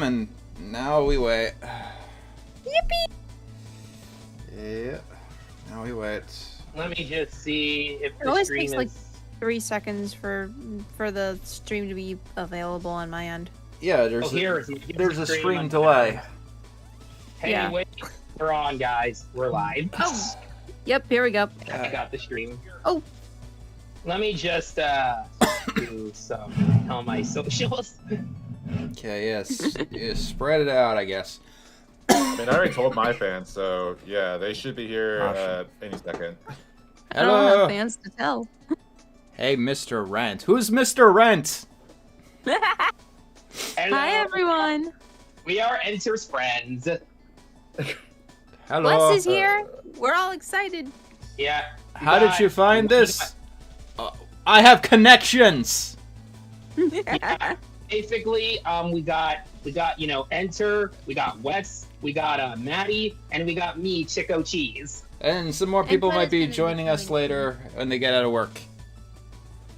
them, and now we wait. Yippee! Yeah. Now we wait. Let me just see if It the always stream takes is... like 3 seconds for the stream to be available on my end. Yeah, there's a stream delay. Hey, Yeah. wait. We're on, guys. We're live. Oh. Yep, here we go. I got the stream. Oh. Let me just do some on my socials. Okay, yes. Yeah, spread it out, I guess. I mean, I already told my fans, so yeah, they should be here any second. I don't Hello. have fans to tell. Hey, Mr. Rent. Who's Mr. Rent? Hello. Hi, everyone. We are Enter's friends. Hello. Wes is here. We're all excited. Yeah. How did you find this? I have connections. Yeah. Basically, we got Enter, we got Wes, we got Maddie, and we got me, Chico Cheese. And some more people Fred might is be gonna be joining us coming later when they get out of work.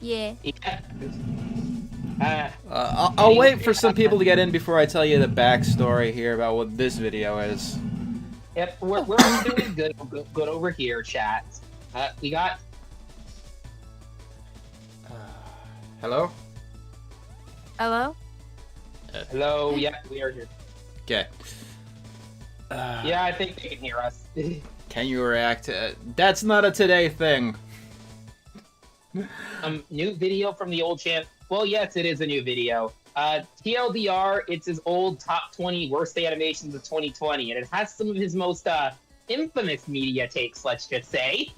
Yeah. Yeah. I'll wait for some people to get in before I tell you the backstory here about what this video is. Yep, we're doing good over here, chat. We got... Hello? Hello? Hello, yeah, we are here. Okay. Yeah, I think they can hear us. Can you react to... That's not a today thing. New video from the old champ. Well, yes, it is a new video. TLDR, it's his old top 20 worst animations of 2020, and it has some of his most infamous media takes, let's just say.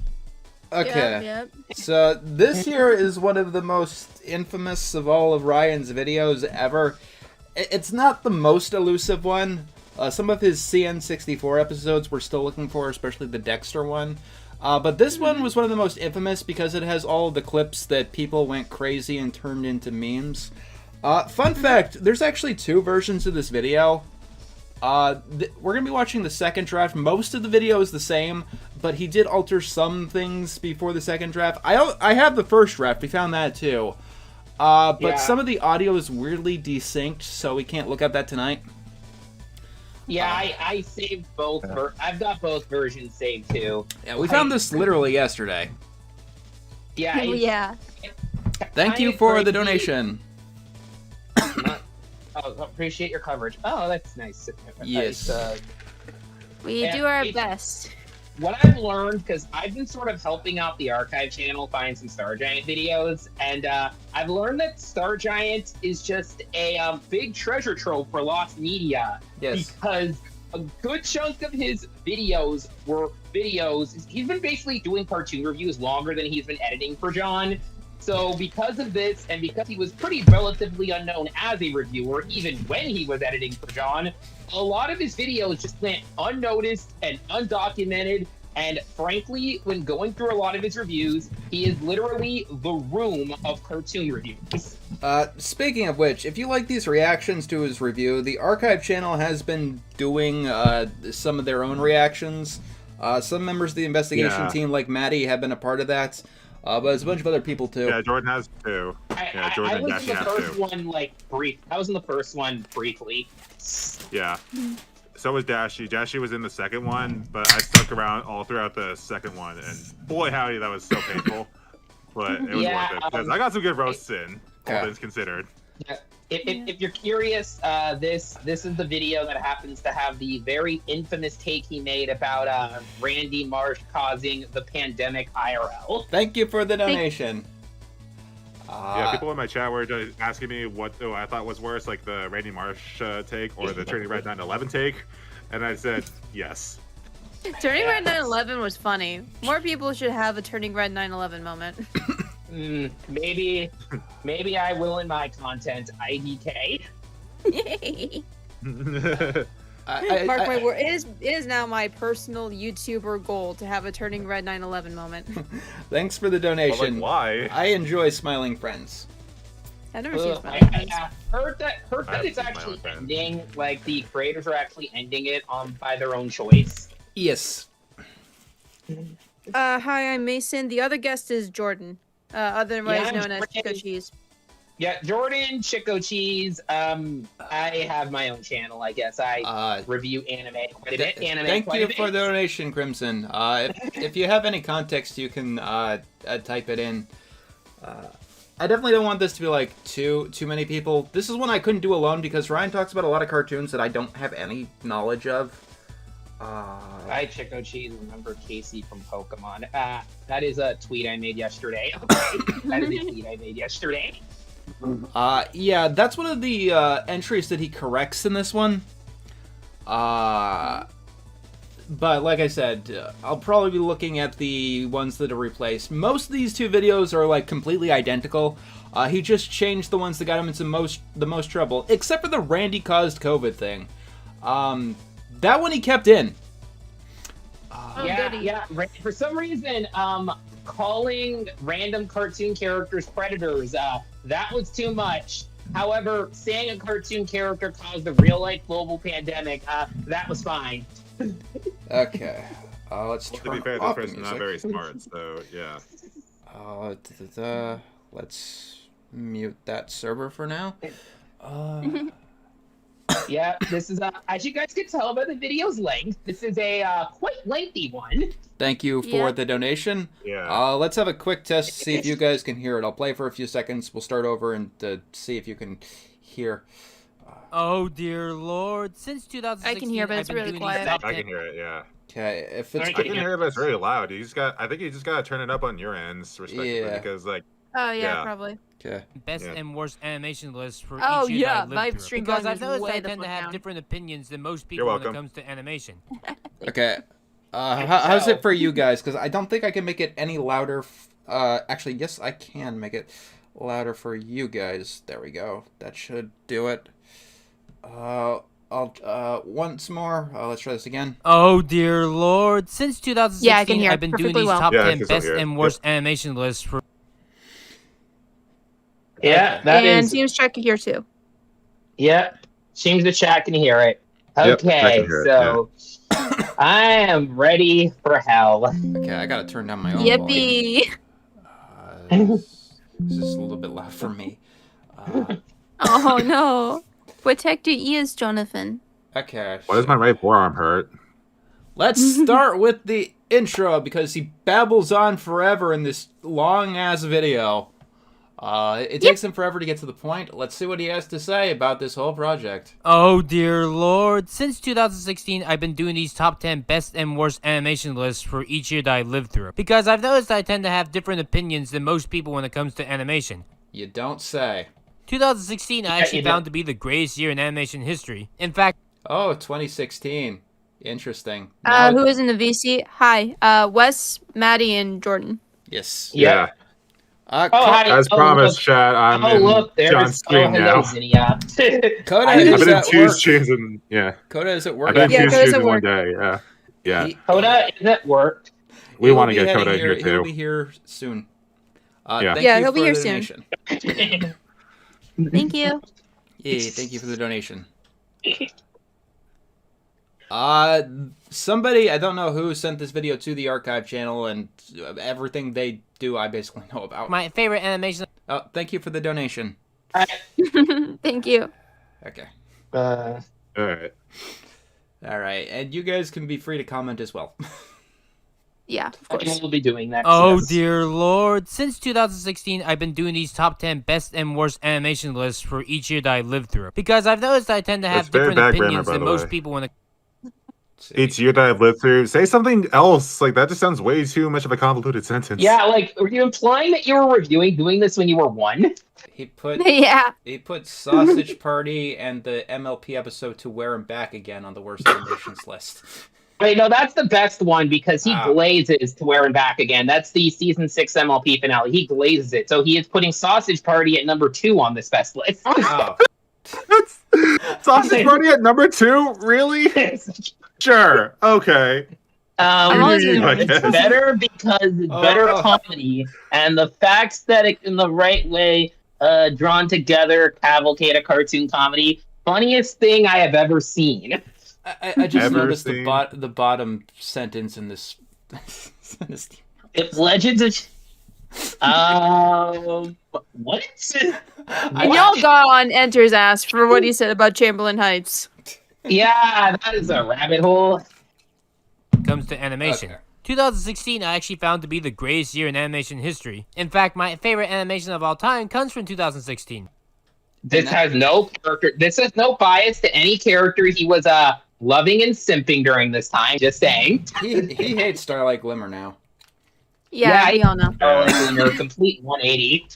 Okay. Yep. So this here is one of the most infamous of all of Ryan's videos ever. It's not the most elusive one. Some of his CN64 episodes we're still looking for, especially the Dexter one. But this one was one of the most infamous because it has all of the clips that people went crazy and turned into memes. Fun fact, there's actually 2 versions of this video. We're going to be watching the second draft. Most of the video is the same, but he did alter some things before the second draft. I have the first draft. We found that too. But Yeah. some of the audio is weirdly desynced, so we can't look at that tonight. Yeah, I saved both. I've got both versions saved too. Yeah, we found this literally yesterday. Yeah. Yeah. Thank you for the donation. Oh, appreciate your coverage. Oh, that's nice. Yes. We Yeah, do our it's- best. What I've learned, because I've been sort of helping out the archive channel find some Star Giant videos, and I've learned that Star Giant is just a big treasure trove for lost media. Yes. Because a good chunk of his videos were videos. He's been basically doing cartoon reviews longer than he's been editing for John. So because of this, and because he was pretty relatively unknown as a reviewer, even when he was editing for John, a lot of his videos just went unnoticed and undocumented. And frankly, when going through a lot of his reviews, he is literally the room of cartoon reviews. Speaking of which, if you like these reactions to his review, the archive channel has been doing some of their own reactions. Some members of the investigation team, like Maddie, have been a part of that. But there's a bunch of other people too. Yeah, Jordan has 2. Yeah, Jordan I and was Dashi in the have first 2. one, I was in the first one briefly. Yeah. So was Dashi. Dashi was in the second one, but I stuck around all throughout the second one, and boy howdy, that was so painful. But it was Yeah, worth it, because I got some good roasts in, all Yeah. things considered. Yeah. If you're curious, this is the video that happens to have the very infamous take he made about Randy Marsh causing the pandemic IRL. Thank you for the donation. Yeah, people in my chat were just asking me what I thought was worse, like the Randy Marsh take or the Turning Red 9/11 take, and I said yes. Turning Red 9/11 was funny. More people should have a Turning Red 9/11 moment. Maybe I will in my content. IDK. Yay! Mark my word. It is now my personal YouTuber goal to have a Turning Red 9/11 moment. Thanks for the donation. Well, like, why? I enjoy smiling friends. I've never seen I Smiling heard that I it's have actually my own ending. Like the creators are actually ending it by their own choice. Yes. Hi, I'm Mason. The other guest is Jordan, otherwise Yeah, I'm known as Chico Jordan. Cheese. Yeah, Jordan, Chico Cheese. I have my own channel, I guess. I review anime quite a bit. Thank you for the donation, Crimson. If you have any context, you can type it in. I definitely don't want this to be like too many people. This is one I couldn't do alone because Ryan talks about a lot of cartoons that I don't have any knowledge of. I Chico Cheese. Remember Casey from Pokemon? That is a tweet I made yesterday. Okay, that is a tweet I made yesterday. Yeah, that's one of the entries that he corrects in this one. But like I said, I'll probably be looking at the ones that are replaced. Most of these two videos are like completely identical. He just changed the ones that got him into the most trouble, except for the Randy caused COVID thing. That one he kept in. Yeah. For some reason, calling random cartoon characters predators, that was too much. However, saying a cartoon character caused a real-life global pandemic, that was fine. Okay. Let's turn To be fair, this off the person's not music. very smart, so yeah. Let's mute that server for now. Yeah, this is, as you guys can tell by the video's length, this is a quite lengthy one. Thank you for the donation. Yeah. Let's have a quick test to see if you guys can hear it. I'll play for a few seconds. We'll start over and see if you can hear. Oh dear Lord! Since 2016, I can hear, but it's I've been really doing quiet. these top I 10 can hear it, yeah. Okay, if it's I I can hear it, but it's really loud. I think you just gotta turn it up on your ends, respectively, Yeah. because like Oh yeah, Yeah. probably. okay. best Yeah. and worst animation lists for Oh, each year yeah, that I lived live through. stream Because volume I've is noticed way I the tend to fuck have down. different opinions than most people when it welcome. comes to animation. Okay. How's it for you guys? Because I don't think I can make it any louder. Actually, yes, I can make it louder for you guys. There we go. That should do it. I'll once more. Let's try this again. Oh dear Lord! Since 2016, Yeah, I can hear I've been doing perfectly these well. top Yeah, I 10 can still best hear it. and worst animation lists for. Yeah, Okay. that And is. Team's check here too. Yeah, seems the chat can hear it. Yep, I Okay, can hear it, so I am ready for hell. Okay, I gotta turn down my own volume. Yippee! This is a little bit loud for me. Oh no! Protect your ears, Jonathan. Okay. why does my right forearm hurt? Let's start with the intro because he babbles on forever in this long ass video. It takes him forever to get to the point. Let's see what he has to say about this whole project. Oh dear Lord! Since 2016, I've been doing these top 10 best and worst animation lists for each year that I lived through. Because I've noticed I tend to have different opinions than most people when it comes to animation. You don't say. 2016 I actually you know- found to be the greatest year in animation history. In fact, Oh, 2016. Interesting. Who is in the VC? Hi, Wes, Maddie, and Jordan. Yes. Yeah. Oh, hi. As Oh, promised, look. chat, I'm Oh, in look, there's. John's screen hello, now. Zinnia. Coda, I've is I've been in at two work. streams and yeah. Coda is at I've work. been in Yeah, two Coda's streams at in one work. day, yeah. Yeah. He- Coda is at work. We he'll want to be get heading Kota here He'll too. be here soon. Yeah. Thank Yeah, you he'll be for here the soon. donation. Thank you. Yeah, thank you for the donation. Somebody, I don't know who, sent this video to the archive channel, and everything they do, I basically know about. my favorite animation. Oh, thank you for the donation. Thank you. Okay. Uh, Alright. All right, and you guys can be free to comment as well. Yeah, of I course. will be doing that. Oh yes. dear Lord! Since 2016, I've been doing these top 10 best and worst animation lists for each year that I lived through. Because I've noticed I tend to have That's very different bad grammar, opinions by than the most way. people when it. Each year that I've lived through, say something else. Like that just sounds way too much of a convoluted sentence. Yeah, like, were you implying that you were reviewing doing this when you were 1? He put Yeah. Sausage Party and the MLP episode To Wear Him Back Again on the worst animations list. Wait, no, that's the best one because he Oh. glazes To Wear Him Back Again. That's the season 6 MLP finale. He glazes it. So he is putting Sausage Party at number 2 on this best list. Oh, That's Sausage Party at number 2? Really? Sure. Okay. I'm always gonna- It's better because it's better Oh. comedy, and the facts that it in the right way drawn together cavalcade a cartoon comedy. Funniest thing I have ever seen. I just Ever noticed seen- the bottom sentence in this. in this If Legends of What? And y'all got on Enter's ass for what he said about Chamberlain Heights. Yeah, that is a rabbit hole. Comes to animation. Okay. 2016 I actually found to be the greatest year in animation history. In fact, my favorite animation of all time comes from 2016. This has no character. This has no bias to any character he was loving and simping during this time. Just saying. He hates Starlight Glimmer now. Yeah, we all know. A complete 180.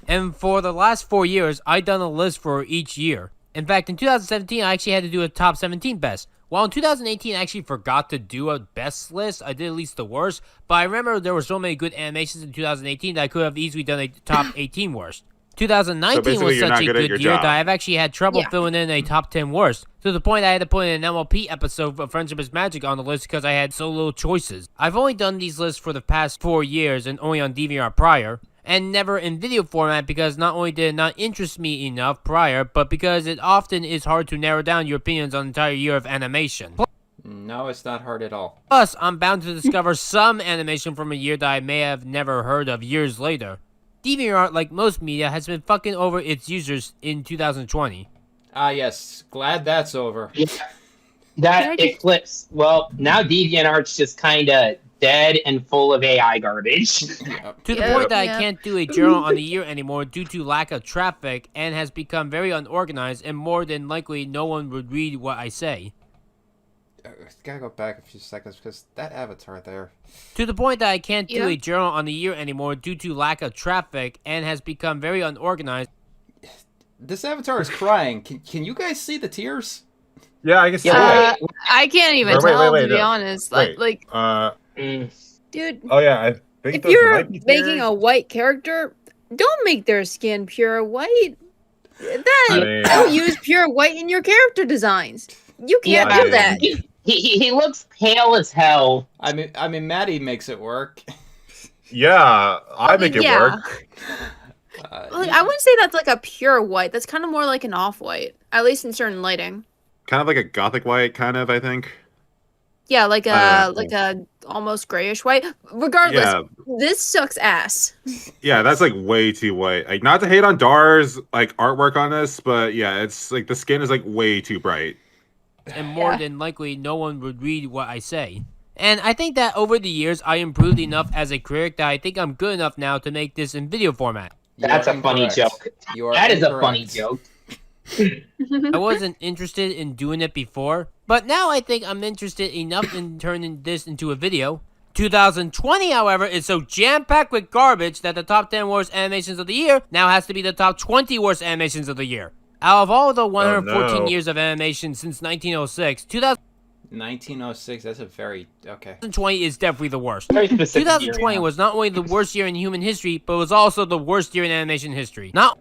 And for the last 4 years, I done a list for each year. In fact, in 2017, I actually had to do a top 17 best. While in 2018, I actually forgot to do a best list. I did at least the worst. But I remember there were so many good animations in 2018 that I could have easily done a top 18 worst. 2019 was such a good year that I've actually had trouble filling in a top 10 worst, to the point I had to put in an MLP episode of Friendship is Magic on the list because I had so little choices. I've only done these lists for the past 4 years and only on DVR prior, and never in video format because not only did it not interest me enough prior, but because it often is hard to narrow down your opinions on an entire year of animation. No, it's not hard at all. Plus, I'm bound to discover some animation from a year that I may have never heard of years later. DeviantArt, like most media, has been fucking over its users in 2020. Ah, yes. Glad that's over. Yeah. That eclipse. Well, now DeviantArt's just kind of dead and full of AI garbage. To the point that I can't do a journal on the year anymore due to lack of traffic and has become very unorganized, and more than likely no one would read what I say. Gotta go back a few seconds because that avatar there. To the point that I can't do a journal on the year anymore due to lack of traffic and has become very unorganized. This avatar is crying. Can you guys see the tears? Yeah, I can see it. I can't even tell, to be honest. Dude. Oh yeah, I think if those you're might be making tears. a white character, don't make their skin pure white. Don't use pure white in your character designs. You can't do that. He looks pale as hell. I mean, Maddie makes it work. Yeah, I make it work. I wouldn't say that's like a pure white. That's kind of more like an off-white, at least in certain lighting. Kind of like a gothic white, kind of, I think. Yeah, like a almost grayish white. Regardless, this sucks ass. Yeah, that's like way too white. Like, not to hate on Dar's like artwork on this, but yeah, it's like the skin is like way too bright. And more than likely, no one would read what I say. And I think that over the years, I improved enough as a critic that I think I'm good enough now to make this in video format. That's a funny joke. That is a funny joke. I wasn't interested in doing it before, but now I think I'm interested enough in turning this into a video. 2020, however, is so jam-packed with garbage that the top 10 worst animations of the year now has to be the top 20 worst animations of the year. Out of all the 114 years of animation since 1906, 1906, that's a very... okay. 2020 is definitely the worst. 2020 was not only the worst year in human history, but was also the worst year in animation history. Not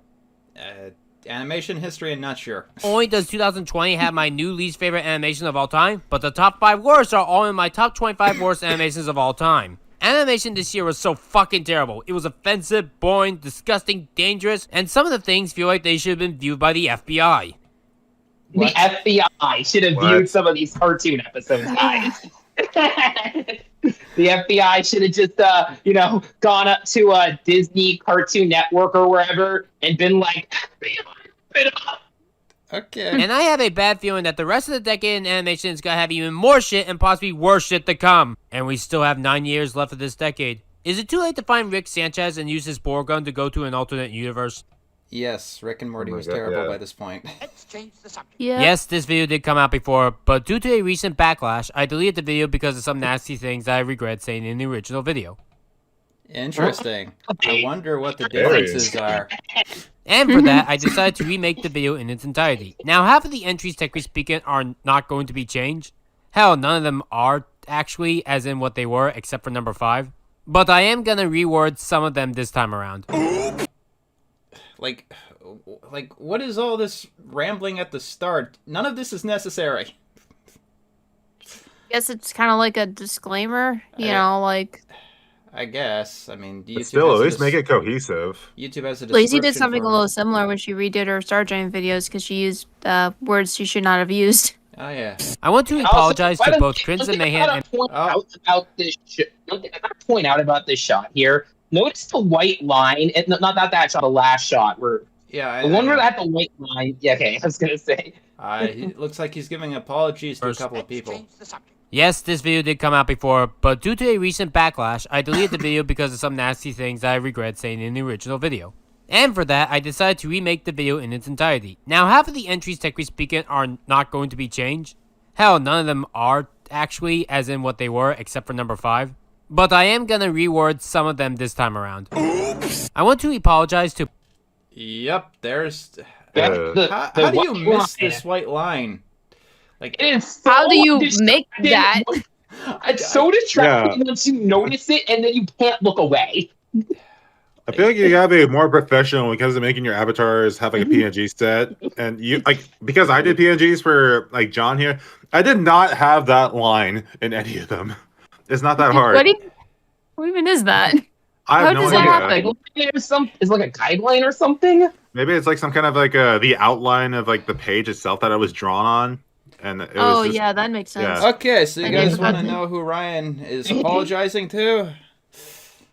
animation history, I'm not sure. only does 2020 have my new least favorite animation of all time, but the top 5 worst are all in my top 25 worst animations of all time. Animation this year was so fucking terrible. It was offensive, boring, disgusting, dangerous, and some of the things feel like they should have been viewed by the FBI. The FBI should have viewed some of these cartoon episodes, guys. The FBI should have just, gone up to a Disney Cartoon Network or wherever and been like, okay. And I have a bad feeling that the rest of the decade in animation is gonna have even more shit and possibly worse shit to come. And we still have 9 years left of this decade. Is it too late to find Rick Sanchez and use his bore gun to go to an alternate universe? Yes, Rick and Morty was terrible by this point. Let's change the subject. Yeah. Yes, this video did come out before, but due to a recent backlash, I deleted the video because of some nasty things that I regret saying in the original video. Interesting. I wonder what the differences are. And for that, I decided to remake the video in its entirety. Now, half of the entries, technically speaking, are not going to be changed. Hell, none of them are, actually, as in what they were, except for number 5. But I am gonna reword some of them this time around. Like, what is all this rambling at the start? None of this is necessary. Guess it's kind of like a disclaimer, like... I guess. I mean, YouTube Still, at least make it cohesive. YouTube has a Lacey did description something for a little similar when she redid her Star Giant videos because she used words she should not have used. Oh, yeah. I want to apologize to both Crimson Mayhem and... Point out about this shot here. notice the white line, and not that shot, the last shot where Yeah, the one where that had the white line. Yeah, okay, I was gonna say. It looks like he's giving apologies to a couple of people. Yes, this video did come out before, but due to a recent backlash, I deleted the video because of some nasty things that I regret saying in the original video. And for that, I decided to remake the video in its entirety. Now, half of the entries, technically speaking, are not going to be changed. Hell, none of them are, actually, as in what they were, except for number 5. But I am gonna reword some of them this time around. Oops. I want to apologize to... Yep, there's... The How do you white miss line. this white line? Like, It is so How do you distracting. make that? It's so distracting once you notice it, and then you can't look away. I feel like you gotta be more professional because of making your avatars have like a PNG set, and you like because I did PNGs for like John here. I did not have that line in any of them. It's not that hard. What even is that? I have How no does idea. that happen? It's like a guideline or something. Maybe it's like some kind of like the outline of like the page itself that I was drawn on, and it was just, yeah, that makes sense. Yeah. okay, so you I guys never want to got it. know who Ryan is apologizing to?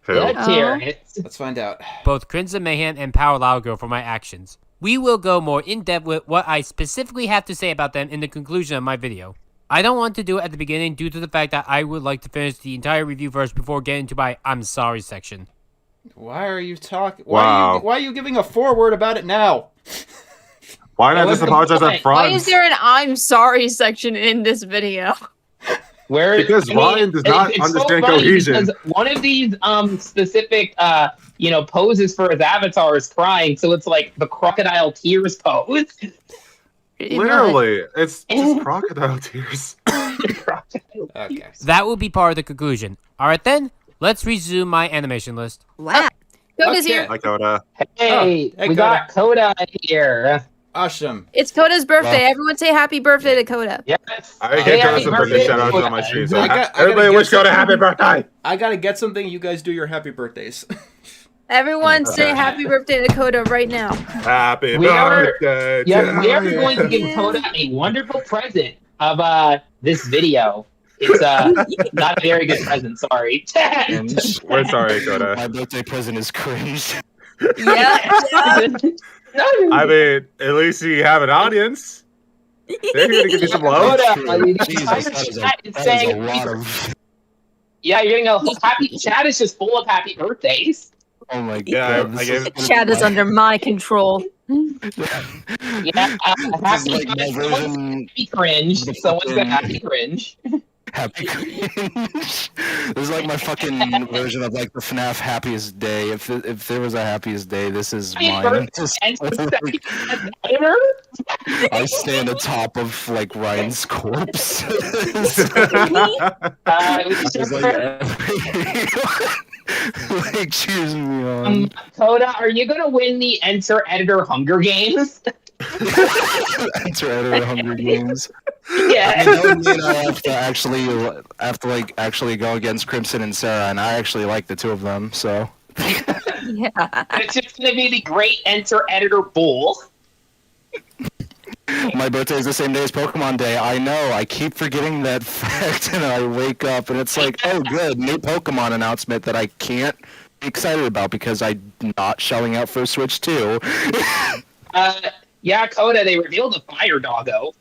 Who? Let's hear it. Let's find out. both Crimson Mayhem and Power Loud Girl for my actions. We will go more in-depth with what I specifically have to say about them in the conclusion of my video. I don't want to do it at the beginning due to the fact that I would like to finish the entire review first before getting to my I'm sorry section. Why are you talking? Wow. Why are you giving a foreword about it now? Why not That just was the apologize up point. front? Why is there an I'm sorry section in this video? Where Because Ryan does not it's understand so funny cohesion. because one of these specific poses for his avatar is crying, so it's like the crocodile tears pose. Literally, it's just crocodile tears. Crocodile Okay. tears. That will be part of the conclusion. Alright then, let's resume my animation list. Wow. Koda's Okay. here. Hi, Kota. Hey, hey, we got Kota here. Awesome. It's Koda's birthday. Well- Everyone say happy birthday to Koda. Yes. I Hey, gave Kota happy some birthday birthday, shout outs Kota. on my stream, so I gotta everybody get wish Kota some- happy birthday! I gotta get something. You guys do your happy birthdays. Everyone say Okay. happy birthday to Koda right now. Happy We are- birthday! Yeah, we are to going to you. give Kota a wonderful present of this video. It's not a very good present, sorry. We're sorry, Kota. My birthday present is cringe. Yeah. I mean, at least you have an audience. They're here to give you some love. Kota, the Jesus, entire that is chat is that is saying a lot of. yeah, you're getting a whole happy chat is just full of happy birthdays. Oh my Yeah, god. I gave- Chat is under my control. Yeah, This is like my version. happy cringe. The Someone's got fucking- happy cringe. Happy cringe. This is like my fucking version of like the FNAF happiest day. If there was a happiest day, this is Happy mine. birthday, Just- and second ever. I stand atop of like Ryan's corpse. It's like cheers me on. Coda, are you gonna win the Enter Editor Hunger Games? Enter Editor Hunger Games. Yeah. That would mean I have to actually go against Crimson and Sarah, and I actually like the two of them. So Yeah. It's just gonna be the Great Enter Editor Bowl. my birthday is the same day as Pokemon Day. I know. I keep forgetting that fact, and I wake up and it's like, oh, good, new Pokemon announcement that I can't be excited about because I'm not shelling out for Switch 2. Yeah, Coda, they revealed the Fire Doggo,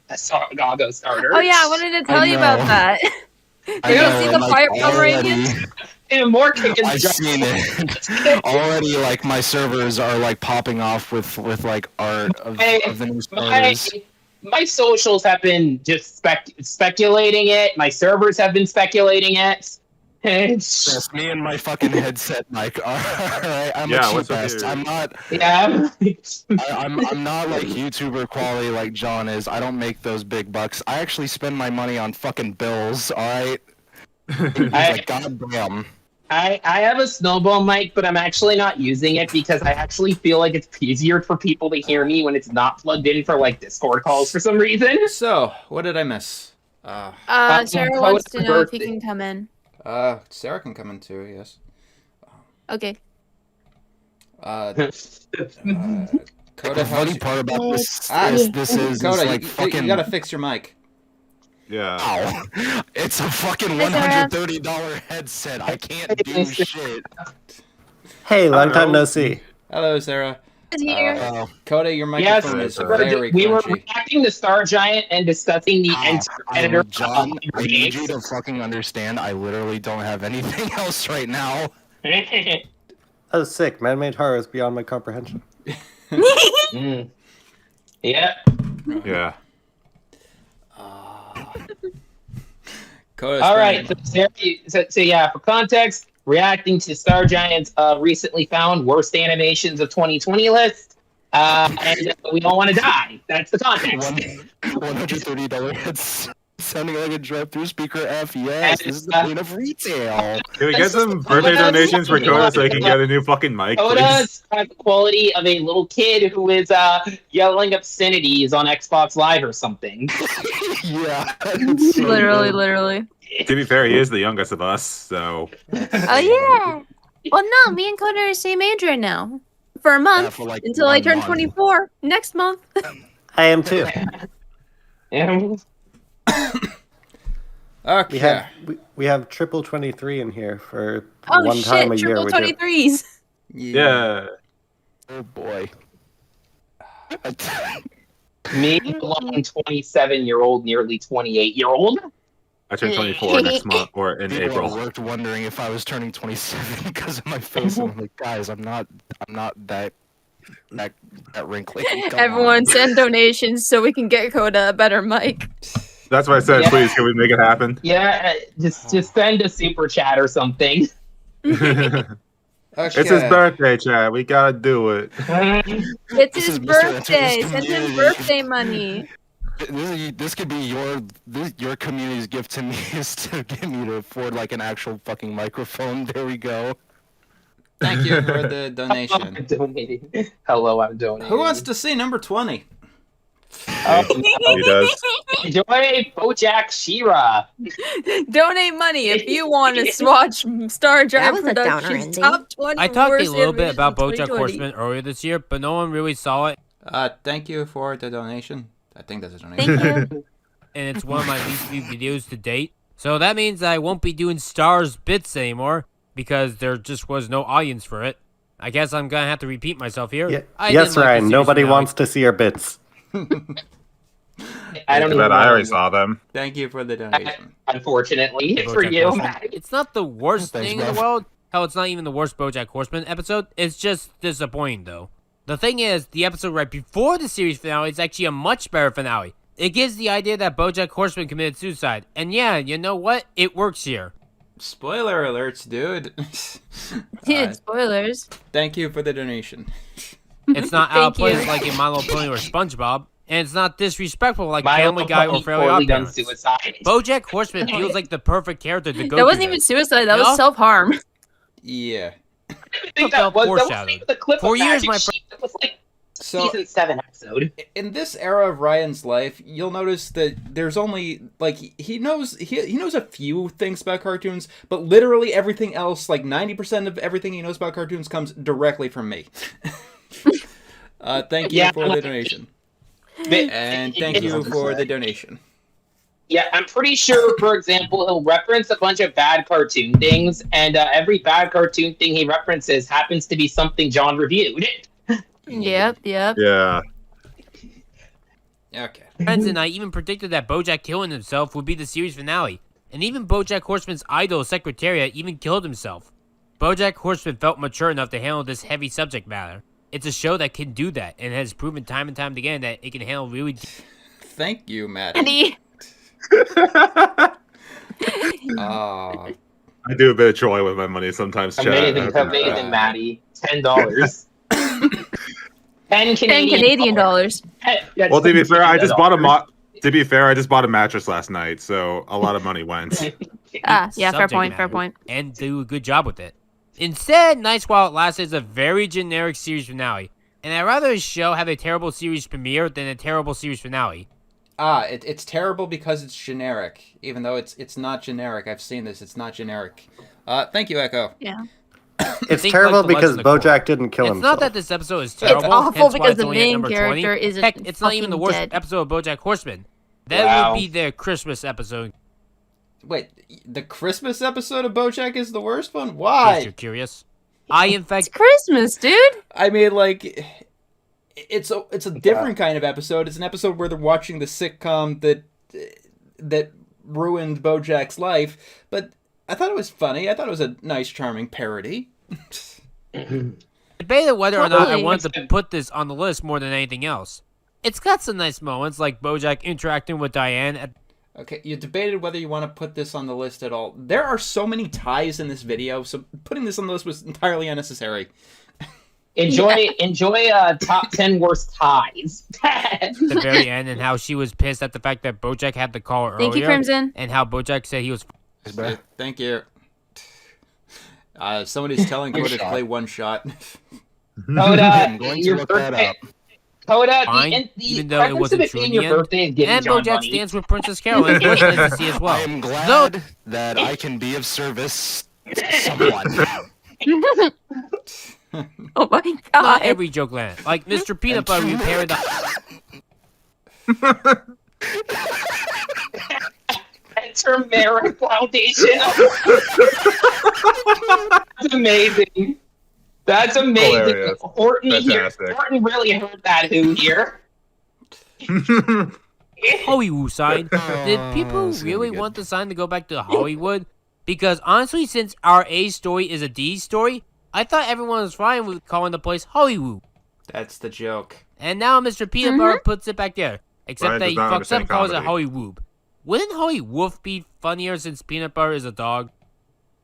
Doggo starter. Oh yeah, I wanted to tell you about know. that. I Did you know, see and, the like, fire already- Pomeranians? And more kicking I've seen it. Already, like, my servers are, like, popping off with like, art of the new starters. My socials have been just speculating it. My servers have been speculating it. It's, Yes, me and my fucking headset mic are alright. I'm Yeah, a what's cheap up ass. here? I'm not yeah. I'm not like YouTuber quality like John is. I don't make those big bucks. I actually spend my money on fucking bills, alright? Like goddamn. I have a snowball mic, but I'm actually not using it because I actually feel like it's easier for people to hear me when it's not plugged in for like Discord calls for some reason. So, what did I miss? Sarah wants to know if he birthday. can come in. Sarah can come in too. Yes. Okay. Coda, The funny part about this Ah, this is Coda, like you fucking gotta fix your mic. Yeah. Ow. It's a fucking Hi, Sarah. $130 headset. I can't do shit. Hey, long time no see. Hello, Sarah. Here. Kota, your microphone is very we were crunchy. reacting to Star Giant and discussing the editor. John, I need you to fucking understand. I literally don't have anything else right now. Oh, sick. Man-made horror is beyond my comprehension. Yeah. Yeah. Kota's All right. fine. So yeah, for context, reacting to Star Giant's recently found worst animations of 2020 list. And we don't want to die. That's the context. $130 hits. Sounding like a drive-through speaker F. Yes, this is the queen of retail. Can we get some birthday donations for Kota so he can get a new fucking mic, please? Kota's has the quality of a little kid who is yelling obscenities on Xbox Live or something. Yeah. Literally. To be fair, he is the youngest of us, so... Oh yeah. Well, no, me and Kota are the same age right now. For a month, for like until I 1 turn month. 24 next month. I am too. Yeah. Okay. We have triple 23 in here for Oh one shit, time a year. triple We do. 23s. Yeah. Oh boy. Me, alone 27-year-old, nearly 28-year-old. I turn 24 next month, or in People April. worked wondering if I was turning 27 because of my face, and I'm like, guys, I'm not that wrinkly. Come Everyone on. send donations so we can get Kota a better mic. That's what I said, Yeah. please, can we make it happen? Yeah, just send a super chat or something. It's his birthday, Chad. We gotta do it. It's This his is Mr. birthday. Enter's Send him community. birthday money. This could be your community's gift to me is to get me to afford like an actual fucking microphone. There we go. Thank you for the donation. I'm donating. Hello, I'm donating. Who wants to see number 20? He does. Enjoy BoJack She-Ra. Donate money if you want to watch Star Giant was a downer Productions ending. top 20 I talked a worst little bit animations about of BoJack 2020. Horseman earlier this year, but no one really saw it, Thank you for the donation. I think that's a Thank donation. you. and it's one of my least viewed videos to date. So that means I won't be doing Stars bits anymore because there just was no audience for it. I guess I'm gonna have to repeat myself here. I Yes, didn't like the Ryan. series Nobody finale. wants to see your bits. I don't Too even bad I know. already saw them. Thank you for the donation. Unfortunately, for BoJack you. Horseman. It's not the worst Thanks, thing in the bro. world. Hell, it's not even the worst BoJack Horseman episode. It's just disappointing, though. The thing is, the episode right before the series finale is actually a much better finale. It gives the idea that BoJack Horseman committed suicide. And yeah, you know what? It works here. Spoiler alerts, dude. Spoilers. Thank you for the donation. It's not out of Thank you. place like in My Little Pony or SpongeBob. And it's not disrespectful like My Family Guy or Fairly poorly done OddParents. suicide. BoJack Horseman feels like the perfect character to go That wasn't through even this. suicide. That No? was self-harm. Yeah. I think that was Foreshadowed. the clip For of years, Magic my Sheep. That was like So season 7 episode. in this era of Ryan's life, you'll notice that there's only like he knows a few things about cartoons, but literally everything else, like 90% of everything he knows about cartoons, comes directly from me. Thank you Yeah, for the like- donation, But- and thank you for the donation. Yeah, I'm pretty sure, for example, he'll reference a bunch of bad cartoon things, and every bad cartoon thing he references happens to be something John reviewed. Yep. Yeah. Okay. Friends and I even predicted that BoJack killing himself would be the series finale. And even BoJack Horseman's idol, Secretariat, even killed himself. BoJack Horseman felt mature enough to handle this heavy subject matter. It's a show that can do that, and has proven time and time again that it can handle really... Thank you, Matt. Eddie. I do a bit of Troy with my money sometimes, Chad. Amazing, Maddie. $10. 10 Canadian dollars. Well, to be fair, I just bought I just bought a mattress last night, so a lot of money went. Yeah, fair subject point, fair matter point. And do a good job with it. Instead, Nights While It Lasts is a very generic series finale. And I'd rather a show have a terrible series premiere than a terrible series finale. It's terrible because it's generic, even though it's not generic. I've seen this. It's not generic. Thank you, Echo. Yeah. It's Think terrible like the because Legend of Korra. BoJack didn't kill It's himself. not that this episode is terrible. awful hence why because it's the only at main number character 20. isn't Heck, it's not even the fucking worst dead. episode of BoJack Horseman. That Wow. would be their Christmas episode. Wait, the Christmas episode of BoJack is the worst one? In case Why? you're curious. In It's fact, Christmas, dude. I mean, like, it's a different kind of episode. It's an episode where they're watching the sitcom that ruined BoJack's life. But I thought it was funny. I thought it was a nice, charming parody. debated whether or not I Totally. wanted to put this on the list more than anything else. It's got some nice moments, like BoJack interacting with Diane at Okay, you debated whether you want to put this on the list at all. There are so many ties in this video, so putting this on the list was entirely unnecessary. Enjoy top 10 worst ties. the very end, and how she was pissed at the fact that BoJack had the call earlier. Thank you, Crimson. And how BoJack said he was. Thank you. Somebody's telling One Kota to shot. play one shot. Coda, I'm going to your look that birthday. up. Coda, Fine, the even though it preference wasn't of true being in the your end. birthday is getting And John BoJack's money. dance with Princess Carolyn was nice to see as well. I am Though, glad that I can be of service to someone. Oh my not god. every joke landed. Like Mr. Peanut Butter repaired the. Turmeric Foundation. That's amazing. That's amazing. Hilarious. Horton here. Fantastic. Horton really heard that who here. Hollywood sign. Did people it's gonna really be good. want the sign to go back to Hollywood? Because honestly, since our A story is a D story, I thought everyone was fine with calling the place Hollywood. That's the joke. And now Mr. Peanut Butter puts it back there. Except Ryan that does he not fucks up understand and calls it comedy. Hollywood. Wouldn't Holly Wolf be funnier since Peanut Butter is a dog?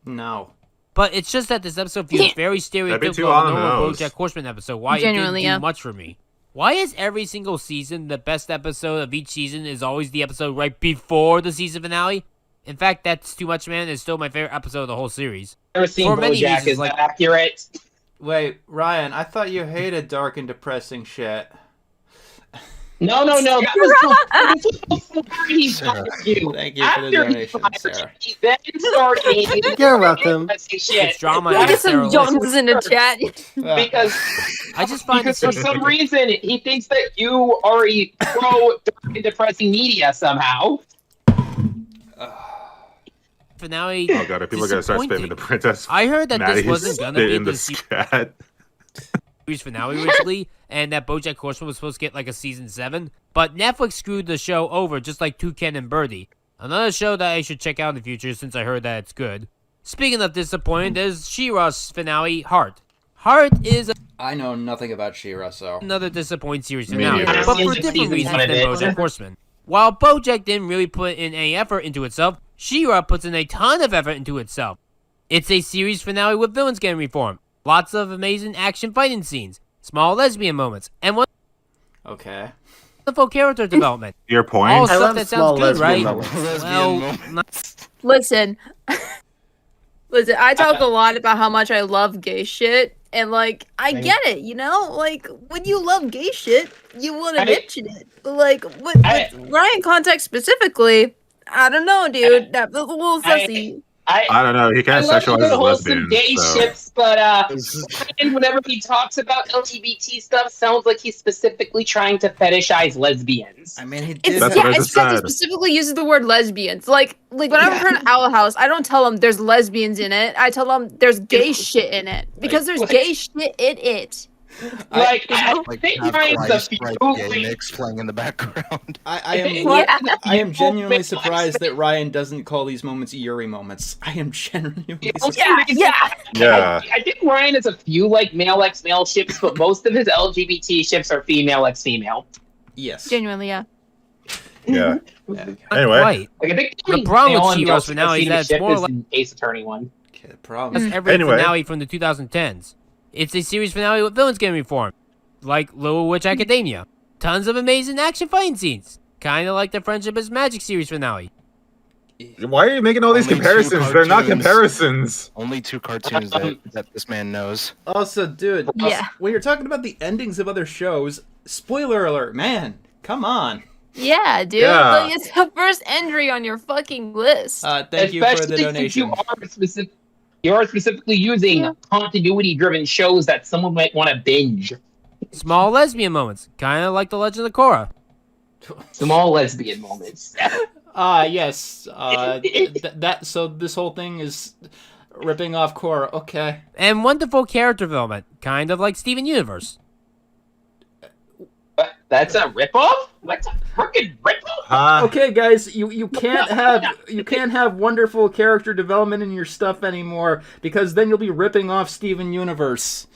No. But it's just that this episode feels very be stereotypical too of on a the normal nose. BoJack Horseman episode. Why it Genuinely, didn't do yeah. much for me. Why is every single season the best episode of each season is always the episode right before the season finale? In fact, That's Too Much Man is still my favorite episode of the whole series. Never seen For many BoJack. reasons, Is like- that accurate? Wait, Ryan, I thought you hated dark and depressing shit. No. That was before he Sarah. fucked you. Thank you for the After he donation, fired Sarah. you, he then started. You're welcome. Shit. It's drama Look and at Sarah some Lynn. Johns in the chat. Because I just find because this for some reason he thinks that you are a pro dark and depressing media somehow. finale. Oh god, if people are gonna start disappointing. spamming the princess. I heard that Maddie this wasn't gonna spit be in the the scat. series finale originally, and that BoJack Horseman was supposed to get like a season 7, but Netflix screwed the show over just like Toucan and Birdie. Another show that I should check out in the future since I heard that it's good. Speaking of disappointing, there's She-Ra's finale, Heart. Heart is I know nothing about She-Ra, so... another disappointing series Me finale, neither. but for Season different reasons one than of it. BoJack Horseman. While BoJack didn't really put in any effort into itself, She-Ra puts in a ton of effort into itself. It's a series finale with villains getting reformed, lots of amazing action fighting scenes, small lesbian moments, and Okay. wonderful character development. Your point? All I stuff love that small sounds good, right? lesbian moments. Well, not Listen. Listen, I talk a lot about how much I love gay shit, and like, I Right. get it, you know? Like, when you love gay shit, you want to I- mention it. But like, with Ryan context specifically, I don't know, dude. That was a little sussy. I don't know. He I kind of love sexualizes good wholesome lesbians. gay So. ships, but and whenever he talks about LGBT stuff, sounds like he's specifically trying to fetishize lesbians. I mean, he It's, did... That's yeah, what I it's just because he said. specifically uses the word lesbians. Like when I'm in front of Owl House, I don't tell them there's lesbians in it. I tell them there's gay shit in it because there's gay shit in it. Like, I Like think have Ryan's a Christ, few. right, gay mix playing in the background. I am Yeah. I am genuinely surprised that Ryan doesn't call these moments Yuri moments. I am genuinely surprised. Yeah. Yeah. I think Ryan has a few like male x male ships, but most of his LGBT ships are female x female. Yes. Genuinely, yeah. Yeah. Yeah. Anyway. Right. Like I think The problem with male and She-Ra's male finale is ship that it's ship more is like- an Ace Attorney one. Okay, the problem. That's every Anyway. finale from the 2010s. It's a series finale with villains getting reformed, like Little Witch Academia. Tons of amazing action fighting scenes, kind of like the Friendship is Magic series finale. Why are you making all these Only two comparisons? They're not cartoons. comparisons. Only 2 cartoons that this man knows. Also, dude, Yeah. when you're talking about the endings of other shows, spoiler alert, man, come on. Yeah, dude. Yeah. Like, it's the first entry on your fucking list. Thank you for the Especially since donation. you are specifically using Yeah. continuity-driven shows that someone might want to binge. Small lesbian moments, kind of like The Legend of Korra. Small lesbian moments. Yes. So this whole thing is ripping off Korra. Okay. And wonderful character development, kind of like Steven Universe. That's a ripoff? What's a freaking ripoff? Okay, guys, you can't have wonderful character development in your stuff anymore because then you'll be ripping off Steven Universe.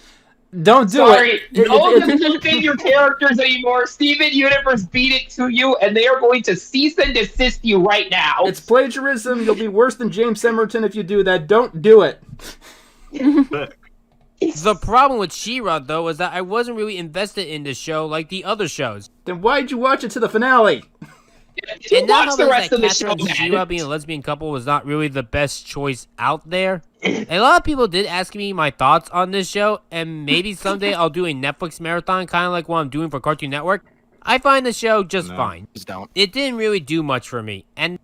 Don't do Sorry, it. no one can look at your characters anymore. Steven Universe beat it to you, and they are going to cease and desist you right now. It's plagiarism. You'll be worse than James Emerton if you do that. Don't do it. The problem with She-Ra, though, is that I wasn't really invested in the show like the other shows. Then why'd you watch it to the finale? You And now watch the rest of the show, and man. She-Ra being a lesbian couple was not really the best choice out there. A lot of people did ask me my thoughts on this show, and maybe someday I'll do a Netflix marathon, kind of like what I'm doing for Cartoon Network. I find the show just fine. Just don't. It didn't really do much for me, and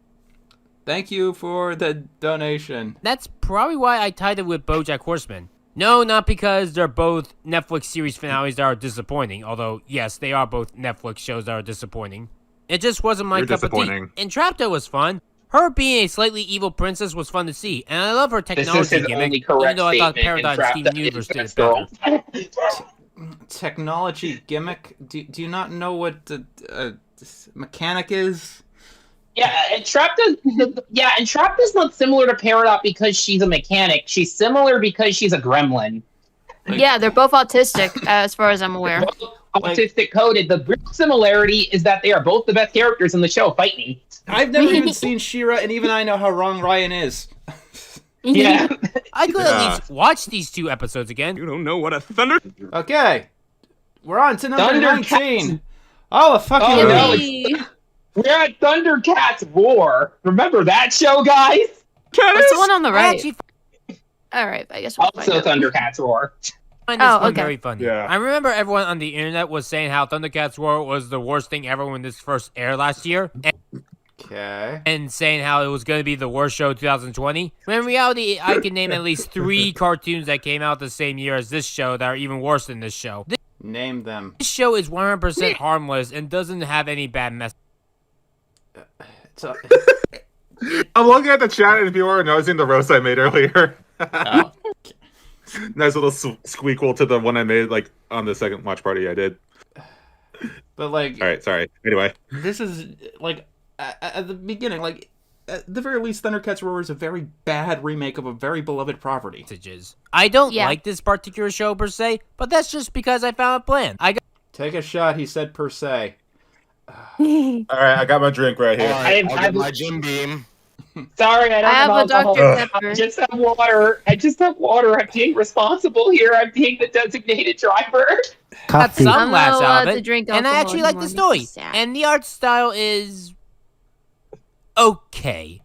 Thank you for the donation. that's probably why I tied it with BoJack Horseman. No, not because they're both Netflix series finales that are disappointing, although, yes, they are both Netflix shows that are disappointing. It just wasn't my You're cup of tea. disappointing. Entrapta was fun. Her being a slightly evil princess was fun to see, and I love her This is technology his gimmick, only correct even though I thought statement. Paradigm Entrapta Steven is Universe the did best it better. girl. Technology gimmick? Do you not know what the mechanic is? Yeah, Entrapta's not similar to Peridot because she's a mechanic. She's similar because she's a gremlin. Yeah, they're both autistic, as far as I'm aware. Autistic coded. The real similarity is that they are both the best characters in the show fighting. I've never even seen She-Ra, and even I know how wrong Ryan is. Yeah. I could Yeah. at least watch these 2 episodes again. You don't know what a thunder. Okay, we're on to number Thundercats. 19. Oh, a fucking Oh, no, Yay. We're at Thundercats Roar. Remember that show, guys? What's the one on the I right? actually All right, I guess we'll find Also out. Thundercats Roar. find this Oh, one okay. very funny. Yeah. I remember everyone on the internet was saying how Thundercats Roar was the worst thing ever when this first aired last year, Okay. and saying how it was going to be the worst show of 2020. When in reality, I can name at least 3 cartoons that came out the same year as this show that are even worse than this show. Name them. This show is 100% harmless and doesn't have any bad messages. It's a- I'm looking at the chat and people are noticing the roast I made earlier. oh. Nice little squeakle to the one I made like on the second watch party I did. But like, All right, sorry. Anyway, this is like at the beginning, like at the very least, Thundercats Roar is a very bad remake of a very beloved property. I don't Yeah. like this particular show per se, but that's just because I found a plan. I got Take a shot, he said per se. all right, I got my drink right here. All right, I've- I'll get my Jim Beam. Sorry, I don't I have a alcohol. Dr. I Pepper. just have water. I'm being responsible here. I'm being the designated driver. got Coffee. some I'm laughs not out of allowed to it, drink and I alcohol actually like the anymore. story. Makes me sad. And the art style is okay.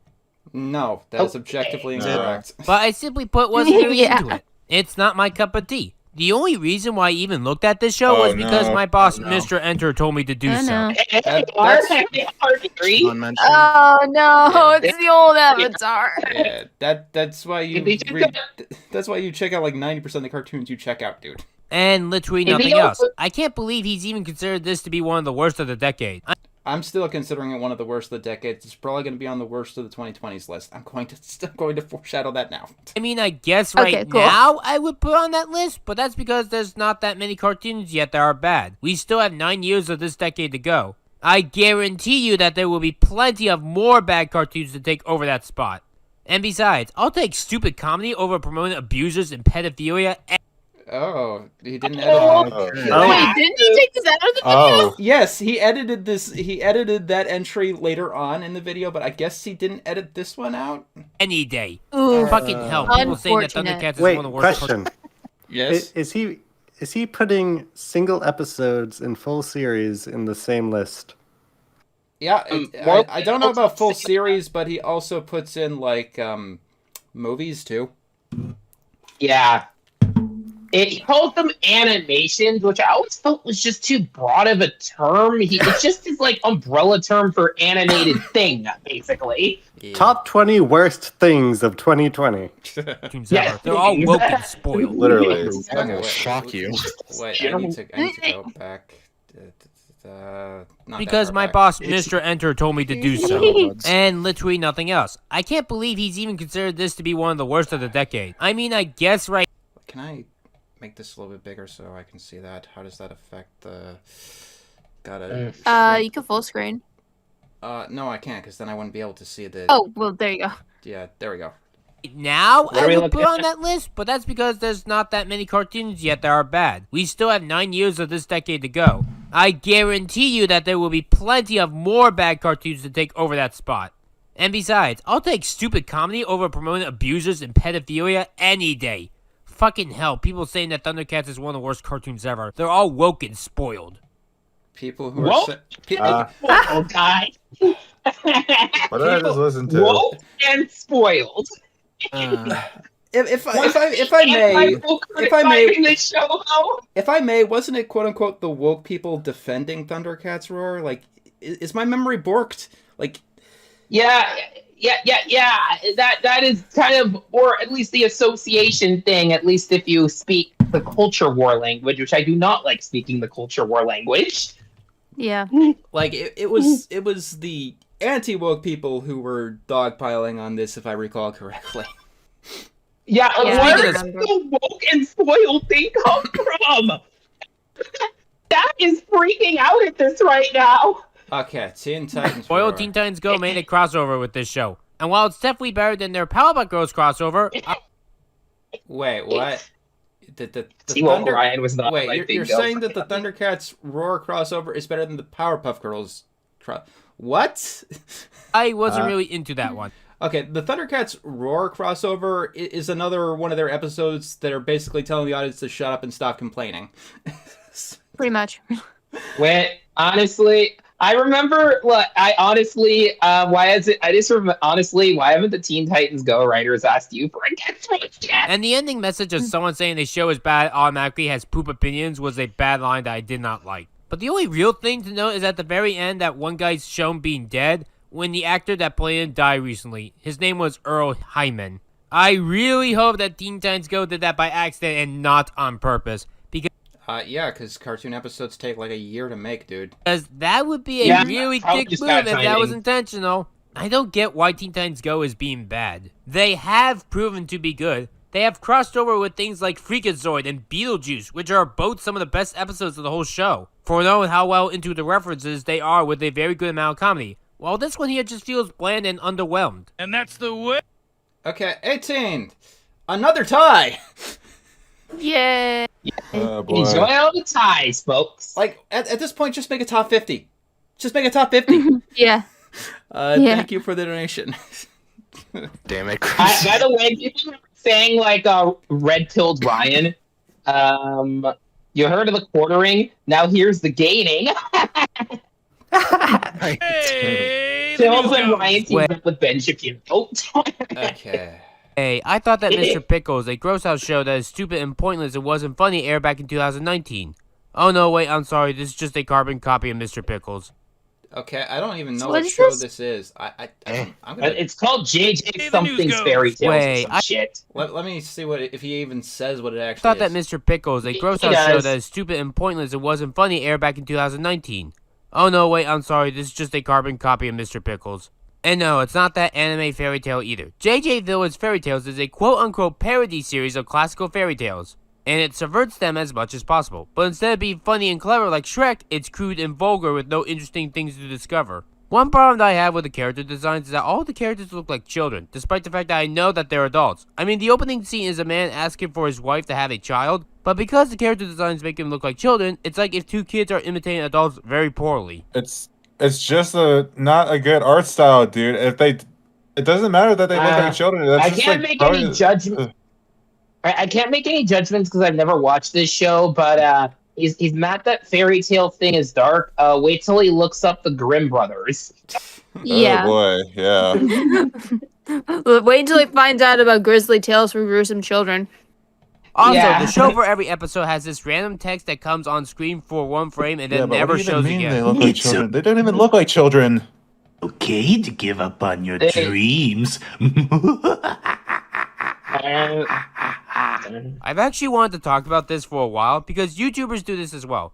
No, that is Okay. objectively No. incorrect. But I simply put wasn't really Yeah. into it. It's not my cup of tea. The only reason why I even looked at this show Oh, was because no. my boss, Oh, no. Mr. Enter, told me to do I so. know. that's- Unmentioned. Oh no, it's the old Avatar. Yeah, that's why you If they read, that's why you check out like 90% of the cartoons you check out, dude. And literally If nothing he else. also- I can't believe he's even considered this to be one of the worst of the decade. I'm still considering it one of the worst of the decade. It's probably going to be on the worst of the 2020s list. I'm going to foreshadow that now. I mean, I guess right Okay, cool. now I would put on that list, but that's because there's not that many cartoons yet that are bad. We still have 9 years of this decade to go. I guarantee you that there will be plenty of more bad cartoons to take over that spot. And besides, I'll take stupid comedy over promoting abusers and pedophilia. Oh, he didn't Oh. edit. Oh. Wait, didn't he take this out of the video? Oh, Yes, he edited this. He edited that entry later on in the video, but I guess he didn't edit this one out. Any day. Ooh, Fucking hell. People saying that Unfortunate. Thundercats is Wait, one of the worst question. Yes. Is he putting single episodes and full series in the same list? Yeah, More I don't know about full people- series, but he also puts in like movies too. Yeah. He calls them animations, which I always felt was just too broad of a term. It's just his like umbrella term for animated thing, basically. Top 20 worst things of 2020. cartoons Yeah. ever. They're all woke and spoiled. Literally. Okay, wait, Shock you. Wait, I need to go back. Not because that my far back. boss, Mr. Enter, told me to do so. And literally nothing else. I can't believe he's even considered this to be one of the worst of the decade. I mean, I guess right. Can I make this a little bit bigger so I can see that? How does that affect the... You can full screen. No, I can't, because then I wouldn't be able to see the... Oh, well, there you go. Yeah, there we go. Now What are I we would looking put on at? that list, but that's because there's not that many cartoons yet that are bad. We still have 9 years of this decade to go. I guarantee you that there will be plenty of more bad cartoons to take over that spot. And besides, I'll take stupid comedy over promoting abusers and pedophilia any day. Fucking hell, people saying that Thundercats is one of the worst cartoons ever. They're all woke and spoiled. People who Woke? are... Oh, guy. What did I just listen to? Woke and spoiled. If I may, wasn't it quote unquote the woke people defending Thundercats Roar? Like, is my memory borked? Like, Yeah. That is kind of, or at least the association thing. At least if you speak the culture war language, which I do not like speaking the culture war language. Yeah. like it was the anti-woke people who were dogpiling on this, if I recall correctly. Yeah, Yeah, where I does remember. the woke and spoiled thing come from? That is freaking out at this right now. Okay, Teen Titans. Royal Roar. Teen Titans Go made a crossover with this show. And while it's definitely better than their Powerpuff Girls crossover, Wait, what? The See what Ryan was not Wait, like you're bingo. saying that the Thundercats Roar crossover is better than the Powerpuff Girls What? I wasn't really into that one. Okay, the Thundercats Roar crossover is another one of their episodes that are basically telling the audience to shut up and stop complaining. Pretty much. When honestly, I remember. Look, I honestly, why is it? I just remember honestly, why haven't the Teen Titans Go writers asked you for a guest host yet? And the ending message of someone saying the show is bad automatically has poop opinions was a bad line that I did not like. But the only real thing to note is at the very end that one guy's shown being dead when the actor that played him died recently. His name was Earl Hyman. I really hope that Teen Titans Go did that by accident and not on purpose. Yeah, because cartoon episodes take like a year to make, dude. Because that would be a Yeah, really probably dick just move bad if that was timing. intentional. I don't get why Teen Titans Go is being bad. They have proven to be good. They have crossed over with things like Freakazoid and Beetlejuice, which are both some of the best episodes of the whole show, for knowing how well into the references they are with a very good amount of comedy. While this one here just feels bland and underwhelmed. And that's the way. Okay, 18. Another tie. Yay. Oh boy. Enjoy all the ties, folks. Like at this point, just make a top 50. Just make a top 50. Yeah. Yeah. Thank you for the donation. Damn it, By Chris. the way, people were saying like red-pilled Ryan. You heard of the quartering? Now here's the gaining. Hey, the Pills news and goes. Ryan teamed up with Ben Shapiro. Okay. Hey, I thought that Mr. Pickles, a gross house show that is stupid and pointless and wasn't funny, aired back in 2019. Oh no, wait, I'm sorry, this is just a carbon copy of Mr. Pickles. Okay, I don't even know What what is show this? this is. I'm gonna It's called JJ Hey, the something's news goes. fairy tales Wait, or some shit. let me see what if he even says what it I actually thought that is. Mr. Pickles, a gross He house show does. that is stupid and pointless and wasn't funny, aired back in 2019. Oh no, wait, I'm sorry, this is just a carbon copy of Mr. Pickles. And no, it's not that anime fairy tale either. JJ Villard's Fairy Tales is a quote-unquote parody series of classical fairy tales, and it subverts them as much as possible. But instead of being funny and clever like Shrek, it's crude and vulgar with no interesting things to discover. One problem that I have with the character designs is that all the characters look like children, despite the fact that I know that they're adults. I mean, the opening scene is a man asking for his wife to have a child, but because the character designs make them look like children, it's like if two kids are imitating adults very poorly. It's just not a good art style, dude. It doesn't matter that they look like children. That's I just can't like make probably- any judgment. I can't make any judgments because I've never watched this show, but he's mad that fairy tale thing is dark. Wait till he looks up the Grimm brothers. Yeah. Oh boy, yeah. Wait until he finds out about grisly tales for gruesome children. Also, Yeah. the show for every episode has this random text that comes on screen for one frame and then Yeah, but never what do you even shows mean again. They look like children. They don't even look like children. Okay to give up on your Hey. dreams. I've actually wanted to talk about this for a while because YouTubers do this as well.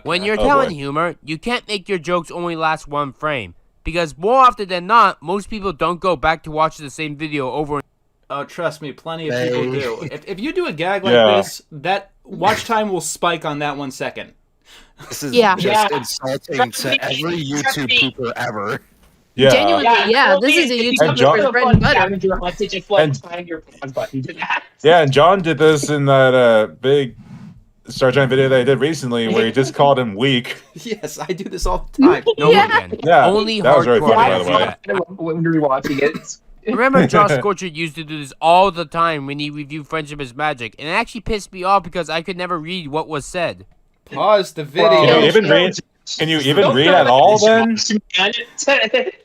When you're Oh, telling boy. humor, you can't make your jokes only last one frame. Because more often than not, most people don't go back to watch the same video over and Oh, trust me, plenty of people do. If you do a gag like Yeah. this, that watch time will spike on that 1 second. This is Yeah. just Yeah. insulting to every YouTube pooper ever. Yeah. Genuinely, yeah. This is a And YouTuber's John- bread and butter. Scavenger hunt to just like And- find your pause button to that. Yeah, and John did this in that big Star Giant video that I did recently where he just called him weak. Yes, I do this all the time. no Yeah. one can. Yeah, Only that was really hardcore funny, by fans the do way. that. When we were watching it. Remember, Josh Scorcher used to do this all the time when he reviewed Friendship is Magic, and it actually pissed me off because I could never read what was said. Pause the Can you video. even read? Can you even read at all then?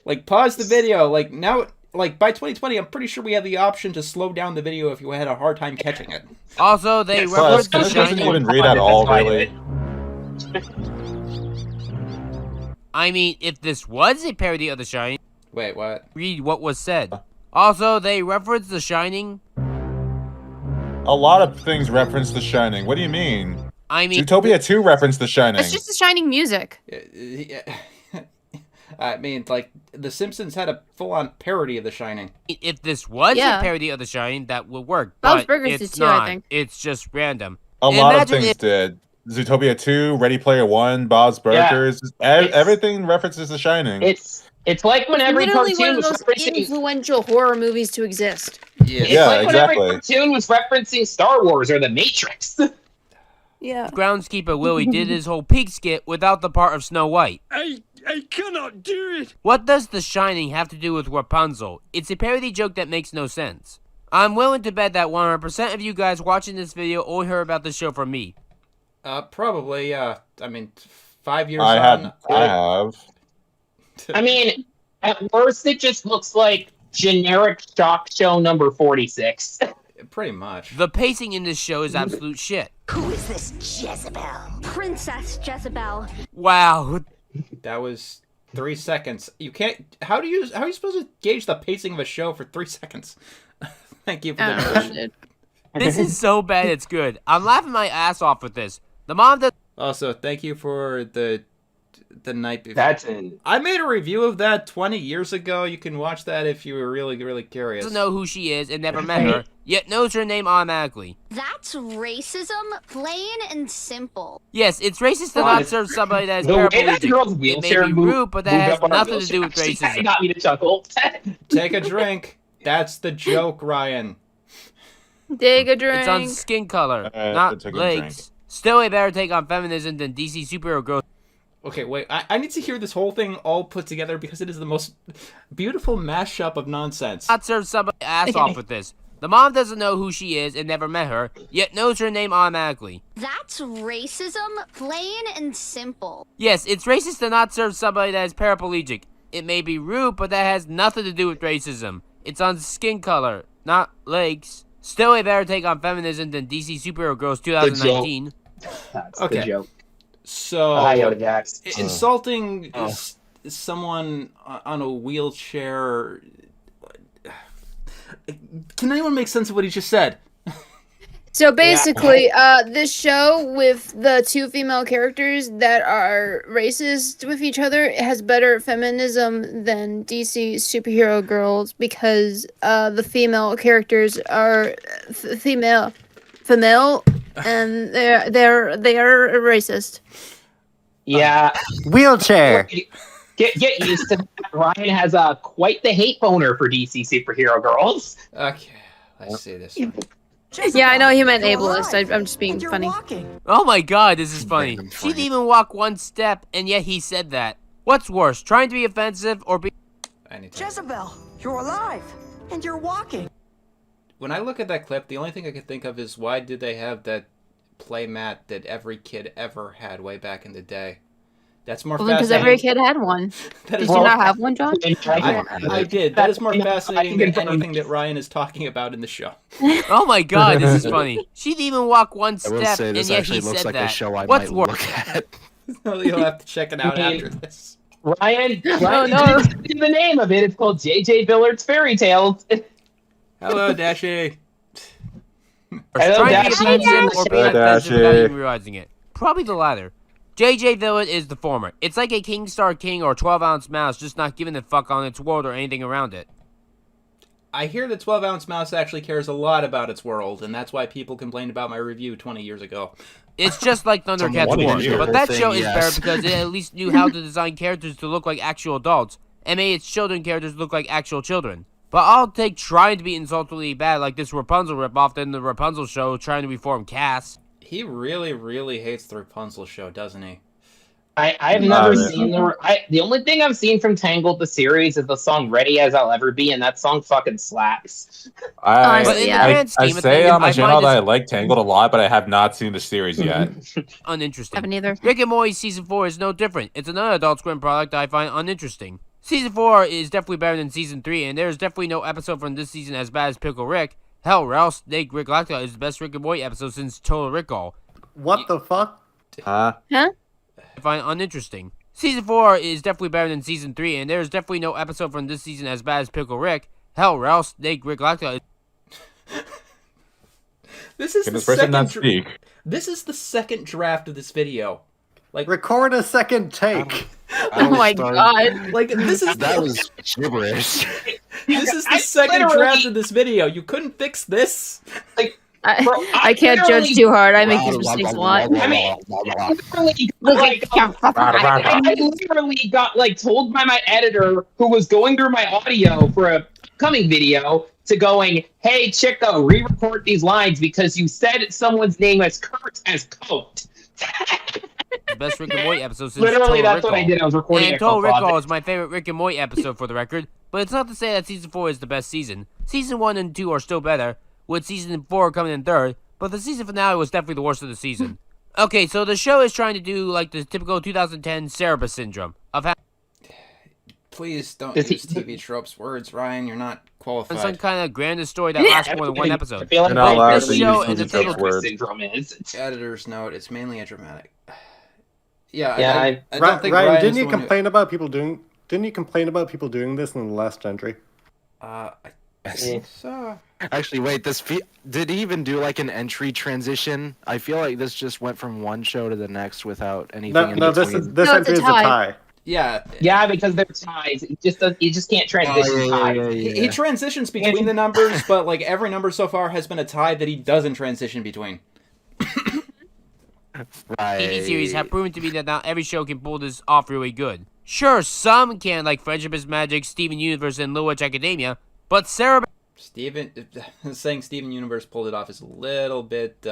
Like, pause the video. Like, now, like, by 2020, I'm pretty sure we have the option to slow down the video if you had a hard time catching it. Also, they Yes, reference the this doesn't Shining. even read at all, really. I mean, if this was a parody of The Shining, Wait, what? read what was said. Also, they reference The Shining. A lot of things reference The Shining. What do you mean? I mean, Zootopia 2 referenced The Shining. It's just the Shining music. I mean, like, The Simpsons had a full-on parody of The Shining. if this was Yeah. a parody of The Shining, that would work. Bob's But Burgers it's did too, I not. think. It's just random. A lot of Imagine things if- did. Zootopia 2, Ready Player 1, Bob's Burgers. Everything references The Shining. It's like when every Literally one cartoon of the was most referencing. influential horror movies to exist. Yeah. It's Yeah, like when exactly. every cartoon was referencing Star Wars or The Matrix. Yeah. Groundskeeper Willie did his whole pig skit without the part of Snow White. I cannot do it. What does The Shining have to do with Rapunzel? It's a parody joke that makes no sense. I'm willing to bet that 100% of you guys watching this video only heard about the show from me. Probably, yeah. I mean, 5 years I on. have. I mean, at worst, it just looks like generic shock show number 46. Pretty much. The pacing in this show is absolute shit. Who is this Jezebel? Princess Jezebel. Wow. That was 3 seconds. You can't. How are you supposed to gauge the pacing of a show for 3 seconds? Thank you for the question. This is so bad it's good. I'm laughing my ass off with this. The mom doesn't Also, thank you for the night before. That's in. I made a review of that 20 years ago. You can watch that if you were really, really curious. know who she is and never met her, yet knows her name automatically. That's racism, plain and simple. Yes, it's racist to Well, not it's- serve somebody that is The way that paraplegic. girl's It may wheelchair be moved, rude, but that moved has up on her nothing to do with wheelchair actually racism. got me to chuckle. Take a drink. That's the joke, Ryan. Take a drink. It's on skin color, I not took a legs. Still a better take on feminism than DC superhero girls. Okay, wait. I need to hear this whole thing all put together because it is the most beautiful mashup of nonsense. Not serve somebody ass off with this. The mom doesn't know who she is and never met her, yet knows her name automatically. That's racism, plain and simple. Yes, it's racist to not serve somebody that is paraplegic. It may be rude, but that has nothing to do with racism. It's on skin color, not legs. Still a better take on feminism than DC Superhero Girls 2019. That's Okay. the joke. So, Hi, Yoda Jax. insulting someone on a wheelchair. Can anyone make sense of what he just said? So basically, this show with the two female characters that are racist with each other has better feminism than DC superhero girls because the female characters are female, and they are racist. Yeah. Wheelchair. Get used to that. Ryan has quite the hate boner for DC superhero girls. Okay, let's see this one. Yeah, I know he meant ableist. I'm just being funny. Oh my god, this is funny. Random She funny. didn't even walk one step, and yet he said that. What's worse, trying to be offensive or be... Anytime. Jezebel, you're alive, and you're walking. When I look at that clip, the only thing I can think of is why did they have that play mat that every kid ever had way back in the day? That's more Well, because fascinating. every kid had one. That Did is you more- not have one, John? I did. That is more fascinating than confirm anything this. that Ryan is talking about in the show. Oh my god, this is funny. She didn't even walk one I will step, say and this yet actually he looks said like that. a show I What's might worse? look at. You'll have to check it out I mean- after this. Ryan, no. didn't say the name of it. It's called JJ Villard's Fairy Tales. Hello, Dashi. Hello, Trying to be Dashi. offensive or being Hello, offensive without Dashi. even realizing it. Probably the latter. JJ Villard is the former. It's like a King Star King or 12-ounce mouse just not giving a fuck on its world or anything around it. I hear the 12-ounce mouse actually cares a lot about its world, and that's why people complained about my review 20 years ago. It's just like Thundercats Roar, but that show is better because it at least knew how to design characters to look like actual adults, and made its children characters look like actual children. But I'll take trying to be insultingly bad like this Rapunzel ripoff than the Rapunzel show trying to reform Cass. He really, really hates the Rapunzel show, doesn't he? I've never seen the only thing I've seen from Tangled the series is the song "Ready as I'll Ever Be," and that song fucking slaps. I scheme of say things, on my I channel find that I like Tangled a lot, but I have not seen the series yet. Uninteresting. Haven't either. Rick and Morty Season 4 is no different. It's another Adult Swim product that I find uninteresting. Season 4 is definitely better than Season 3, and there's definitely no episode from this season as bad as Pickle Rick. Hell, Rattlesnake Rick Lacta is the best Rick and Morty episode since Total Recall. What the fuck? Huh? I find uninteresting. Season 4 is definitely better than Season 3, and there's definitely no episode from this season as bad as Pickle Rick. Hell, Rattlesnake Rick Lacta. This is the second. This is the second draft of this video. Like, record a second take. Oh my god! Like this is that was gibberish. This is the second draft of this video. You couldn't fix this. Like, I can't judge too hard. I make these mistakes a lot. I mean, I literally got like told by my editor, who was going through my audio for a coming video, to going, "Hey Chico, re-record these lines because you said someone's name as Kurt as Coat." The best Rick and Morty episode since Literally, Total that's what I did. I was recording and it. Total Recall is my favorite Rick and Morty episode for the record, but it's not to say that Season 4 is the best season. Season 1 and 2 are still better, with Season 4 coming in third, but the season finale was definitely the worst of the season. Okay, so the show is trying to do like the typical 2010 Cerebus syndrome of how... Please don't use TV tropes words, Ryan. You're not qualified. Some kind of grander story that lasts more than one episode. I feel like not allowed this to show use and the TV tropes typical words. syndrome is. Editor's note: it's mainly a dramatic. Yeah, Yeah, I don't think Ryan, Ryan's didn't you the one complain about people doing? Didn't you complain about people doing this in the last entry? I think so. Actually, wait. Did he even do like an entry transition? I feel like this just went from one show to the next without anything. No, this entry is a tie. Yeah, because they're ties. He just can't transition ties. He transitions between the numbers, but like every number so far has been a tie that he doesn't transition between. Right. TV series have proven to me that not every show can pull this off really good. Sure, some can, like Friendship is Magic, Steven Universe, and Little Witch Academia, but saying Steven Universe pulled it off is a little bit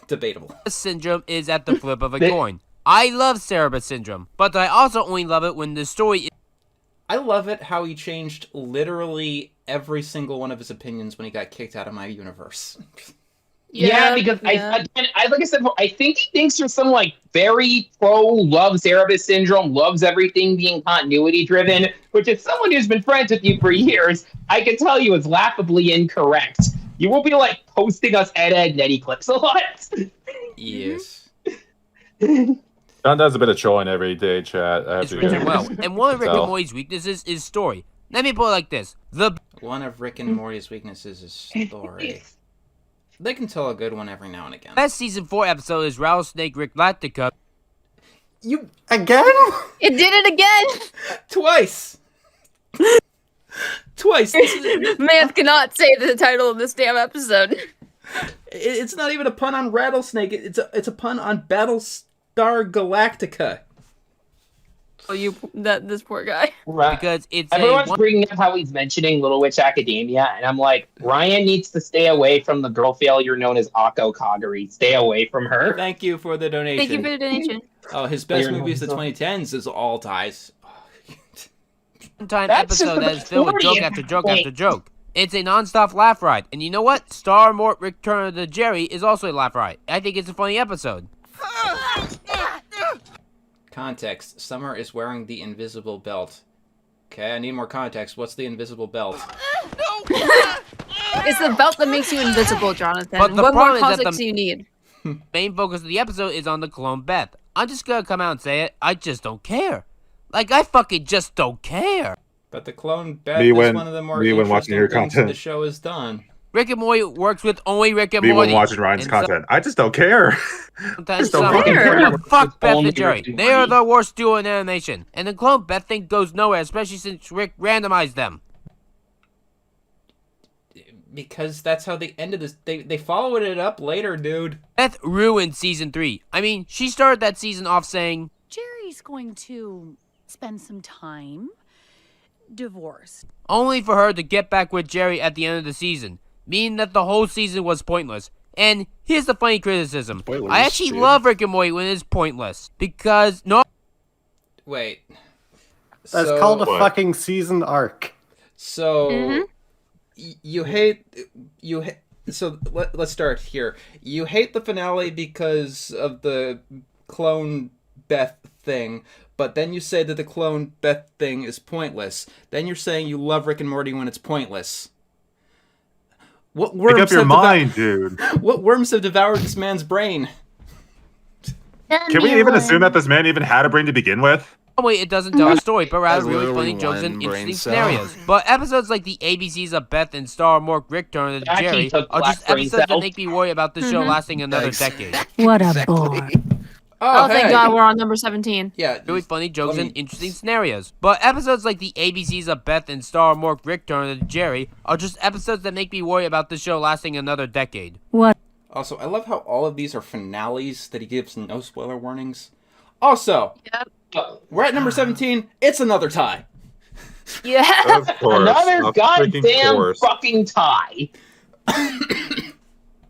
debatable. Syndrome is at the flip of a coin. I love Cerebus Syndrome, but I also only love it when the story is... I love it how he changed literally every single one of his opinions when he got kicked out of my universe. Yeah, because I like I said, I think he thinks you're some like very loves Cerebus Syndrome, loves everything being continuity driven, which is someone who's been friends with you for years, I can tell you is laughably incorrect. You will be like posting us Ed Netty clips a lot. Yes. John does a bit of trolling every day, chat. It's written well, and one of Rick and Morty's weaknesses is story. Let me put it like this: one of Rick and Morty's weaknesses is story. They can tell a good one every now and again. Best season 4 episode is Rattlesnake Rick Lactica. You again? It did it again. Twice. Twice. Man cannot say the title of this damn episode. It's not even a pun on Rattlesnake. It's a pun on Battlestar Galactica. Oh, this poor guy. Right. Because it's everyone's bringing up how he's mentioning Little Witch Academia, and I'm like, Ryan needs to stay away from the girl failure known as Akko Kagari. Stay away from her. Thank you for the donation. Thank you for the donation. Oh, his best movies of the 2010s is All Ties. One-time episode that is filled with joke after joke after joke. It's a non-stop laugh ride, and you know what? Star Mort Return to Jerry is also a laugh ride. I think it's a funny episode. Context. Summer is wearing the invisible belt. Okay, I need more context. What's the invisible belt? It's the belt that makes you invisible, Jonathan. But the what more problem is that context do you need? Main focus of the episode is on the clone Beth. I'm just gonna come out and say it. I just don't care. Like, I fucking just don't care. But the clone Beth is one of the more interesting things the show has done. Rick and Morty works with only Rick and Me when Morty. watching Ryan's And content. I just don't care. Sometimes don't some fucking people care. go, fuck Beth Only and Jerry. Rick and They are Morty. the worst duo in animation. And the clone Beth thing goes nowhere, especially since Rick randomized them. Because that's how they ended this. They followed it up later, dude. Beth ruined season 3. I mean, she started that season off saying, Jerry's going to spend some time divorced. only for her to get back with Jerry at the end of the season, meaning that the whole season was pointless. And here's the funny criticism. Spoilers, I actually dude. love Rick and Morty when it's pointless. Because, no, Wait. That's So- called a What? fucking season arc. So you hate So let's start here. You hate the finale because of the clone Beth thing, but then you say that the clone Beth thing is pointless. Then you're saying you love Rick and Morty when it's pointless. What worms Make up your have mind, dude. What worms have devoured this man's brain? Can we even assume that this man even had a brain to begin with? wait, it doesn't tell a story, but rather That's really literally funny jokes and one interesting brain cell. scenarios. But episodes like the ABCs of Beth and Star Mork Rick turn to Jackie Jerry took are just black brain episodes that cells. make me worry about the show lasting another Thanks. decade. What a bore. Oh, thank hey. God we're on number 17. Yeah, Really funny jokes Let me- and interesting scenarios. But episodes like the ABCs of Beth and Star Mork Rick turn to Jerry are just episodes that make me worry about the show lasting another decade. What? Also, I love how all of these are finales that he gives no spoiler warnings. Also, we're at number 17. It's another tie. Yeah. Of course. Another of freaking goddamn course. fucking tie.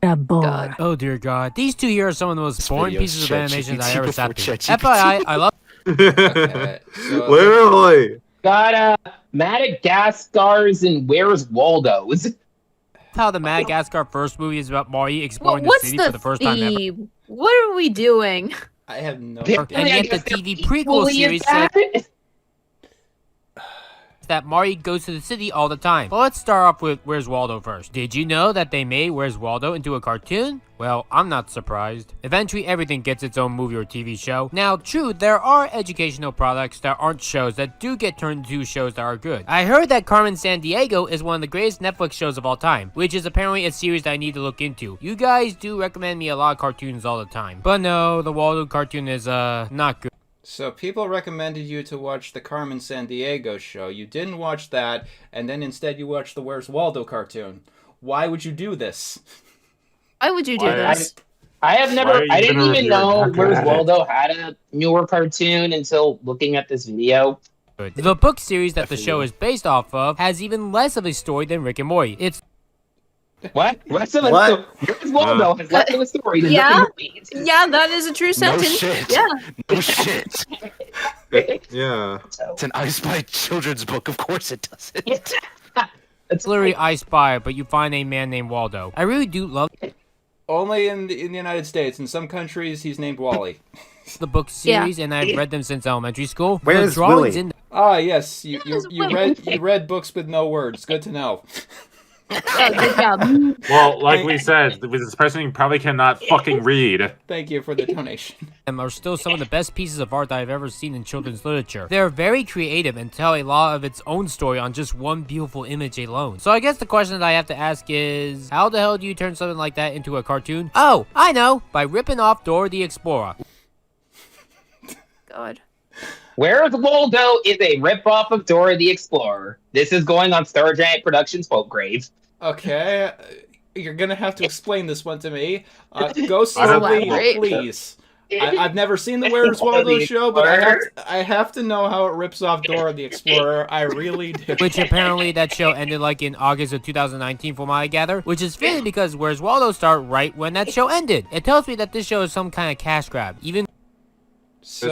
A bore. God. Oh dear God. These two here are some of the most boring video's pieces of animation I ever sat through. ChatGPT. FYI, I love Okay, so Literally. Got Madagascars and Where's Waldo's. how the Madagascar first movie is about Morty exploring the What's city the for the first time ever. theme? What are we doing? I have no Apparently, And I yet the guess they're TV prequel equally as series bad. that Morty goes to the city all the time. But let's start off with Where's Waldo first. Did you know that they made Where's Waldo into a cartoon? Well, I'm not surprised. Eventually, everything gets its own movie or TV show. Now, true, there are educational products that aren't shows that do get turned into shows that are good. I heard that Carmen Sandiego is one of the greatest Netflix shows of all time, which is apparently a series that I need to look into. You guys do recommend me a lot of cartoons all the time. But no, the Waldo cartoon is, not good. So people recommended you to watch the Carmen Sandiego show. You didn't watch that, and then instead you watched the Where's Waldo cartoon. Why would you do this? Why would you do Why- this? I have Why never. are you I didn't gonna even review know it? Where's Waldo had a newer cartoon until looking at this video. The book series that the show is based off of has even less of a story than Rick and Morty. It's What? Where's What? Waldo has less of a story than Yeah? Rick and Morty. Yeah, that is a true No sentence. shit. Yeah. No shit. Yeah. It's an I Spy children's book. Of course it doesn't. It's literally I Spy, but you find a man named Waldo. I really do love Only in the United States. In some countries, he's named Wally. the book series, and I've read them since elementary school. Where's the drawings Willy? in Ah, yes, you Yes, read books with no words. Good to know. Yeah, good job. Well, like we said, this person probably cannot fucking read. Thank you for the donation. them are still some of the best pieces of art that I've ever seen in children's literature. They're very creative and tell a lot of its own story on just one beautiful image alone. So I guess the question that I have to ask is, how the hell do you turn something like that into a cartoon? Oh, I know! By ripping off Dora the Explorer. God. Where's Waldo is a ripoff of Dora the Explorer. This is going on Star Giant Productions' Quote Grave. Okay, you're gonna have to explain this one to me. Go Oh, slowly, elaborate. please. I've never seen the Where's Waldo show, but I have to know how it rips off Dora the Explorer. I really do. Which apparently that show ended like in August of 2019 from what I gather. Which is fitting because Where's Waldo started right when that show ended. It tells me that this show is some kind of cash grab. Even So,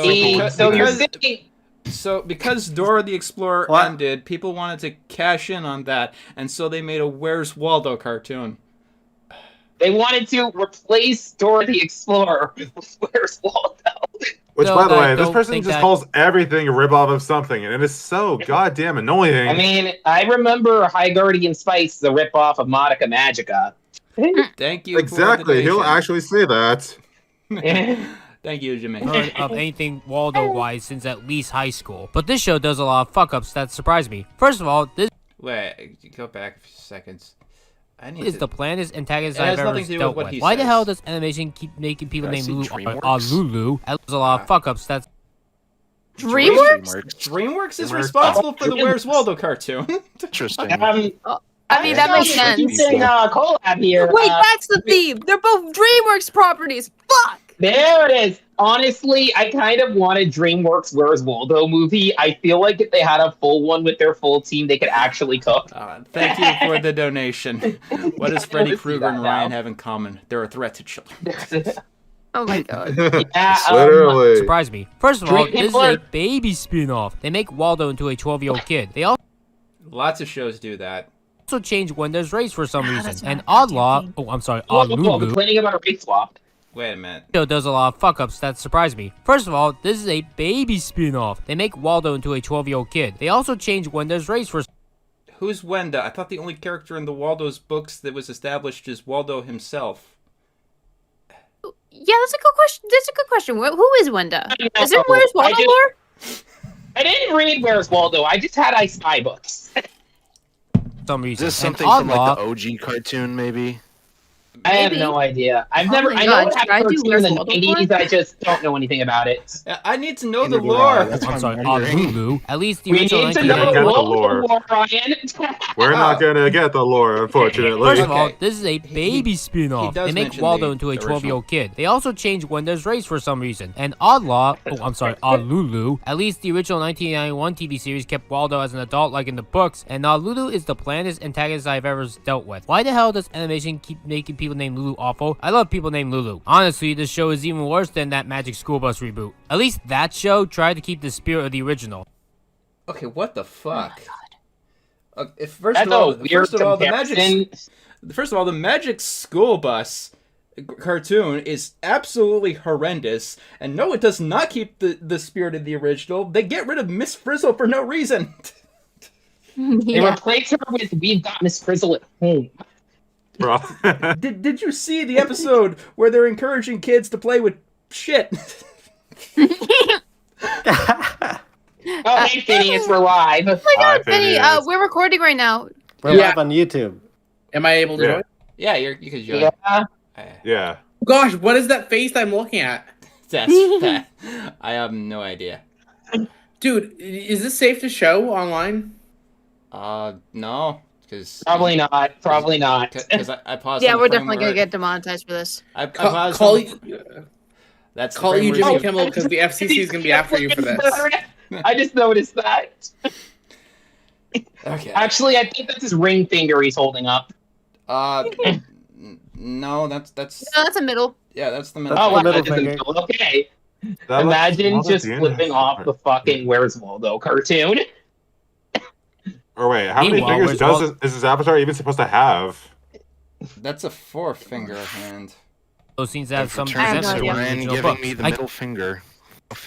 So because Dora the Explorer What? ended, people wanted to cash in on that, and so they made a Where's Waldo cartoon. they wanted to replace Dora the Explorer with Where's Waldo. Which, No, by the I way, this don't person think just that- calls everything a ripoff of something, and it is so goddamn annoying. I mean, I remember High Guardian Spice, the ripoff of Modica Magica. Thank you. Exactly, For the he'll donation. actually say that. Thank you, Jimmy. heard of anything Waldo-wise since at least high school. But this show does a lot of fuck-ups that surprise me. First of all, this Wait, go back a few seconds. Is the blandest antagonist It has I've ever nothing to do with dealt what with. he Why the says. hell does animation keep making people Did I named see Lulu DreamWorks? Lulu? There's a lot of fuck ups. That's DreamWorks? DreamWorks is DreamWorks. responsible for the Where's Waldo cartoon. Interesting. I mean, that makes sense. Interesting collab here. Wait, that's the theme. They're both DreamWorks properties. Fuck. There it is. Honestly, I kind of want a DreamWorks Where's Waldo movie. I feel like if they had a full one with their full team, they could actually cook. Thank you for the donation. What does Freddy Let's see Krueger that and now. Ryan have in common? They're a threat to children. Oh my god. Yeah, Literally. surprised me. First of all, Dream this is Lord. a baby spin-off. They make Waldo into a 12-year-old kid. They also Lots of shows do that. change Wenda's race for some reason. that's And not Oddlaw, oh, I'm sorry, Whoa, Lulu complaining about a race swap. Wait a minute. does a lot of fuck-ups that surprise me. First of all, this is a baby spin-off. They make Waldo into a 12-year-old kid. They also change Wenda's race for Who's Wenda? I thought the only character in the Waldo's books that was established is Waldo himself. Yeah, that's a good question. That's a good question. Who is Wenda? Is it Where's I Waldo just- lore? I didn't read Where's Waldo. I just had I Spy books. some Is reason. this And something from like Oddlaw, the OG cartoon, maybe? I have Maybe. no idea. I've Oh never. my I know God, it had should I a do cartoon in Where's the Waldo 90s. for? I just don't know anything about it. I need to know Neither the do I. lore. That's I'm what sorry, I'm wondering. Lulu. At least the We original need to 1990 know Get the the lore. lore, Ryan. We're not gonna get the lore, unfortunately. First of all, Okay. this is a baby spin-off. does They make mention Waldo the into a original. 12-year-old kid. They also change Wenda's race for some reason. And Oddlaw, oh, I'm sorry, Lulu. At least the original 1991 TV series kept Waldo as an adult like in the books. And Lulu is the blandest antagonist I've ever dealt with. Why the hell does animation keep making people named Lulu awful? I love people named Lulu. Honestly, this show is even worse than that Magic School Bus reboot. At least that show tried to keep the spirit of the original. Okay, what the fuck? First That's of all, a weird comparison. First of all, the Magic School Bus cartoon is absolutely horrendous, and no, it does not keep the spirit of the original. They get rid of Miss Frizzle for no reason. They Yeah. replace her with "We've got Miss Frizzle at home." Bro. Did you see the episode where they're encouraging kids to play with shit? Oh, hey, Phineas, we're live. Oh my Hi, god, Benny, Phineas. we're recording right now. We're Yeah. live on YouTube. Am I able to Yeah. join? Yeah, you can join. Yeah. Yeah. Gosh, what is that face I'm looking at? That's that. I have no idea. Dude, is this safe to show online? No, because Probably not. Probably not. because I paused. Yeah, on the we're frame definitely gonna where- get demonetized for this. I Call, paused. call on- you, That's the call frame you where Jimmy it's- Kimmel because the FCC is going to be after you for this. I just noticed that. Okay. Actually, I think that's his ring finger he's holding up. No, that's No, that's a middle. yeah, that's the middle. That's Oh, the wow, middle that doesn't finger. feel okay. That Imagine looks- just flipping off the fucking Where's Waldo cartoon. Or wait, how many Meanwhile, fingers where's is his avatar even supposed to have? That's a 4-finger hand. Those scenes have some Turns I have no to idea. Ryan original giving books. me the I middle finger.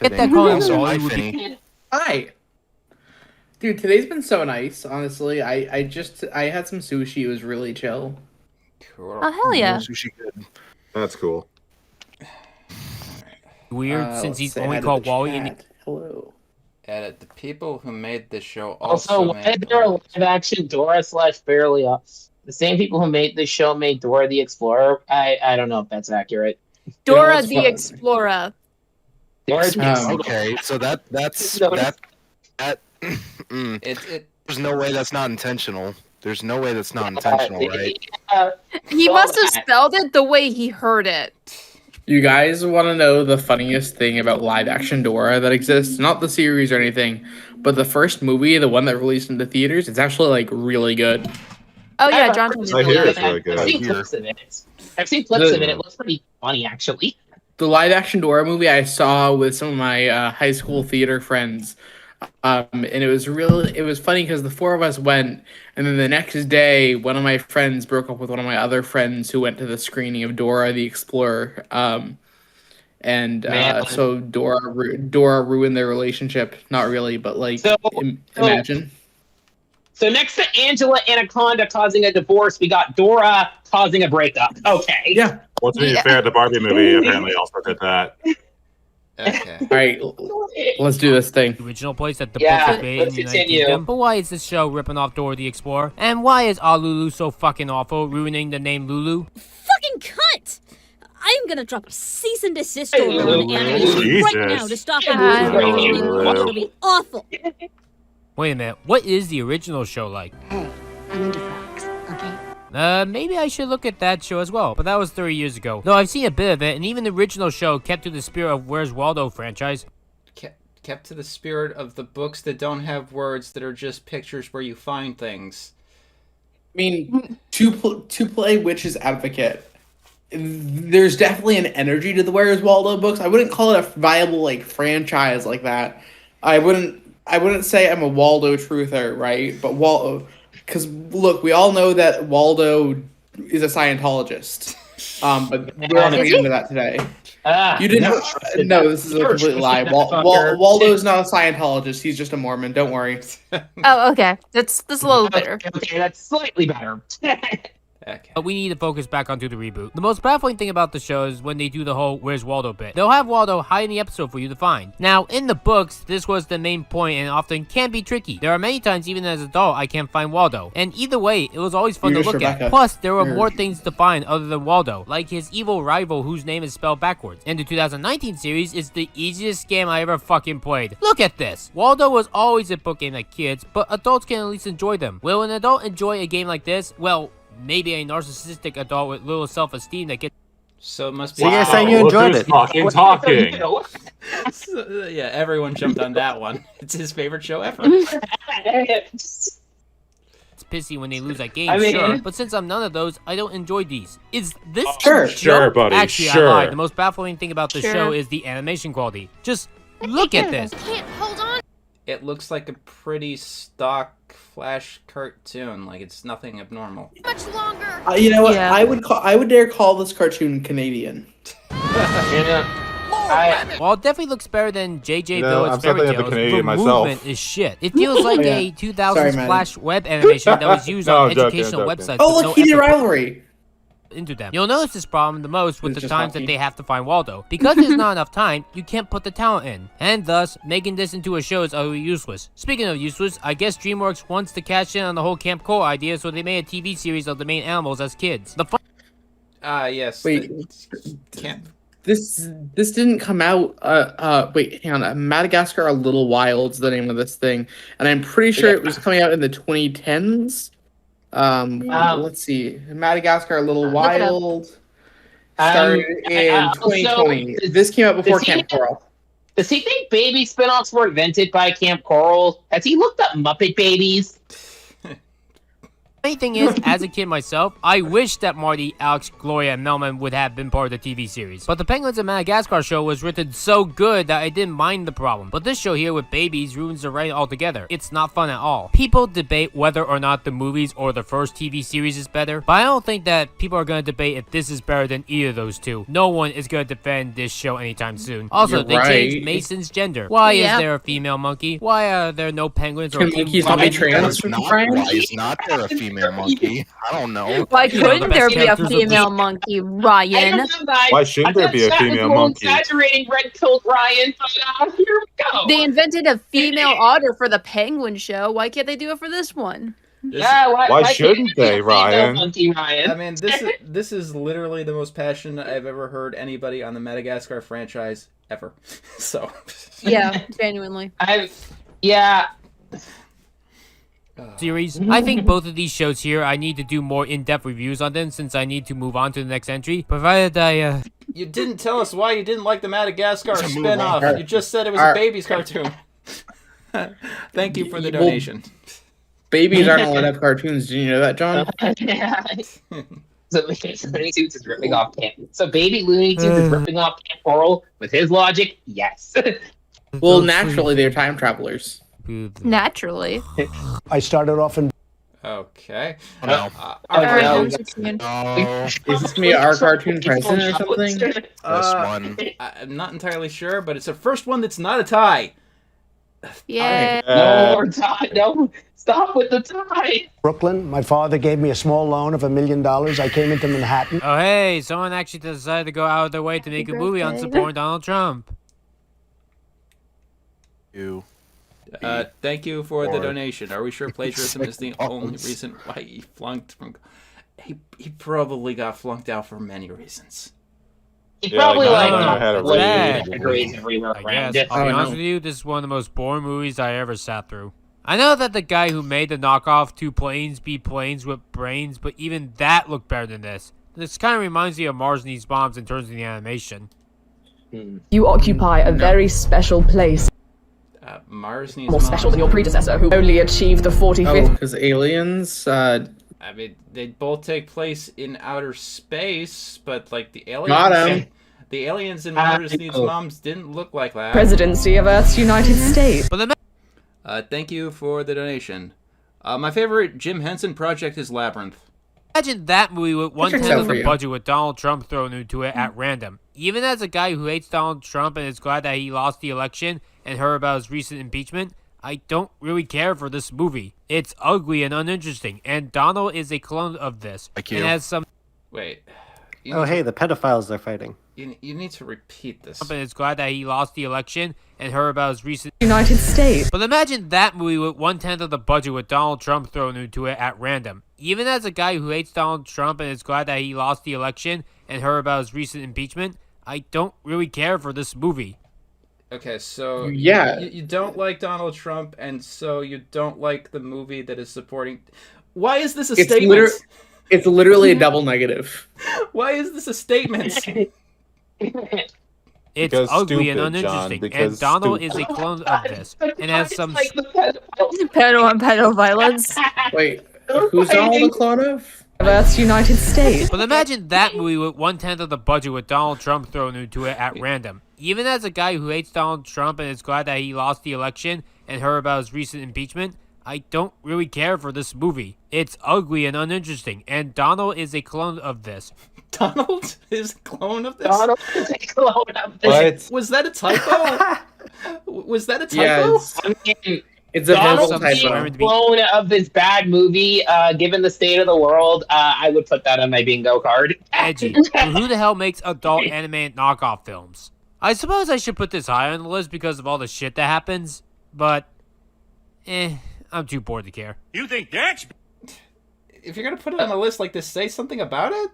get that calling Also, from hi, Lulu. Finny. Hi. Dude, today's been so nice, honestly. I had some sushi. It was really chill. Cool. Oh hell yeah! Sushi good. That's cool. Weird, since Let's he's say only hi to called the Wally. And chat. Hello. Edit. The people who made this show Also, also why is made there a live action Dora / Fairly Ops? The same people who made this show made Dora the Explorer. I don't know if that's accurate. Dora what's the fun? Explorer. Dora the Explorer. Okay, so that's No, that. It's There's no way that's not intentional. There's no way that's not intentional, right? He must have spelled it the way he heard it. You guys want to know the funniest thing about live action Dora that exists? Not the series or anything, but the first movie, the one that released into theaters, it's actually like really good. Oh yeah, John told me I hear about it's that. really good. I've seen clips of it. I've seen clips of it. It looks pretty funny, actually. The live action Dora movie I saw with some of my high school theater friends. And it was funny because the four of us went, and then the next day, one of my friends broke up with one of my other friends who went to the screening of Dora the Explorer. Man. So Dora ruined their relationship. Not really, but like, imagine. So next to Angela Anaconda causing a divorce, we got Dora causing a breakup. Okay. Yeah. What's being fair, the Barbie movie apparently also did that. Okay. All right, let's do this thing. The original place that the Yeah, book was made in let's the United continue. Kingdom. But why is this show ripping off Dora the Explorer? And why is Lulu so fucking awful, ruining the name Lulu? Fucking cunt! I'm gonna drop a cease and desist order on animation right now to stop animation. It'll be awful. Wait a minute, what is the original show like? Hey, I'm into frogs, okay? Maybe I should look at that show as well, but that was 30 years ago. Though I've seen a bit of it, and even the original show kept to the spirit of Where's Waldo franchise. Kept to the spirit of the books that don't have words, that are just pictures where you find things. I mean, to play Witch's Advocate, there's definitely an energy to the Where's Waldo books. I wouldn't call it a viable like franchise like that. I wouldn't say I'm a Waldo truther, right? But Waldo, because look, we all know that Waldo is a Scientologist. But we're not going to get into that today. You didn't? No, this is a complete lie. Waldo's not a Scientologist. He's just a Mormon. Don't worry. Oh, okay. That's a little better. Okay, that's slightly better. Okay. But we need to focus back onto the reboot. The most baffling thing about the show is when they do the whole Where's Waldo bit. They'll have Waldo hide in the episode for you to find. Now, in the books, this was the main point and often can be tricky. There are many times, even as an adult, I can't find Waldo. And either way, it was always fun to look at. Plus, there were more things to find other than Waldo, like his evil rival whose name is spelled backwards. And the 2019 series is the easiest game I ever fucking played. Look at this! Waldo was always a book game like kids, but adults can at least enjoy them. Will an adult enjoy a game like this? Well, maybe a narcissistic adult with little self-esteem that gets... So it must be... So you're saying you enjoyed it? Talking. So, yeah, everyone jumped on that one. It's his favorite show ever. It's pissy when they lose at games, sure. But since I'm none of those, I don't enjoy these. Is this Sure, buddy. Actually, sure. I lied. The most baffling thing about the show is the animation quality. Just look at this. Can't hold on. It looks like a pretty stock Flash cartoon. Like, it's nothing abnormal. Much longer. You know what? Yeah. I would dare call this cartoon Canadian. While it definitely looks better than J.J. No, Billard's I'm Fairy something of a Tales, Canadian the myself. movement is shit. It feels like Yeah. a 2000s Sorry, man. Flash web animation that was used on joking, educational joking. websites. Oh, with look, no he did effort Rivalry. into them. You'll notice this problem the most with It's the just times hockey. that they have to find Waldo. Because there's not enough time, you can't put the talent in. And thus, making this into a show is utterly useless. Speaking of useless, I guess DreamWorks wants to cash in on the whole Camp Cole idea, so they made a TV series of the main animals as kids. The fun Yes. Wait. Can't... This didn't come out. Wait, hang on. Madagascar a Little Wild's the name of this thing, and I'm pretty sure it was coming out in the 2010s. Let's see. Madagascar a Little Wild started in 2020. This came out before Camp Coral. Does he think baby spinoffs were invented by Camp Coral? Has he looked up Muppet Babies? funny thing is, as a kid myself, I wish that Marty, Alex, Gloria, and Melman would have been part of the TV series. But the Penguins of Madagascar show was written so good that I didn't mind the problem. But this show here with babies ruins the writing altogether. It's not fun at all. People debate whether or not the movies or the first TV series is better, but I don't think that people are going to debate if this is better than either of those two. No one is going to defend this show anytime soon. Also, they changed Mason's gender. Why is there a female monkey? Why are there no penguins or monkeys not be trans? Why is not there a female monkey? I don't know. Why couldn't there be a female monkey, Ryan? Why shouldn't there be a female monkey? Exaggerating red-pilled Ryan, but here we go. They invented a female otter for the Penguin show. Why can't they do it for this one? Why shouldn't they, Ryan? I mean, this is literally the most passionate I've ever heard anybody on the Madagascar franchise ever. So. Yeah, genuinely. Series. I think both of these shows here, I need to do more in-depth reviews on them since I need to move on to the next entry, provided I, You didn't tell us why you didn't like the Madagascar spin-off. You just said it was a baby's cartoon. Thank you for the donation. Babies aren't allowed to have cartoons. Did you know that, John? So Looney Tunes is ripping off Camp. So baby Looney Tunes is ripping off Camp Coral with his logic. Yes. Well, naturally, they're time travelers. Naturally. I started off in. Okay. Is this gonna be our cartoon president or something? This one. I'm not entirely sure, but it's the first one that's not a tie. Yeah. No more tie. No. Stop with the tie. Brooklyn. My father gave me a small loan of $1 million. I came into Manhattan. Oh, hey, someone actually decided to go out of their way to make a movie on supporting Donald Trump. Thank you for the donation. Are we sure plagiarism is the only reason why he flunked from... He probably got flunked out for many reasons. He probably I grades everywhere around it. I'll be honest with you, this is one of the most boring movies I ever sat through. I know that the guy who made the knockoff Two Planes Be Planes with Brains, but even that looked better than this. This kind of reminds me of Mars Needs Bombs in terms of the animation. You occupy a very special place. Mars Needs More Bombs. special than your predecessor, who only achieved the 45th. Oh, because aliens. I mean, they both take place in outer space, but like the aliens. Got him. The aliens in Mars Needs Bombs didn't look like that. Presidency of Earth's United States. Thank you for the donation. My favorite Jim Henson project is Labyrinth. Imagine that movie with That checks one-tenth out of for the you. budget with Donald Trump thrown into it at random. Even as a guy who hates Donald Trump and is glad that he lost the election and heard about his recent impeachment, I don't really care for this movie. It's ugly and uninteresting, and Donald is a clone of this. Thank And you. has some... Wait. Oh, hey, the pedophiles are fighting. You need to repeat this. And is glad that he lost the election and heard about his recent... United States. But imagine that movie with one-tenth of the budget with Donald Trump thrown into it at random. Even as a guy who hates Donald Trump and is glad that he lost the election and heard about his recent impeachment, I don't really care for this movie. Okay, so Yeah. you don't like Donald Trump, and so you don't like the movie that is supporting. Why is this a statement? It's literally a double negative. Why is this a statement? It's Because ugly and stupid, uninteresting, John, and because Donald stupid. is a clone of this, and has some... Pedo on pedo violence. Wait, who's Donald the clone of? Earth's United States. But imagine that movie with one-tenth of the budget with Donald Trump thrown into it at random. Even as a guy who hates Donald Trump and is glad that he lost the election and heard about his recent impeachment, I don't really care for this movie. It's ugly and uninteresting, and Donald is a clone of this. Donald is a clone of this? Donald is a clone of this. Was that a typo? Was that a typo? Yeah, it's a verbal Donald being typo. a clone of this bad movie, given the state of the world, I would put that on my bingo card. Edgy. But who the hell makes adult animated knockoff films? I suppose I should put this higher on the list because of all the shit that happens, but I'm too bored to care. You think that's... If you're gonna put it on a list like this, say something about it.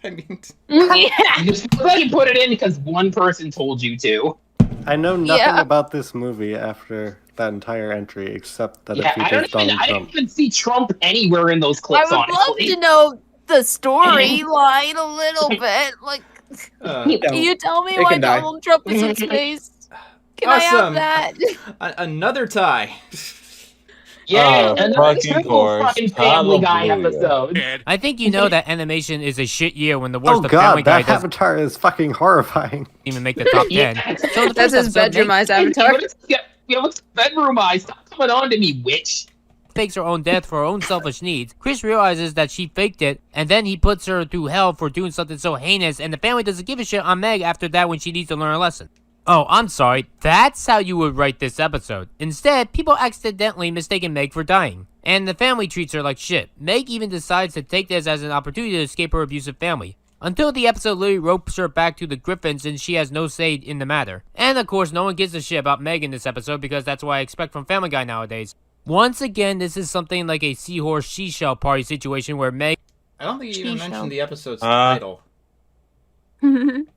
I mean, You just put it in because one person told you to. I know nothing about this movie after that entire entry, except that it Yeah, I features Donald didn't Trump. even see Trump anywhere in those I clips, would love honestly. to know the storyline a little bit. Like, can you tell me It why can die. Donald Trump is in space? Can I have Awesome. that? Another tie. Yeah, another fucking triple course. fucking Family Guy Hallelujah. episode. I think you know that animation is a shit year when the worst Oh of Family god, Guy that doesn't avatar is fucking horrifying. even make the top 10. So the That's first his episode, bedroom Meg eyes avatar. What's bedroom eyes? Stop coming on to me, witch. fakes her own death for her own selfish needs. Chris realizes that she faked it, and then he puts her through hell for doing something so heinous, and the family doesn't give a shit on Meg after that when she needs to learn a lesson. Oh, I'm sorry. That's how you would write this episode. Instead, people accidentally mistaken Meg for dying, and the family treats her like shit. Meg even decides to take this as an opportunity to escape her abusive family. Until the episode literally ropes her back to the Griffins and she has no say in the matter. And of course, no one gives a shit about Meg in this episode because that's what I expect from Family Guy nowadays. Once again, this is something like a seahorse she-shell party situation where Meg I don't think you even She-shell. mentioned the episode's title.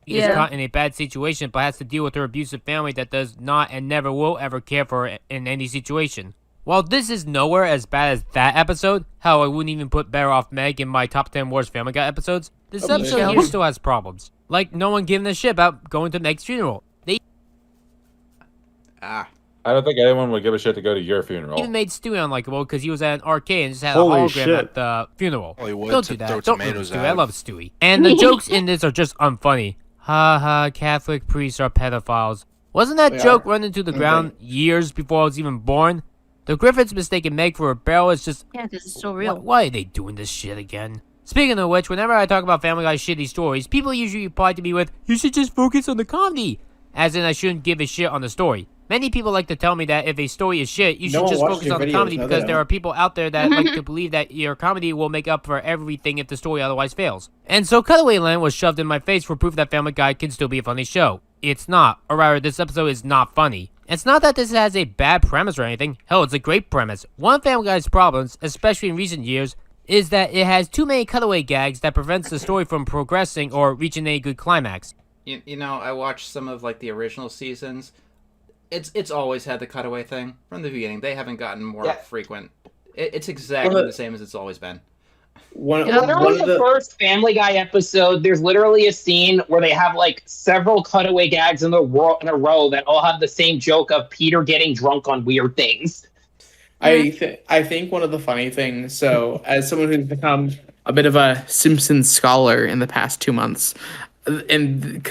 is caught in a bad situation but has to deal with her abusive family that does not and never will ever care for her in any situation. While this is nowhere as bad as that episode, how I wouldn't even put Better Off Meg in my top 10 worst Family Guy episodes, this episode here still has problems. Like no one giving a shit about going to Meg's funeral. They Ah. I don't think anyone would give a shit to go to your funeral. even made Stewie unlikable because he was at an arcade and just had Holy a hologram shit. at the funeral. Hollywood Don't to do throw that. Don't ruin tomatoes Stewie. at I him. love Stewie. And the jokes in this are just unfunny. Ha ha, Catholic priests are pedophiles. Wasn't that They joke are. run into the ground years before I was even born? The Griffins mistaken Meg for a barrel is just... Yeah, this is so real. Why are they doing this shit again? Speaking of which, whenever I talk about Family Guy shitty stories, people usually reply to me with, "You should just focus on the comedy." As in, I shouldn't give a shit on the story. Many people like to tell me that if a story is shit, you No should one just watches focus your on the videos, comedy no, they because there don't. are people out there that like to believe that your comedy will make up for everything if the story otherwise fails. And so Cutaway Land was shoved in my face for proof that Family Guy can still be a funny show. It's not, or rather this episode is not funny. It's not that this has a bad premise or anything. Hell, it's a great premise. One of Family Guy's problems, especially in recent years, is that it has too many cutaway gags that prevents the story from progressing or reaching a good climax. You know, I watched some of like the original seasons. It's always had the cutaway thing from the beginning. They haven't gotten more frequent. It's exactly the same as it's always been. Literally the first Family Guy episode, there's literally a scene where they have like several cutaway gags in a row that all have the same joke of Peter getting drunk on weird things. I think one of the funny things, so as someone who's become a bit of a Simpsons scholar in the past 2 months, and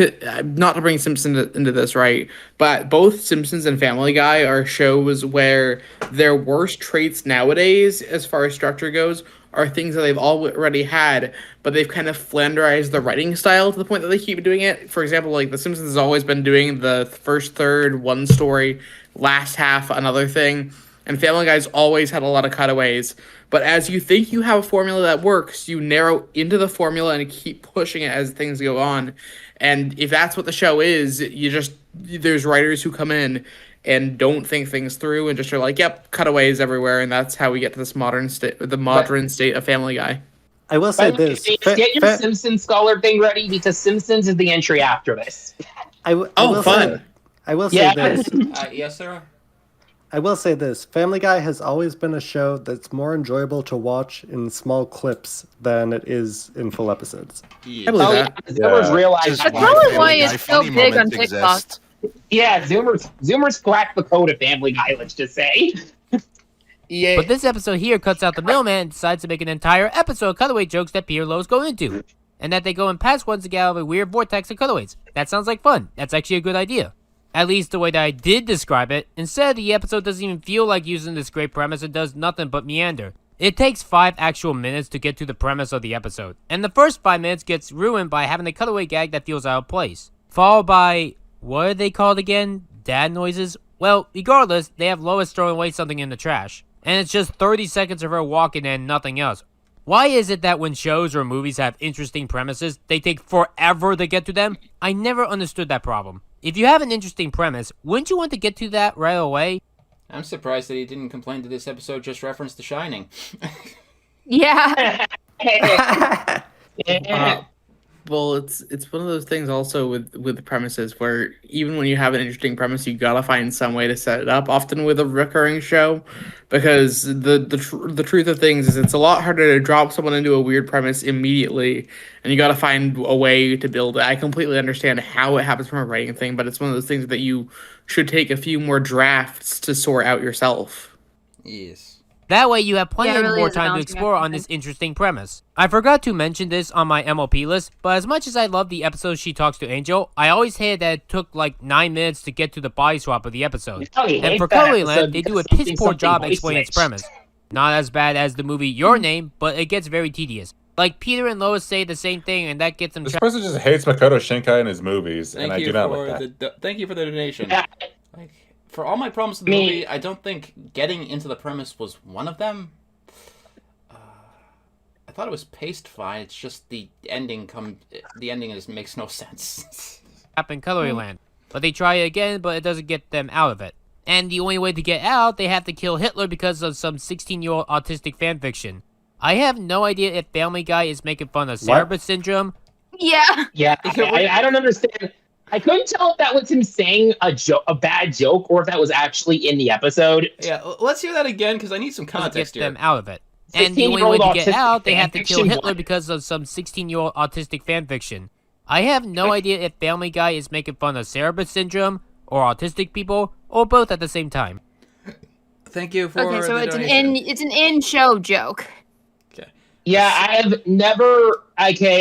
not to bring Simpsons into this, right, but both Simpsons and Family Guy are shows where their worst traits nowadays, as far as structure goes, are things that they've already had, but they've kind of flanderized the writing style to the point that they keep doing it. For example, like The Simpsons has always been doing the first third one story, last half another thing, and Family Guy's always had a lot of cutaways. But as you think you have a formula that works, you narrow into the formula and keep pushing it as things go on. And if that's what the show is, there's writers who come in and don't think things through and just are like, yep, cutaways everywhere, and that's how we get to this modern state of Family Guy. I will say this. Get your Simpsons scholar thing ready, because Simpsons is the entry after this. I will say this. Yes, sir. I will say this. Family Guy has always been a show that's more enjoyable to watch in small clips than it is in full episodes. I believe that. Zoomers realize That's probably why it's so big on TikTok. Yeah, Zoomers cracked the code of Family Guy, let's just say. Yeah. But this episode here cuts out the middleman and decides to make an entire episode of cutaway jokes that Peter Lowe's going into. And that they go in past ones to get out of a weird vortex of cutaways. That sounds like fun. That's actually a good idea. At least the way that I did describe it. Instead, the episode doesn't even feel like using this great premise. It does nothing but meander. It takes 5 actual minutes to get to the premise of the episode. And the first 5 minutes gets ruined by having a cutaway gag that feels out of place. Followed by, what are they called again? Dad noises? Well, regardless, they have Lois throwing away something in the trash. And it's just 30 seconds of her walking and nothing else. Why is it that when shows or movies have interesting premises, they take forever to get to them? I never understood that problem. If you have an interesting premise, wouldn't you want to get to that right away? I'm surprised that he didn't complain that this episode just referenced The Shining. Yeah. Well, it's one of those things also with the premises where even when you have an interesting premise, you gotta find some way to set it up. Often with a recurring show, because the truth of things is it's a lot harder to drop someone into a weird premise immediately, and you gotta find a way to build it. I completely understand how it happens from a writing thing, but it's one of those things that you should take a few more drafts to sort out yourself. Yes. That way you have plenty more time to explore on this interesting premise. I forgot to mention this on my MLP list, but as much as I love the episode She Talks to Angel, I always hated that it took like 9 minutes to get to the body swap of the episode. And for Cutaway Land, they do a piss poor job explaining its premise. Not as bad as the movie Your Name, but it gets very tedious. Like Peter and Lois say the same thing, and that gets them. This person just hates Makoto Shinkai and his movies, and I do not like that. Thank you for the donation. Like, for all my problems with the movie, I don't think getting into the premise was one of them. I thought it was paced fine. It's just the ending makes no sense. Up in Cutaway Land, but they try it again, but it doesn't get them out of it. And the only way to get out, they have to kill Hitler because of some 16-year-old autistic fanfiction. I have no idea if Family Guy is making fun of Cerebral syndrome. Yeah. Yeah, I don't understand. I couldn't tell if that was him saying a bad joke or if that was actually in the episode. Yeah, let's hear that again because I need some context here. Them out of it. And the only way to get out, they have to kill Hitler because of some 16-year-old autistic fanfiction. I have no idea if Family Guy is making fun of Cerebral syndrome or autistic people or both at the same time. Thank you for okay, so it's an in-show joke. Yeah, I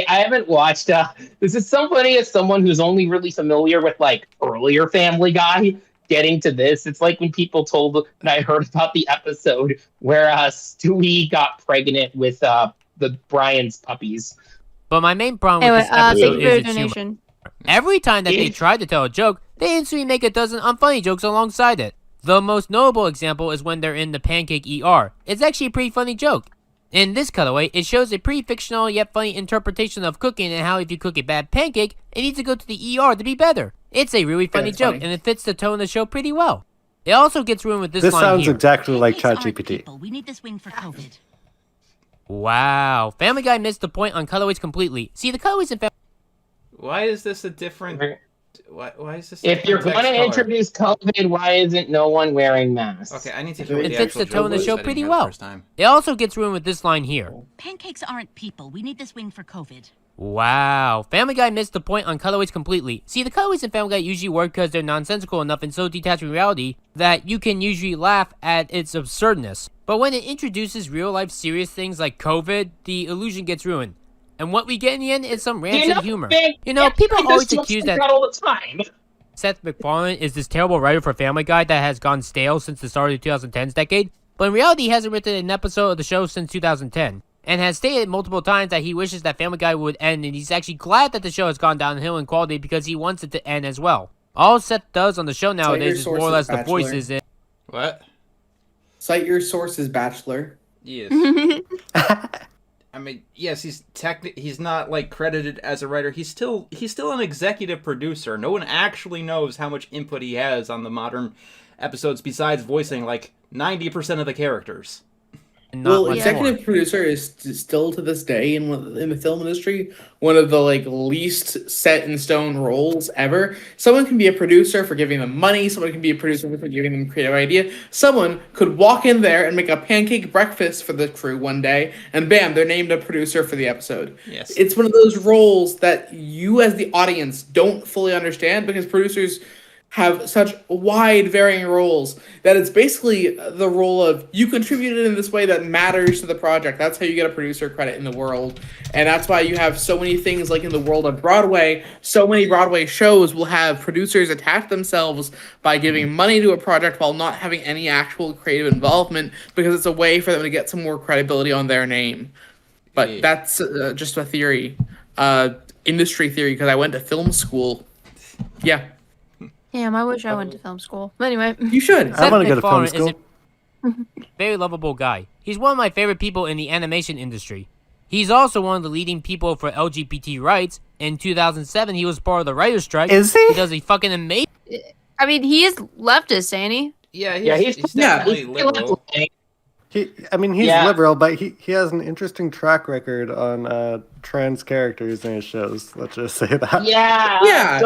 haven't watched, this is so funny as someone who's only really familiar with, like, earlier Family Guy, getting to this. It's like when people told, and I heard about the episode where, Stewie got pregnant with, the Brian's puppies. But my main problem with this episode is its humor. Every time that they try to tell a joke, they instantly make a dozen unfunny jokes alongside it. The most notable example is when they're in the pancake ER. It's actually a pretty funny joke. In this cutaway, it shows a pretty fictional yet funny interpretation of cooking and how if you cook a bad pancake, it needs to go to the ER to be better. It's a really funny it's joke, funny. and it fits the tone of the show pretty well. It also gets ruined with this This line sounds here. exactly like ChatGPT. We need this wing for COVID. Wow. Family Guy missed the point on cutaways completely. See, the cutaways in Family Why is this a different? Why is this? If you're going to introduce COVID, why isn't no one wearing masks? Okay, I need to hear what It the fits actual the tone of the joke show was pretty here the well. first time. It also gets ruined with this line here. Pancakes aren't people. We need this wing for COVID. Wow. Family Guy missed the point on cutaways completely. See, the cutaways in Family Guy usually work because they're nonsensical enough and so detached from reality that you can usually laugh at its absurdness. But when it introduces real-life serious things like COVID, the illusion gets ruined. And what we get in the end is some rancid humor. People always accuse that all the time. Seth MacFarlane is this terrible writer for Family Guy that has gone stale since the start of the 2010s decade, but in reality he hasn't written an episode of the show since 2010, and has stated multiple times that he wishes that Family Guy would end, and he's actually glad that the show has gone downhill in quality because he wants it to end as well. All Seth does on the show nowadays is more or less the voices in... What? Cite your sources, Bachelor. Yes. I mean, yes, he's not like credited as a writer. He's still an executive producer. No one actually knows how much input he has on the modern episodes besides voicing like 90% of the characters. Well, executive producer is still to this day in the film industry one of the least set in stone roles ever. Someone can be a producer for giving them money. Someone can be a producer for giving them a creative idea. Someone could walk in there and make a pancake breakfast for the crew one day, and bam, they're named a producer for the episode. Yes, it's one of those roles that you as the audience don't fully understand because producers have such wide varying roles that it's basically the role of you contributed in this way that matters to the project. That's how you get a producer credit in the world. And that's why you have so many things like in the world of Broadway, so many Broadway shows will have producers attach themselves by giving money to a project while not having any actual creative involvement because it's a way for them to get some more credibility on their name. But that's just a theory, industry theory, because I went to film school. Yeah. Damn, I wish I went to film school. But anyway. You should. I want to go to film school. Very lovable guy. He's one of my favorite people in the animation industry. He's also one of the leading people for LGBT rights. In 2007, he was part of the writer's strike. Is he? He does a fucking amazing... I mean, he is leftist, ain't he? Yeah, he's definitely liberal. He's liberal, but he has an interesting track record on trans characters in his shows. Let's just say that. Yeah.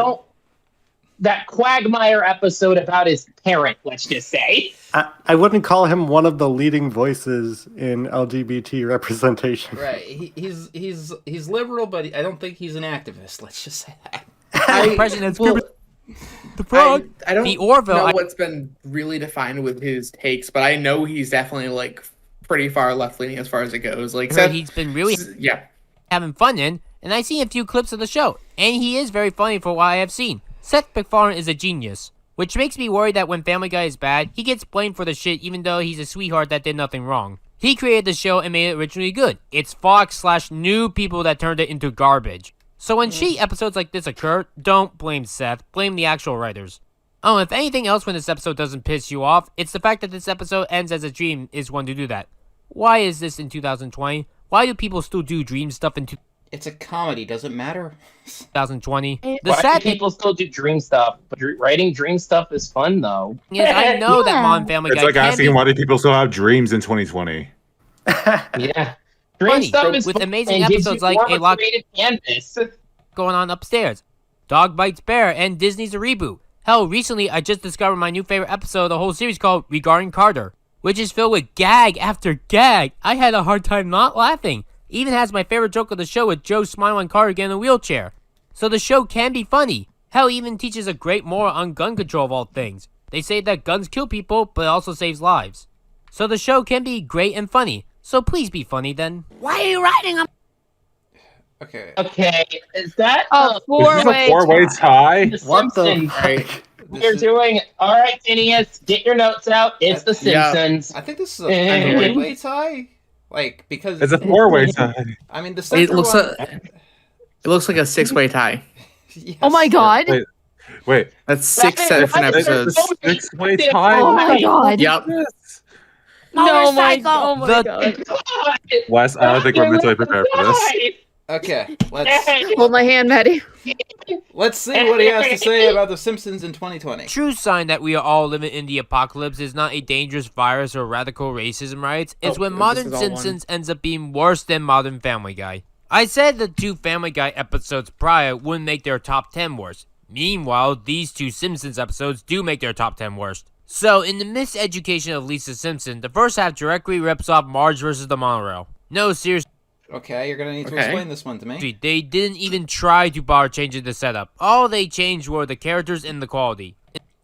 That Quagmire episode about his parent, let's just say. I wouldn't call him one of the leading voices in LGBT representation. Right. He's liberal, but I don't think he's an activist. Let's just say that. The frog. I don't the Orville, know what's been really defined with his takes, but I know he's definitely pretty far left leaning as far as it goes. He's been really having fun in, and I've seen a few clips of the show, and he is very funny for what I have seen. Seth MacFarlane is a genius, which makes me worried that when Family Guy is bad, he gets blamed for the shit even though he's a sweetheart that did nothing wrong. He created the show and made it originally good. It's Fox/new people that turned it into garbage. So when shitty episodes like this occur, don't blame Seth, blame the actual writers. Oh, if anything else when this episode doesn't piss you off, it's the fact that this episode ends as a dream is one to do that. Why is this in 2020? Why do people still do dream stuff in It's a comedy, does it matter? 2020. Why do people still do dream stuff? But writing dream stuff is fun, though. Yes, I know that Mom and Family Guy It's like asking why do people still have dreams in 2020. Yeah. Dream stuff is with fun amazing and gives episodes you like more A of Lot creative canvas. going on upstairs. Dog Bites Bear and Disney's a reboot. Hell, recently I just discovered my new favorite episode of the whole series called Regarding Carter, which is filled with gag after gag. I had a hard time not laughing. Even has my favorite joke of the show with Joe smiling Carter getting in a wheelchair. So the show can be funny. Hell, even teaches a great moral on gun control of all things. They say that guns kill people, but it also saves lives. So the show can be great and funny. So please be funny then. Why are you writing a... Okay. Okay, is that a four-way tie? The Simpsons. We're doing all right, Phineas. Get your notes out. It's The Simpsons. I think this is a three-way tie. Because it's a four-way tie. I mean, it looks like a six-way tie. Yes. Oh my god! Wait. That's six different episodes. Six-way tie. Oh my god! Yep. No, oh my god! Oh Wes, I don't think we're mentally prepared for this. Okay, let's Hold my hand, Maddie. let's see what he has to say about The Simpsons in 2020. True sign that we are all living in the apocalypse is not a dangerous virus or radical racism riots. It's when modern Simpsons ends up being worse than modern Family Guy. I said the 2 Family Guy episodes prior wouldn't make their top 10 worst. Meanwhile, these 2 Simpsons episodes do make their top 10 worst. So, in the miseducation of Lisa Simpson, the first half directly rips off Marge versus the Monorail. No, seriously. Okay, you're gonna need to explain this one to me. They didn't even try to bother changing the setup. All they changed were the characters and the quality.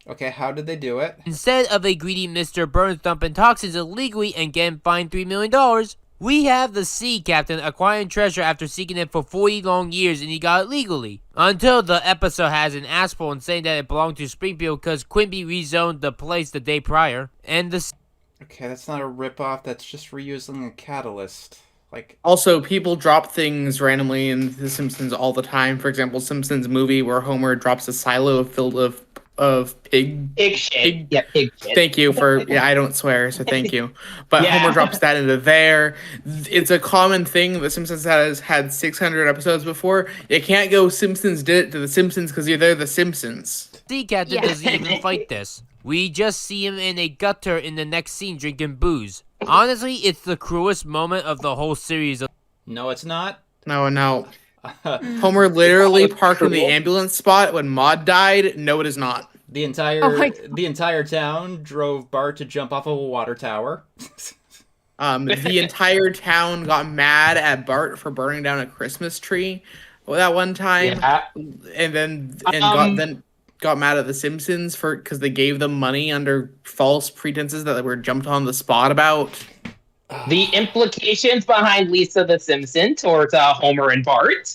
Okay, how did they do it? Instead of a greedy Mr. Burns dumping toxins illegally and getting fined $3 million, we have the sea captain acquiring treasure after seeking it for 40 long years and he got it legally. Until the episode has an asshole and saying that it belonged to Springfield because Quimby rezoned the place the day prior. And the... Okay, that's not a ripoff, that's just reusing a catalyst. Also, people drop things randomly in The Simpsons all the time. For example, Simpsons movie where Homer drops a silo filled of pig shit. Yeah, pig shit. Thank you for I don't swear, so thank you. But Homer drops that into there. It's a common thing. The Simpsons has had 600 episodes before. You can't go Simpsons did it to The Simpsons because they're The Simpsons. Sea captain doesn't even fight this. We just see him in a gutter in the next scene drinking booze. Honestly, it's the cruelest moment of the whole series. No, it's not. No. Homer literally parked in the ambulance spot when Maude died. No, it is not. The entire town drove Bart to jump off of a water tower. The entire town got mad at Bart for burning down a Christmas tree that one time, and got mad at The Simpsons because they gave them money under false pretenses that they were jumped on the spot about. The implications behind Lisa the Simpson towards Homer and Bart.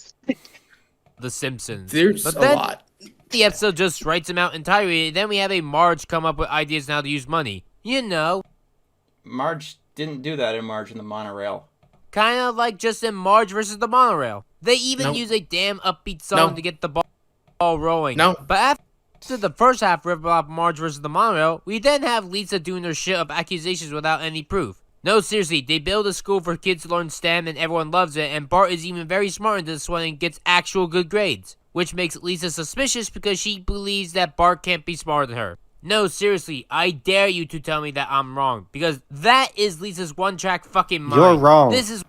The Simpsons. There's a lot. The episode just writes him out entirely. Then we have a Marge come up with ideas on how to use money. You know. Marge didn't do that in Marge and the Monorail. Kind of like just in Marge versus the Monorail. They even use a damn upbeat song to get the ball rolling. But after the first half rip off Marge versus the Monorail, we then have Lisa doing her shit of accusations without any proof. No, seriously, they build a school for kids to learn STEM and everyone loves it, and Bart is even very smart in this one and gets actual good grades. Which makes Lisa suspicious because she believes that Bart can't be smarter than her. No, seriously, I dare you to tell me that I'm wrong, because that is Lisa's one-track fucking mind. You're wrong. This is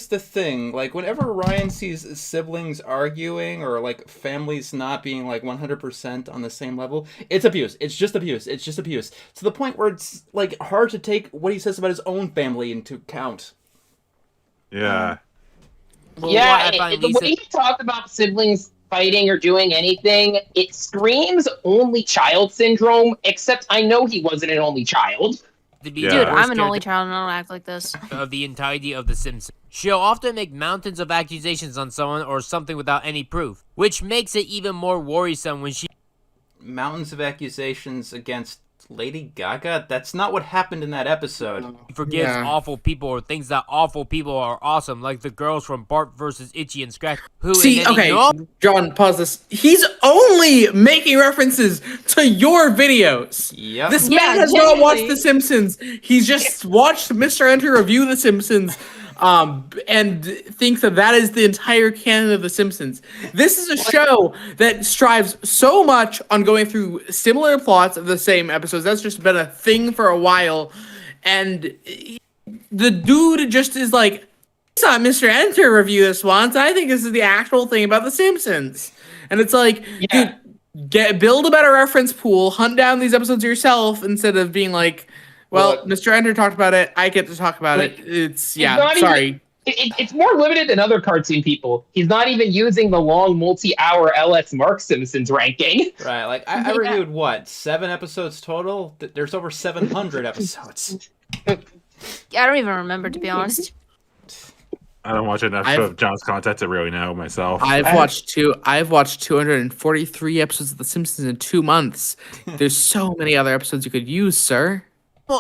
the thing. Like, whenever Ryan sees siblings arguing or like families not being like 100% on the same level, it's abuse. It's just abuse. To the point where it's like hard to take what he says about his own family into account. Yeah. The way he talked about siblings fighting or doing anything, it screams only child syndrome, except I know he wasn't an only child. Dude, I'm an only child and I don't act like this. Of the entirety of The Simpsons. She'll often make mountains of accusations on someone or something without any proof, which makes it even more worrisome when she... Mountains of accusations against Lady Gaga? That's not what happened in that episode. He forgives awful people or thinks that awful people are awesome, like the girls from Bart vs. Itchy and Scratch. John, pause this. He's only making references to your videos. Yep. This man has not watched The Simpsons. He's just watched Mr. Enter review The Simpsons. And thinks that is the entire canon of The Simpsons. This is a show that strives so much on going through similar plots of the same episodes. That's just been a thing for a while. And the dude just is like, I saw Mr. Enter review this once. I think this is the actual thing about The Simpsons. And it's like, dude, build a better reference pool, hunt down these episodes yourself instead of being like, well, Mr. Ender talked about it. I get to talk about it. It's sorry. It's more limited than other cartoon people. He's not even using the long multi-hour LS Mark Simpsons ranking. Right, like I reviewed 7 episodes total? There's over 700 episodes. I don't even remember, to be honest. I don't watch enough of John's content to really know myself. I've watched 243 episodes of The Simpsons in 2 months. There's so many other episodes you could use, sir.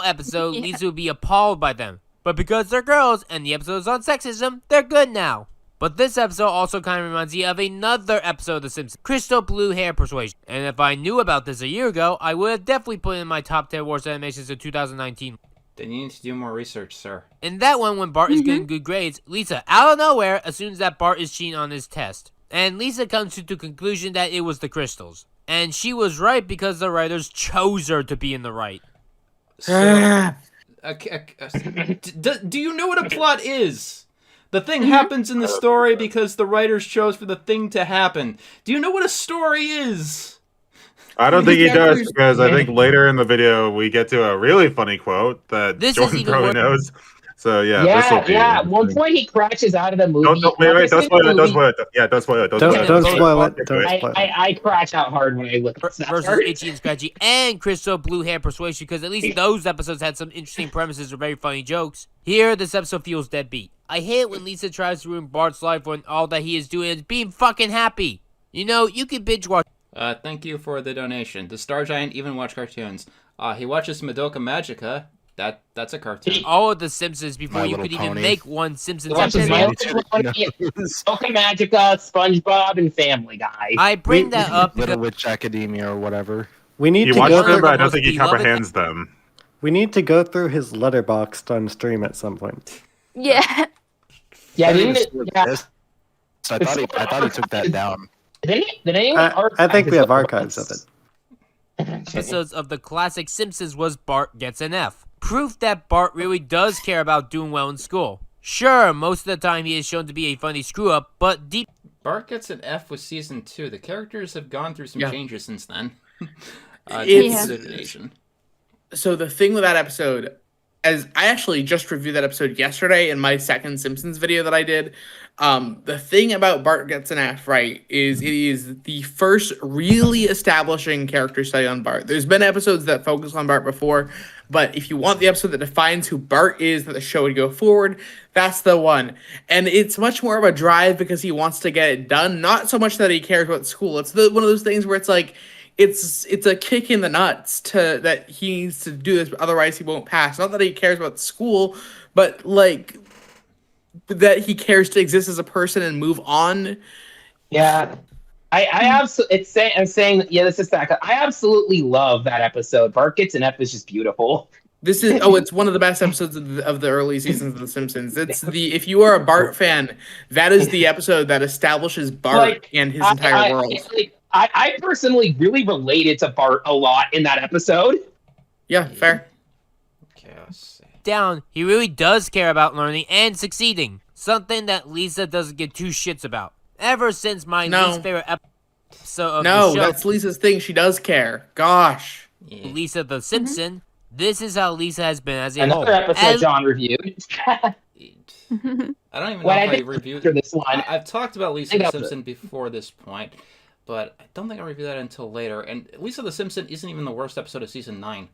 Episode, Lisa would be appalled by them. But because they're girls and the episode is on sexism, they're good now. But this episode also kind of reminds me of another episode of The Simpsons, Crystal Blue Hair Persuasion. And if I knew about this a year ago, I would have definitely put it in my top 10 worst animations of 2019. Then you need to do more research, sir. In that one, when Bart is getting good grades, Lisa, out of nowhere, assumes that Bart is cheating on his test. And Lisa comes to the conclusion that it was the crystals. And she was right because the writers chose her to be in the right. So, do you know what a plot is? The thing happens in the story because the writers chose for the thing to happen. Do you know what a story is? I don't think he does, because I think later in the video we get to a really funny quote that Jordan probably knows. So yeah, At one point he crashes out of the movie. Don't spoil it. Don't spoil it. Yeah, don't spoil it. Don't spoil it. I crash out hard when I look at that. Versus Itchy and Scratchy and Crystal Blue Hair Persuasion, because at least those episodes had some interesting premises or very funny jokes. Here, this episode feels deadbeat. I hate it when Lisa tries to ruin Bart's life when all that he is doing is being fucking happy. You know, you can binge watch. Thank you for the donation. The Star Giant even watch cartoons. He watches Madoka Magica. That's a cartoon. All of the Simpsons before you could even make one Simpsons episode. Madoka Magica, SpongeBob, and Family Guy. I bring that up because Little Witch Academia or whatever. We need he to watches go them, through, but I don't think he comprehends them. We need to go through his letterboxd on stream at some point. Yeah. Yeah, I thought he took that down. Did anyone I think we have archives of it. Episodes of the classic Simpsons was Bart gets an F. Proof that Bart really does care about doing well in school. Sure, most of the time he is shown to be a funny screw-up, but deep... Bart gets an F with season 2. The characters have gone through some changes since then. So the thing with that episode, as I actually just reviewed that episode yesterday in my second Simpsons video that I did, the thing about Bart Gets an F, right, is it is the first really establishing character study on Bart. There's been episodes that focus on Bart before, but if you want the episode that defines who Bart is, that the show would go forward, that's the one. And it's much more of a drive because he wants to get it done, not so much that he cares about school. It's one of those things where it's like, it's a kick in the nuts that he needs to do this, otherwise he won't pass. Not that he cares about school, but like that he cares to exist as a person and move on. Yeah, I'm saying this is fact. I absolutely love that episode. Bart Gets an F is just beautiful. This is it's one of the best episodes of the early seasons of The Simpsons. If you are a Bart fan, that is the episode that establishes Bart and his entire world. I personally really related to Bart a lot in that episode. Yeah, fair. Down, he really does care about learning and succeeding. Something that Lisa doesn't give two shits about. Ever since my least favorite episode of the show. That's Lisa's thing. She does care. Gosh. Lisa the Simpson. This is how Lisa has been as a whole. Another episode John reviewed. I don't even know if I reviewed this one. I've talked about Lisa the Simpson before this point, but I don't think I'll review that until later. And Lisa the Simpson isn't even the worst episode of season 9.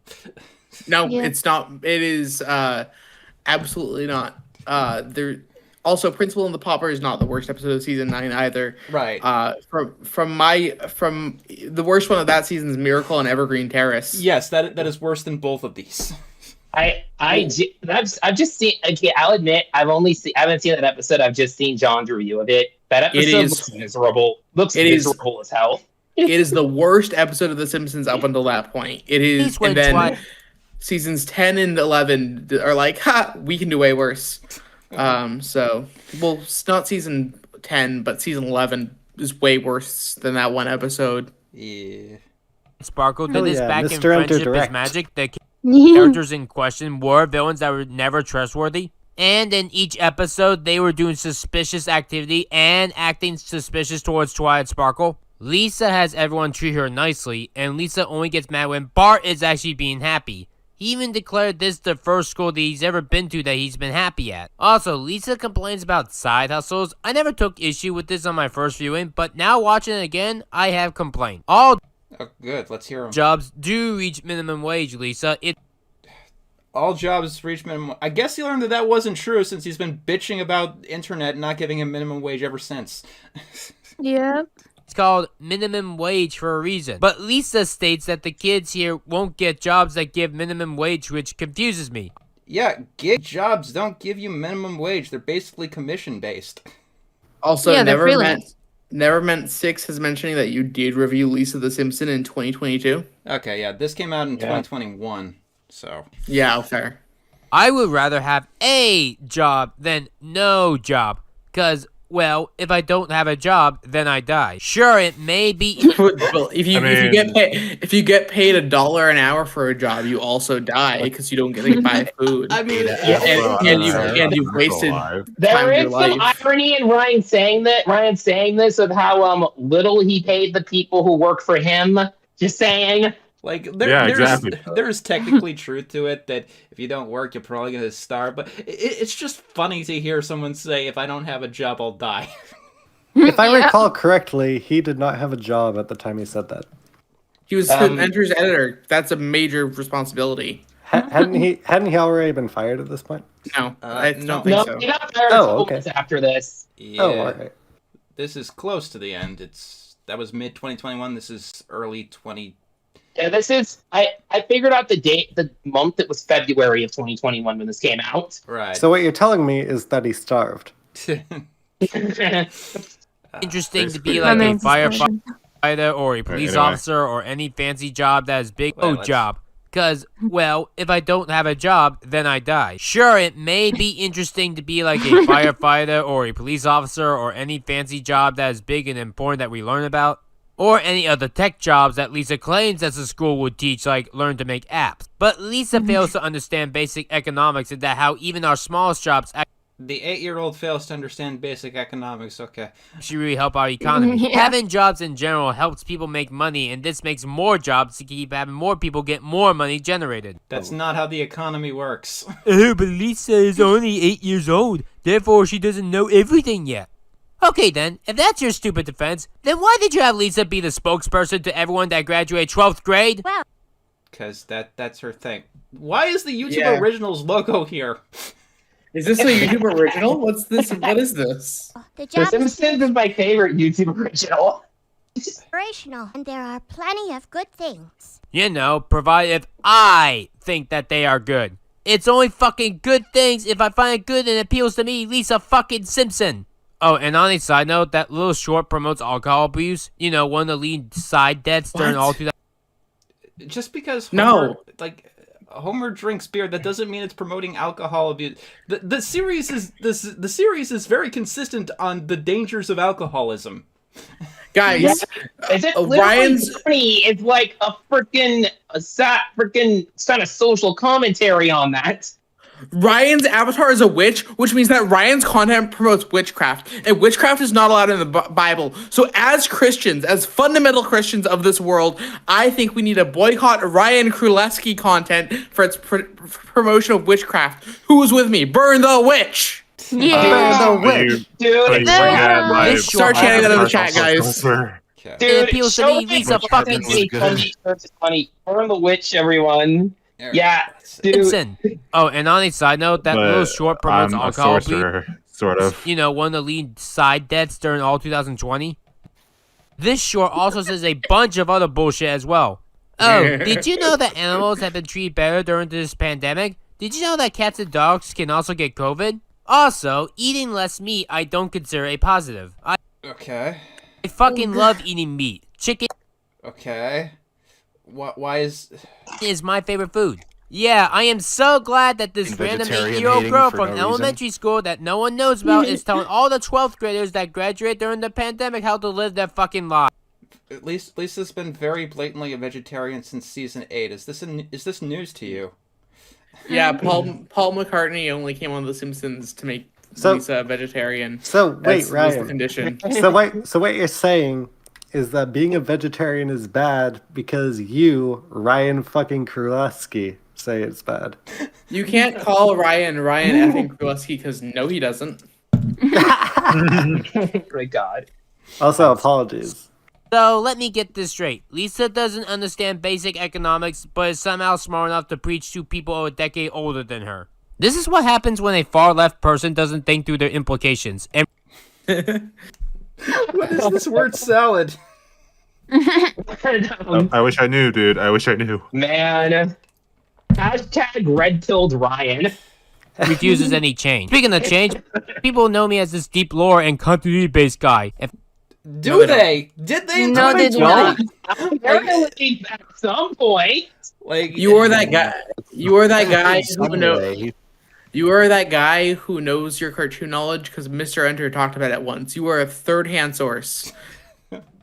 No, it's not. It is absolutely not. Also, Principal and the Pauper is not the worst episode of season 9 either. Right. From the worst one of that season is Miracle on Evergreen Terrace. Yes, that is worse than both of these. I've just seen. Okay, I'll admit I haven't seen that episode. I've just seen John's review of it. That episode looks miserable. Miserable as hell. It is the worst episode of The Simpsons up until that point. It is, and then seasons 10 and 11 are like, we can do way worse. It's not season 10, but season 11 is way worse than that one episode. Yeah. Sparkle did this back in Friendship is Magic. The characters in question were villains that were never trustworthy. And in each episode, they were doing suspicious activity and acting suspicious towards Twilight Sparkle. Lisa has everyone treat her nicely, and Lisa only gets mad when Bart is actually being happy. He even declared this the first school that he's ever been to that he's been happy at. Also, Lisa complains about side hustles. I never took issue with this on my first viewing, but now watching it again, I have complained. All good, let's hear them. Jobs do reach minimum wage, Lisa. All jobs reach minimum. I guess he learned that wasn't true since he's been bitching about internet not giving him minimum wage ever since. Yeah. It's called minimum wage for a reason. But Lisa states that the kids here won't get jobs that give minimum wage, which confuses me. Yeah, gig jobs don't give you minimum wage. They're basically commission-based. Also, never meant 6 is mentioning that you did review Lisa the Simpson in 2022. Okay, yeah, this came out in 2021, so... Yeah, fair. I would rather have a job than no job. Because, well, if I don't have a job, then I die. Sure, it may be... Well, if you get paid $1 an hour for a job, you also die because you don't get to buy food. I mean, and you've wasted There is some irony in Ryan saying this of how little he paid the people who work for him. Just saying. Like, exactly. There's technically truth to it that if you don't work, you're probably going to starve. But it's just funny to hear someone say, if I don't have a job, I'll die. If I recall correctly, he did not have a job at the time he said that. He was Enter's editor. That's a major responsibility. Hadn't he already been fired at this point? No, I don't think so. He got fired a couple months after this. Yeah. Oh, all right. This is close to the end. That was mid 2021. This is early 20. Yeah, this is. I figured out the date, the month. It was February of 2021 when this came out. Right. So what you're telling me is that he starved. Interesting to be like a firefighter or a police officer or any fancy job that is big job. Because, well, if I don't have a job, then I die. Sure, it may be interesting to be like a firefighter or a police officer or any fancy job that is big and important that we learn about. Or any other tech jobs that Lisa claims that the school would teach, like learn to make apps. But Lisa fails to understand basic economics and that how even our smallest jobs The 8-year-old fails to understand basic economics, okay. Should really help our economy. Yeah. Having jobs in general helps people make money, and this makes more jobs to keep having more people get more money generated. That's not how the economy works. But Lisa is only 8 years old, therefore she doesn't know everything yet. Okay then, if that's your stupid defense, then why did you have Lisa be the spokesperson to everyone that graduated 12th grade? Well, Because that's her thing. Why is the YouTube Originals logo here? Is this a YouTube original? What's this? What is this? The The job is Simpsons is my favorite YouTube original. inspirational, and there are plenty of good things. You know, provided if I think that they are good. It's only fucking good things if I find it good and it appeals to me, Lisa fucking Simpson. Oh, and on a side note, that little short promotes alcohol abuse. You know, one of the lead side deaths during all 2000. Just because Homer drinks beer, that doesn't mean it's promoting alcohol abuse. The series is very consistent on the dangers of alcoholism. Guys, Ryan's is like a freaking kind of social commentary on that. Ryan's avatar is a witch, which means that Ryan's content promotes witchcraft, and witchcraft is not allowed in the Bible. So as Christians, as fundamental Christians of this world, I think we need to boycott Ryan Krulewski content for its promotion of witchcraft. Who's with me? Burn the witch! Yeah. Burn the witch! Dude, start chanting that in the chat, guys. Okay. Dude, It appeals to me, Lisa fucking funny. Burn the witch, everyone. Yeah, dude. Simpson. Oh, and on a side note, that little short promotes I'm a alcohol abuse. sorcerer, sort of. You know, one of the lead side deaths during all 2020. This short also says a bunch of other bullshit as well. Oh, did you know that animals have been treated better during this pandemic? Did you know that cats and dogs can also get COVID? Also, eating less meat I don't consider a positive. I fucking love eating meat. Chicken Why is my favorite food. Yeah, I am so glad that this random 8-year-old girl from elementary school that no one knows about is telling all the 12th graders that graduate during the pandemic how to live their fucking life. At least Lisa's been very blatantly a vegetarian since season 8. Is this news to you? Yeah, Paul McCartney only came on The Simpsons to make Lisa a vegetarian. So wait, Ryan. The condition. So what you're saying is that being a vegetarian is bad because you, Ryan fucking Krulewski, say it's bad. You can't call Ryan effing Krulewski because no, he doesn't. Great God. Also, apologies. So, let me get this straight. Lisa doesn't understand basic economics, but is somehow smart enough to preach to people a decade older than her. This is what happens when a far-left person doesn't think through their implications. And What is this word salad? I wish I knew, dude. I wish I knew. Man. Hashtag red-pilled Ryan. refuses any change. Speaking of change, people know me as this deep lore and continuity-based guy. Did they? No, they did not. Apparently, at some point. You are that guy. You are that guy who knows. You are that guy who knows your cartoon knowledge because Mr. Enter talked about it once. You are a third-hand source.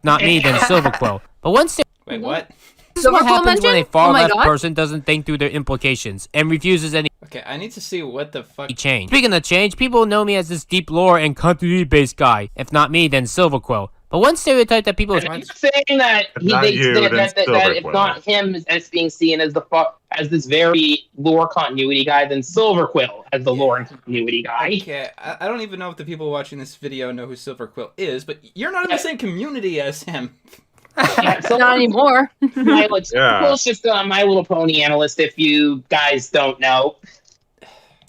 Not me, then Silverquill. But once they... Wait, what? This is what happens when a far-left God. person doesn't think through their implications and refuses any Okay, I need to see what the fuck. change. Speaking of change, people know me as this deep lore and continuity-based guy. If not me, then Silverquill. But one stereotype that people... I'm not saying that that it's not him as being seen as as this very lore continuity guy, then Silverquill as the lore and continuity guy. Okay, I don't even know if the people watching this video know who Silverquill is, but you're not in the same community as him. Yeah, Not anymore. Silverquill's just a My Little Pony analyst, if you guys don't know.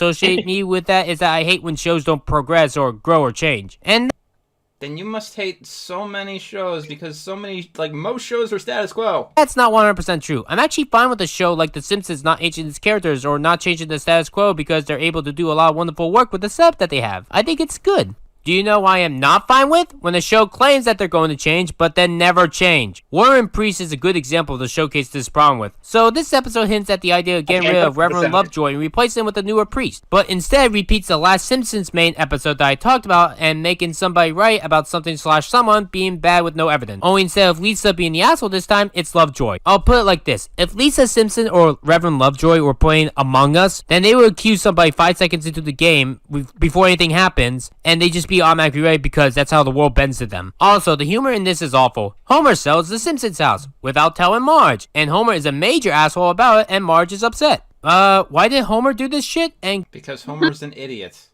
Associate me with that is that I hate when shows don't progress or grow or change. And then you must hate so many shows because so many, like most shows are status quo. that's not 100% true. I'm actually fine with a show like The Simpsons not aging its characters or not changing the status quo because they're able to do a lot of wonderful work with the setup that they have. I think it's good. Do you know why I'm not fine with? When the show claims that they're going to change, but then never change. War and Priest is a good example to showcase this problem with. So this episode hints at the idea of getting rid of Reverend Lovejoy and replacing him with a newer priest. But instead repeats the last Simpsons main episode that I talked about and making somebody right about something/someone being bad with no evidence. Only instead of Lisa being the asshole this time, it's Lovejoy. I'll put it like this. If Lisa Simpson or Reverend Lovejoy were playing Among Us, then they would accuse somebody 5 seconds into the game before anything happens, and they just be automatically right because that's how the world bends to them. Also, the humor in this is awful. Homer sells the Simpsons house without telling Marge, and Homer is a major asshole about it, and Marge is upset. Why did Homer do this shit? And because Homer's an idiot.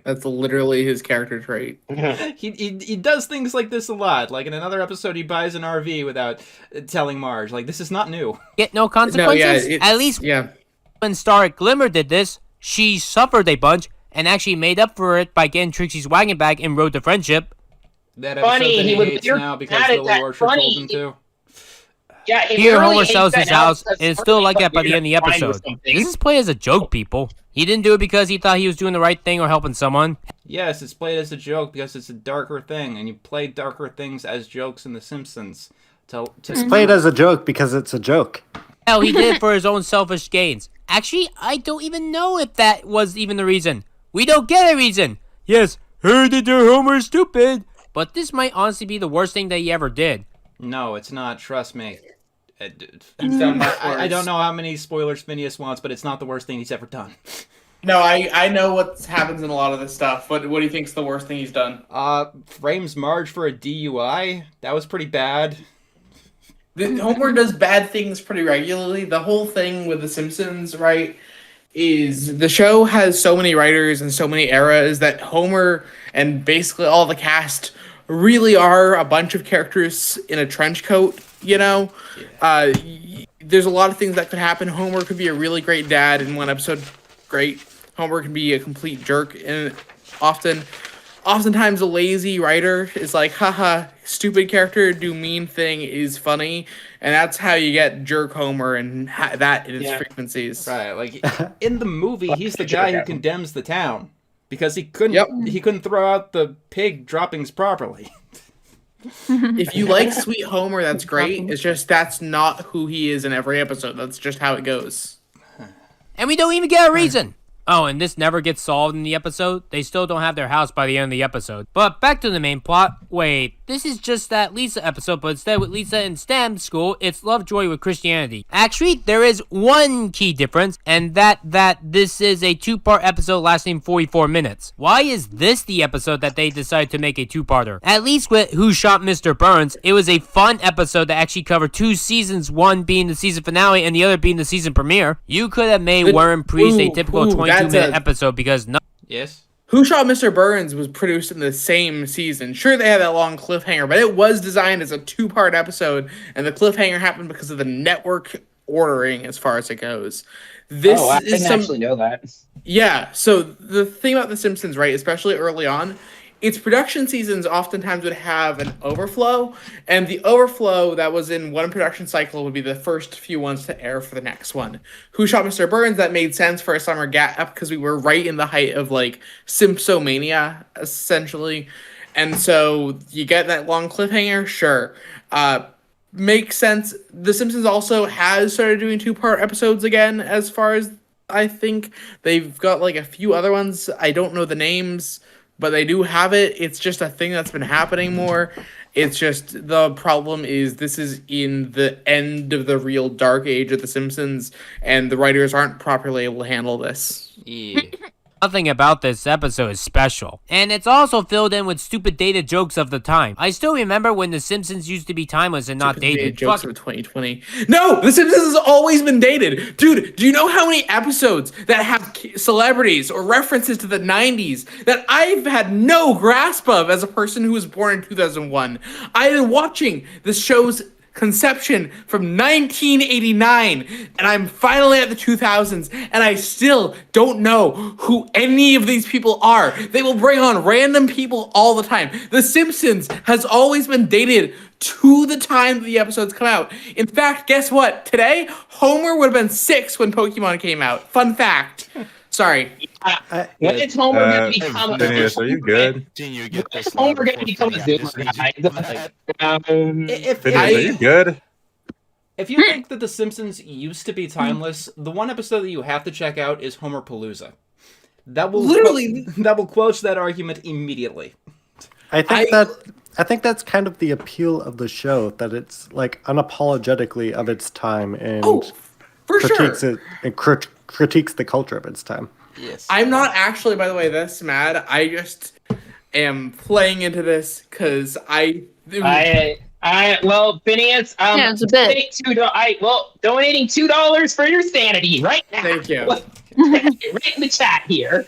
That's literally his character trait. he does things like this a lot. Like in another episode, he buys an RV without telling Marge. Like, this is not new. Get no consequences? At least when Stark Glimmer did this, she suffered a bunch and actually made up for it by getting Trixie's wagon back and Road to Friendship. That episode that he hates now because Lily Orchard told him to. Yeah, here Homer sells his house, and it's still like that by the end of the episode. This is played as a joke, people. He didn't do it because he thought he was doing the right thing or helping someone. Yes, it's played as a joke because it's a darker thing, and you play darker things as jokes in The Simpsons. It's played as a joke because it's a joke. Hell, he did it for his own selfish gains. Actually, I don't even know if that was even the reason. We don't get a reason. Yes, heard that Homer is stupid. But this might honestly be the worst thing that he ever did. No, it's not. Trust me. I don't know how many spoilers Phineas wants, but it's not the worst thing he's ever done. No, I know what happens in a lot of this stuff. What do you think's the worst thing he's done? Frames Marge for a DUI. That was pretty bad. Homer does bad things pretty regularly. The whole thing with The Simpsons, right, is the show has so many writers and so many eras that Homer and basically all the cast really are a bunch of characters in a trench coat, you know? There's a lot of things that could happen. Homer could be a really great dad in one episode. Great. Homer can be a complete jerk. And oftentimes a lazy writer is like, haha, stupid character, do mean thing is funny. And that's how you get jerk Homer and that in its frequencies. Right, like in the movie, he's the guy who condemns the town because he couldn't throw out the pig droppings properly. If you like Sweet Homer, that's great. It's just that's not who he is in every episode. That's just how it goes. And we don't even get a reason. Oh, and this never gets solved in the episode. They still don't have their house by the end of the episode. But back to the main plot. Wait, this is just that Lisa episode, but instead with Lisa in STEM school, it's Lovejoy with Christianity. Actually, there is one key difference, and that this is a two-part episode lasting 44 minutes. Why is this the episode that they decided to make a two-parter? At least with Who Shot Mr. Burns, it was a fun episode that actually covered 2 seasons, one being the season finale and the other being the season premiere. You could have made Warren Priest a typical 22-minute episode because no. Yes. Who Shot Mr. Burns was produced in the same season. Sure, they had that long cliffhanger, but it was designed as a 2-part episode, and the cliffhanger happened because of the network ordering as far as it goes. I didn't actually know that. Yeah, so the thing about The Simpsons, right, especially early on, its production seasons oftentimes would have an overflow, and the overflow that was in one production cycle would be the first few ones to air for the next one. Who Shot Mr. Burns, that made sense for a summer gap because we were right in the height of, like, Simpsomania, essentially. And so you get that long cliffhanger, sure. Makes sense. The Simpsons also has started doing 2-part episodes again as far as I think they've got like a few other ones. I don't know the names, but they do have it. It's just a thing that's been happening more. It's just the problem is this is in the end of the real dark age of The Simpsons, and the writers aren't properly able to handle this. Yeah. Nothing about this episode is special, and it's also filled in with stupid dated jokes of the time. I still remember when The Simpsons used to be timeless and not dated. Jokes of 2020. No, The Simpsons has always been dated. Dude, do you know how many episodes that have celebrities or references to the 90s that I've had no grasp of as a person who was born in 2001? I been watching the show's conception from 1989, and I'm finally at the 2000s, and I still don't know who any of these people are. They will bring on random people all the time. The Simpsons has always been dated to the time that the episodes come out. In fact, guess what? Today, Homer would have been 6 when Pokemon came out. Fun fact. Sorry. When is Homer going to become a Phineas, are you good? Is Homer going to become a Zoomer guy? If Phineas, are you good? If you think that The Simpsons used to be timeless, the one episode that you have to check out is Homer Palooza. That will that will quench that argument immediately. I think that's kind of the appeal of the show, that it's like unapologetically of its time and critiques it and critiques the culture of its time. Yes. I'm not actually, by the way, this mad. I just am playing into this because well, Phineas, yeah, it's a bit. Donating $2 for your sanity right now. Thank you. Right in the chat here.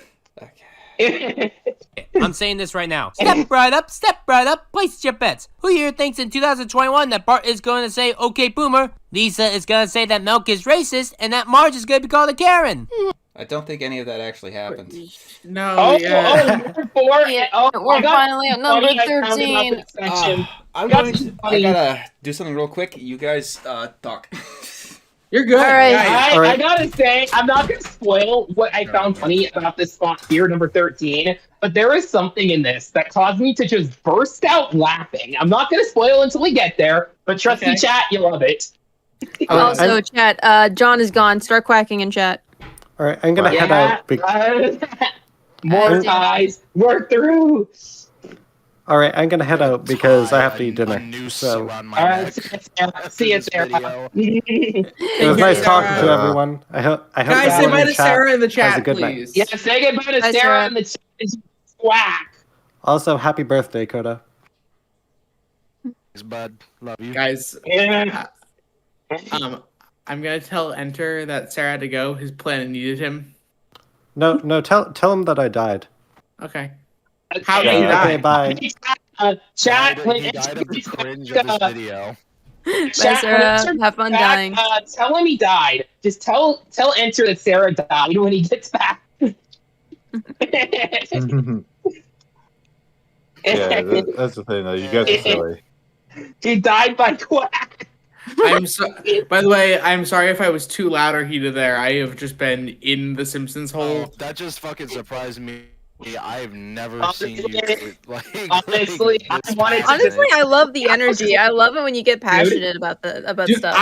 I'm saying this right now. Step right up, place your bets. Who here thinks in 2021 that Bart is going to say, okay, boomer, Lisa is going to say that Milk is racist, and that Marge is going to be called a Karen? I don't think any of that actually happened. No, number 4. We're finally at number 13. I gotta do something real quick. You guys talk. You're good. All right. I gotta say, I'm not gonna spoil what I found funny about this spot here, number 13, but there is something in this that caused me to just burst out laughing. I'm not gonna spoil until we get there, but trust me, chat, you love it. Also, chat, John is gone. Start quacking in chat. All right, I'm gonna head out. More ties. We're through. All right, I'm gonna head out because I have to eat dinner. So, see you, Sarah. it was nice talking to everyone. I hope guys, say bye to Sarah in the chat, has a good please. night. Yeah, say goodbye to Sarah in the chat. Quack. Also, happy birthday, Kota. Thanks, bud. Love you, guys. I'm gonna tell Enter that Sarah had to go. His plan needed him. No, tell him that I died. Okay. How did he die? Okay, bye. Chat. He died of the cringe of this video. Bye, Sarah. Have fun dying. Tell him he died. Just tell Enter that Sarah died when he gets back. Yeah, that's the thing, though. You guys are silly. He died by quack. By the way, I'm sorry if I was too loud or heated there. I have just been in the Simpsons hole. Oh, that just fucking surprised me. I've never seen you honestly. I love the energy. I love it when you get passionate about stuff.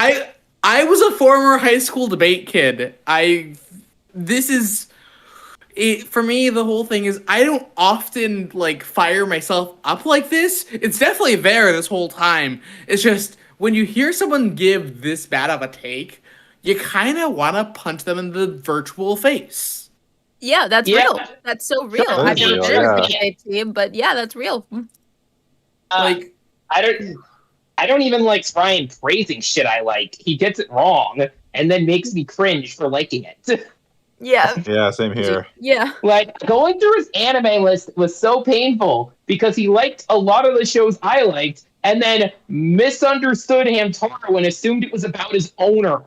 I was a former high school debate kid. For me, the whole thing is I don't often fire myself up like this. It's definitely there this whole time. It's just when you hear someone give this bad of a take, you kind of want to punch them in the virtual face. Yeah, that's real. That's so real. I've never been on a debate team, but yeah, that's real. I don't even like Ryan praising shit I like. He gets it wrong and then makes me cringe for liking it. Yeah. Yeah, same here. Yeah. Going through his anime list was so painful because he liked a lot of the shows I liked and then misunderstood Hamtaro and assumed it was about his owner.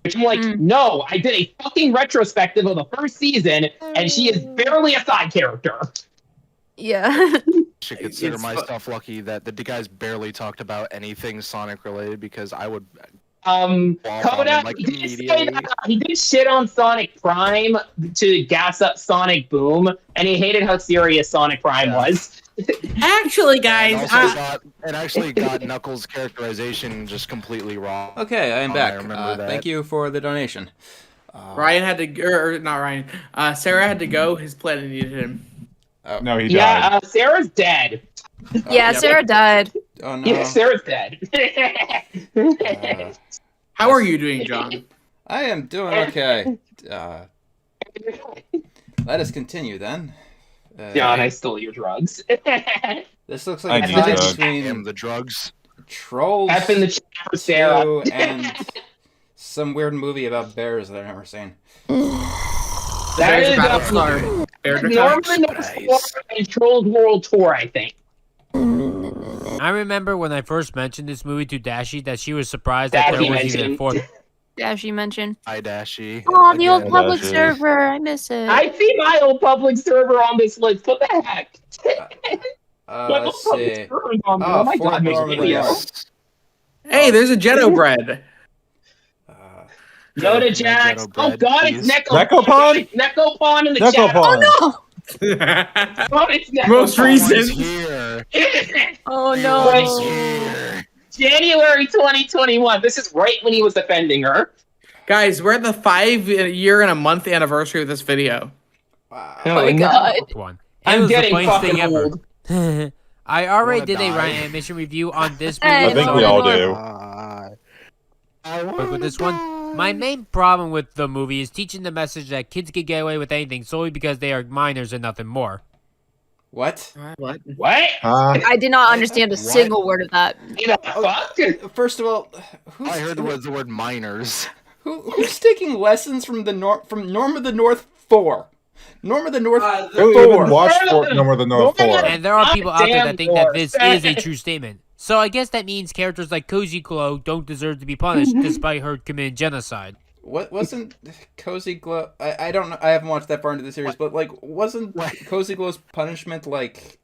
Which I'm like, no, I did a fucking retrospective of the first season, and she is barely a side character. Yeah. I should consider myself lucky that the guys barely talked about anything Sonic related because I would. Kota, he did shit on Sonic Prime to gas up Sonic Boom, and he hated how serious Sonic Prime was. Actually, guys, it actually got Knuckles' characterization just completely wrong. Okay, I am back. I remember that. Thank you for the donation. Ryan had to, or not Ryan. Sarah had to go. His planet needed him. No, he died. Yeah, Sarah's dead. Yeah, Sarah died. Oh no. Yeah, Sarah's dead. How are you doing, John? I am doing okay. Let us continue then. John, I stole your drugs. This looks like I a need tie drugs. between the drugs. Trolls F in the chat for Sarah. 2 and some weird movie about bears that I've never seen. That is Battlestar. Norman and Trolls World Tour, I think. I remember when I first mentioned this movie to Dashi that she was surprised that there was even a fourth. Dashi mentioned. Hi, Dashi. Oh, the old public Dashi. server. I miss it. I see my old public server on this list. What the heck? Let's see. Oh my Fort god, there's a Norman. video. Hey, there's a Jetto bread. Go to Jax. Oh god, it's Necopon? It's Necopon in the chat. Necopon. Oh no! It's Necopon. Most recent. Here. Oh no. January 2021. This is right when he was defending her. Guys, we're at the 5-year and a month anniversary of this video. Oh my god. One. I'm It was the getting funniest fucking thing ever. old. I already Wanna did a die. Ryan animation review on this movie. I think we all do. But with this one, my main problem with the movie is teaching the message that kids can get away with anything solely because they are minors and nothing more. What? What? What? I did not understand a single word of that. The fuck? First of all, I heard the word minors. who's taking lessons from Norm of the North 4? Norm of the North Who 4. even watched Norm of the North 4? And there are people out there that think that Damn this is a true statement. So I guess that means characters like Cozy Glow don't deserve to be punished despite her committing genocide. What wasn't Cozy Glow? I don't know. I haven't watched that far into the series, but like, wasn't Cozy Glow's punishment like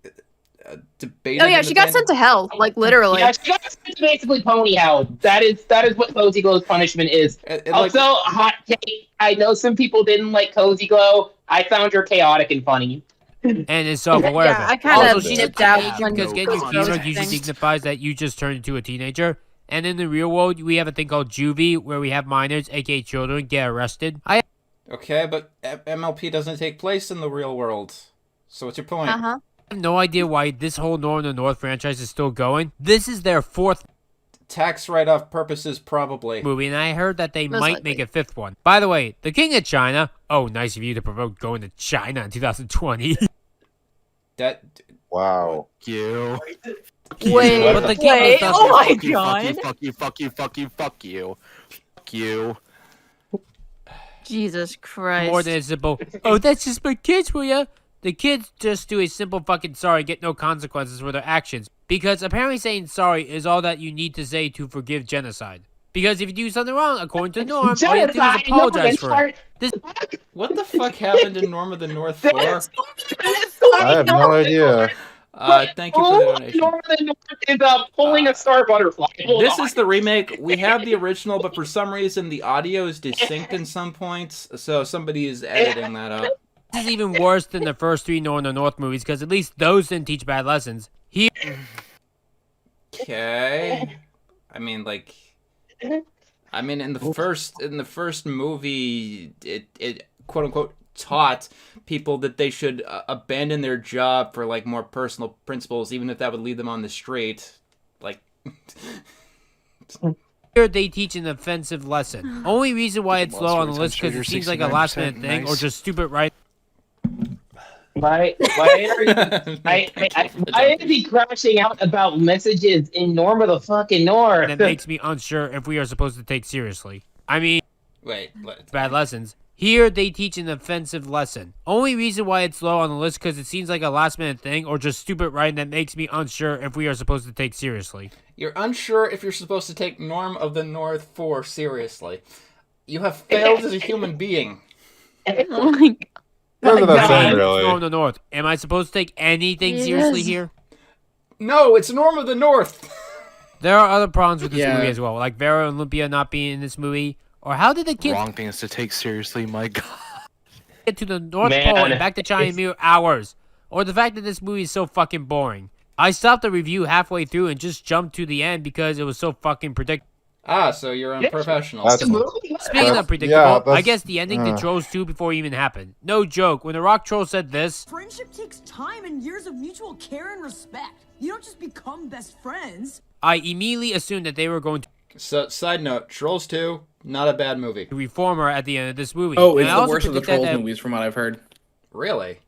debated? Oh yeah, in she the got band? sent to hell, like literally. Yeah, she got sent to basically pony hell. That is what Cozy Glow's punishment is. Also, hot take. I know some people didn't like Cozy Glow. I found her chaotic and funny. And is self-aware Yeah, of I it. kinda Also, she's a dipped out teenager when because getting those your keys things. usually signifies that you just turned into a teenager. And in the real world, we have a thing called juvie, where we have minors, aka children, get arrested. Okay, but MLP doesn't take place in the real world. So what's your point? Uh huh. I have no idea why this whole Norm of the North franchise is still going. This is their fourth Tax write-off purposes, probably. movie, and I heard that they Most might likely. make a fifth one. By the way, the King of China. Oh, nice of you to provoke going to China in 2020. That Wow. You. Wait, But the King wait. of Oh my Fuck you, god. fuck you, fuck you, fuck you, fuck you. Fuck you. Jesus Christ. More than a simple, oh, that's just my kids, will ya? The kids just do a simple fucking sorry, get no consequences for their actions. Because apparently saying sorry is all that you need to say to forgive genocide. Because if you do something wrong, according to Norm, all you have to do is apologize for it. This what the fuck happened in Norm of the North 4? I have no idea. Thank you for the donation. Norm of the North is pulling a star butterfly. This is the remake. We have the original, but for some reason the audio is distinct in some points, so somebody is editing that up. is even worse than the first three Norm of the North movies, because at least those didn't teach bad lessons. Here, Okay. I mean, like, in the first movie, it quote unquote taught people that they should abandon their job for like more personal principles, even if that would lead them on the street. Like, here they teach an offensive lesson. Only reason why it's low on the list because it seems like a last minute thing or just stupid right. Why is he crashing out about messages in Norm of the fucking North? That makes me unsure if we are supposed to take seriously. I mean, wait, bad lessons. Here they teach an offensive lesson. Only reason why it's low on the list because it seems like a last minute thing or just stupid writing that makes me unsure if we are supposed to take seriously. You're unsure if you're supposed to take Norm of the North 4 seriously. You have failed as a human being. Oh my god. What is that saying, really? Norm of the North. Am I supposed to take anything seriously here? No, it's Norm of the North. There are other problems with this movie as well, like Vera Olympia not being in this movie. Or how did the kids Wrong things to take seriously, my god. get to the North Pole and back to China in mere hours? Or the fact that this movie is so fucking boring. I stopped the review halfway through and just jumped to the end because it was so fucking predictable. Ah, so you're unprofessional. Speaking of predictable, I guess the ending to Trolls 2 before it even happened. No joke, when the Rock Troll said this... Friendship takes time and years of mutual care and respect. You don't just become best friends. I immediately assumed that they were going to... So, side note, Trolls 2, not a bad movie. ...reform her at the end of this movie. Oh, it's the worst of the Trolls movies from what I've heard. Really?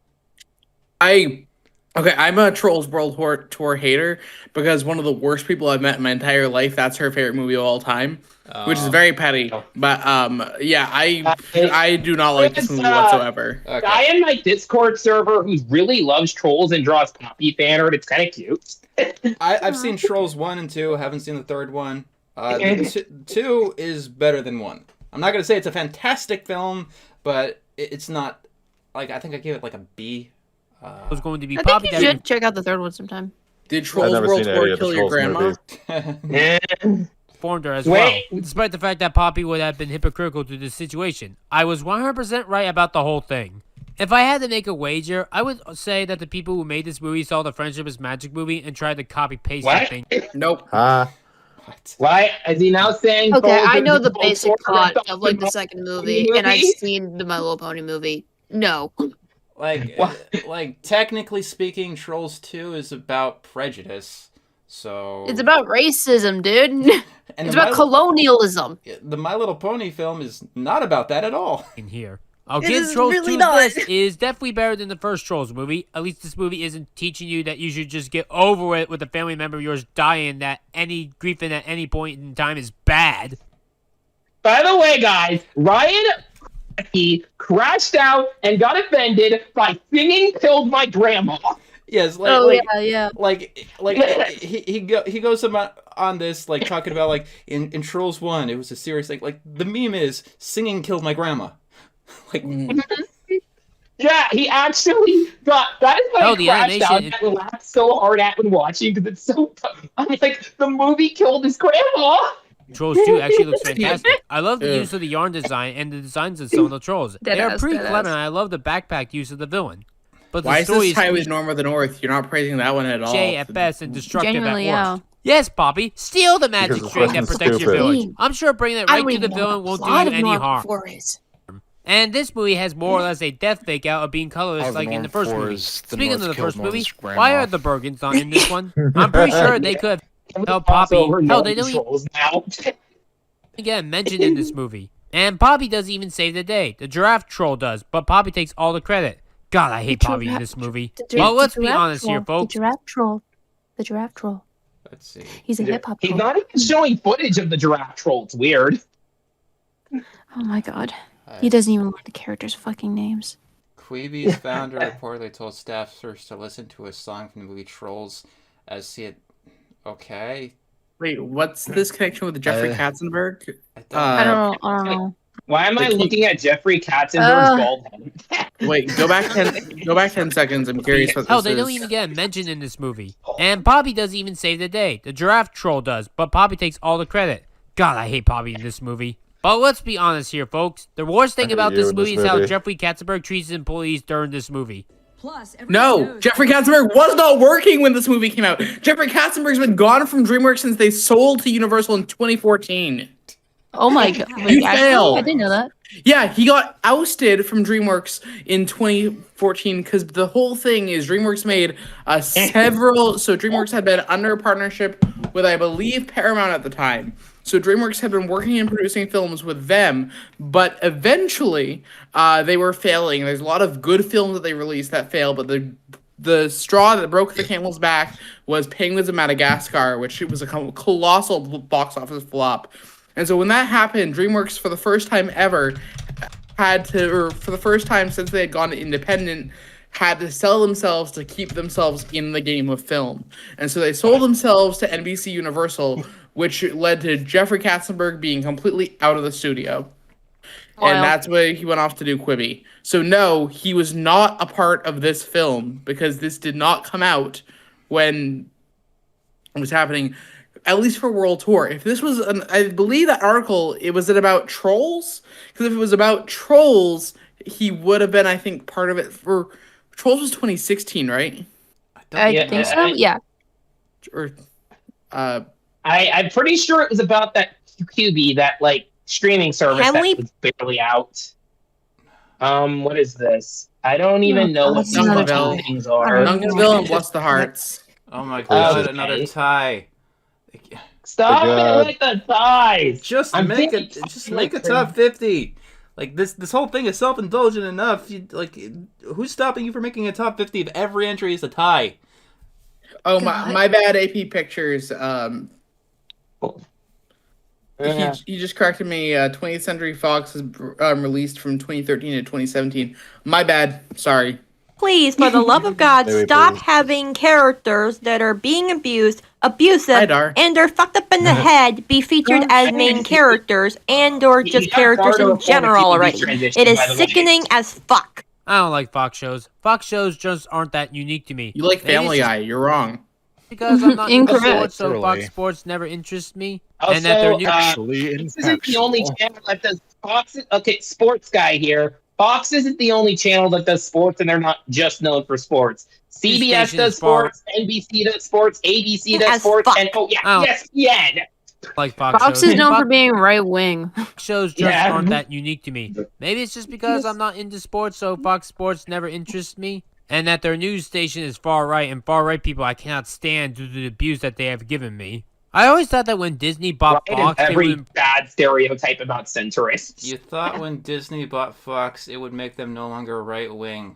Okay, I'm a Trolls World Tour hater because one of the worst people I've met in my entire life, that's her favorite movie of all time, which is very petty. But yeah, I do not like this movie whatsoever. Okay. Guy in my Discord server who really loves Trolls and draws Poppy fan art. It's kind of cute. I've seen Trolls 1 and 2. Haven't seen the third one. 2 is better than 1. I'm not gonna say it's a fantastic film, but it's not. Like, I think I gave it like a B. Was going to be I think you should check out the third one sometime. Did Trolls World Tour kill your grandma? Formed her as well, despite the fact that Poppy would have been hypocritical to this situation. I was 100% right about the whole thing. If I had to make a wager, I would say that the people who made this movie saw the Friendship is Magic movie and tried to copy-paste something. Nope. Why? Is he now saying... Okay, I know the basic plot of, like, the second movie, and I've seen the My Little Pony movie. No. Like technically speaking, Trolls 2 is about prejudice. So it's about racism, dude. And it's about colonialism. The My Little Pony film is not about that at all. In here, I'll give Trolls 2 this is definitely better than the first Trolls movie. At least this movie isn't teaching you that you should just get over it with a family member of yours dying. That any grieving at any point in time is bad. By the way, guys, Ryan. He crashed out and got offended by singing "Killed My Grandma." Yes, like he goes on this like talking about like in Trolls 1, it was a serious thing. Like the meme is singing "Killed My Grandma." Like yeah, he actually got that is why he crashed out and laughed so hard at when watching because it's so. I'm like the movie killed his grandma. Trolls 2 actually looks fantastic. I love the use of the yarn design and the designs of some of the trolls. They are pretty clever, and I love the backpack use of the villain. But why the is this tie with Norm of the North? You're not praising that one at all. J at best and destructive at worst. Yes, Poppy, steal the magic string that protects your village. I'm sure bringing it right to the villain won't do you any harm. And this movie has more or less a death fake out of being colorless like in the first movie. Speaking of the first movie, why are the Bergens not in this one? I'm pretty sure they could have helped Poppy. Hell, they don't even get mentioned in this movie. And Poppy doesn't even save the day. The giraffe troll does, but Poppy takes all the credit. God, I hate Poppy in this movie. Well, let's be honest here, folks. The giraffe troll. The giraffe troll. Let's see. He's a hip-hop troll. He's not even showing footage of the giraffe troll. It's weird. Oh my god. He doesn't even learn the characters' fucking names. Queeby's founder reportedly told staffers to listen to a song from the movie Trolls as see it. Okay. Wait, what's this connection with Jeffrey Katzenberg? I don't know. Why am I looking at Jeffrey Katzenberg's bald head? Wait, go back 10 seconds. I'm curious what this is. Hell, they don't even get mentioned in this movie. And Poppy doesn't even save the day. The giraffe troll does, but Poppy takes all the credit. God, I hate Poppy in this movie. But let's be honest here, folks. The worst thing about this movie is how Jeffrey Katzenberg treats his employees during this movie. No, Jeffrey Katzenberg was not working when this movie came out. Jeffrey Katzenberg's been gone from DreamWorks since they sold to Universal in 2014. Oh my god. You failed. I didn't know that. Yeah, he got ousted from DreamWorks in 2014 because the whole thing is DreamWorks made several... So DreamWorks had been under a partnership with, I believe, Paramount at the time. So DreamWorks had been working and producing films with them, but eventually they were failing. There's a lot of good films that they released that failed, but the straw that broke the camel's back was Penguins of Madagascar, which was a colossal box office flop. And so when that happened, DreamWorks, for the first time ever, for the first time since they had gone independent, had to sell themselves to keep themselves in the game of film. And so they sold themselves to NBC Universal, which led to Jeffrey Katzenberg being completely out of the studio. Wow. And that's why he went off to do Quibi. So no, he was not a part of this film because this did not come out when it was happening, at least for World Tour. If this was, I believe that article, was it about Trolls? Because if it was about Trolls, he would have been, I think, part of it for... Trolls was 2016, right? I think so, yeah. Or, I I'm pretty sure it was about that QB, that like streaming service Can that we- was barely out. What is this? I don't even know what these fucking things are. Duncanville and Bless the Hearts. Oh my god, Okay. another tie. Stop God. it with the ties. Just I'm make thinking- it. Just make a top 50. Like this whole thing is self-indulgent enough. Who's stopping you from making a top 50 if every entry is a tie? Oh my bad, AP Pictures. He just corrected me. 20th Century Fox is released from 2013 to 2017. My bad. Sorry. Please, for the love of God, Maybe stop please. having characters that are being abusive, Hi, Dar. and are fucked up in the head be featured as main characters and or just characters in general already. It is sickening as fuck. I don't like Fox shows. Fox shows just aren't that unique to me. You like Maybe Family it's just Guy. You're wrong. because I'm not into Incorrect. sports, so Fox Literally. Sports never interests me. Also, and that they're new. this isn't the only channel that does Fox. Okay, sports guy here. Fox isn't the only channel that does sports, and they're not just known for sports. CBS station does is far- sports, NBC does sports, ABC does As sports, fuck. and Oh. ESPN. like Fox, Fox shows. is known Fox for being right wing. shows just Yeah. aren't that unique to me. Maybe it's just because I'm not into sports, so Fox Sports never interests me. And that their news station is far right, and far right people I cannot stand due to the abuse that they have given me. I always thought that when Disney bought Right, Fox, and they every would bad stereotype about centrists. You thought when Disney bought Fox, it would make them no longer right wing.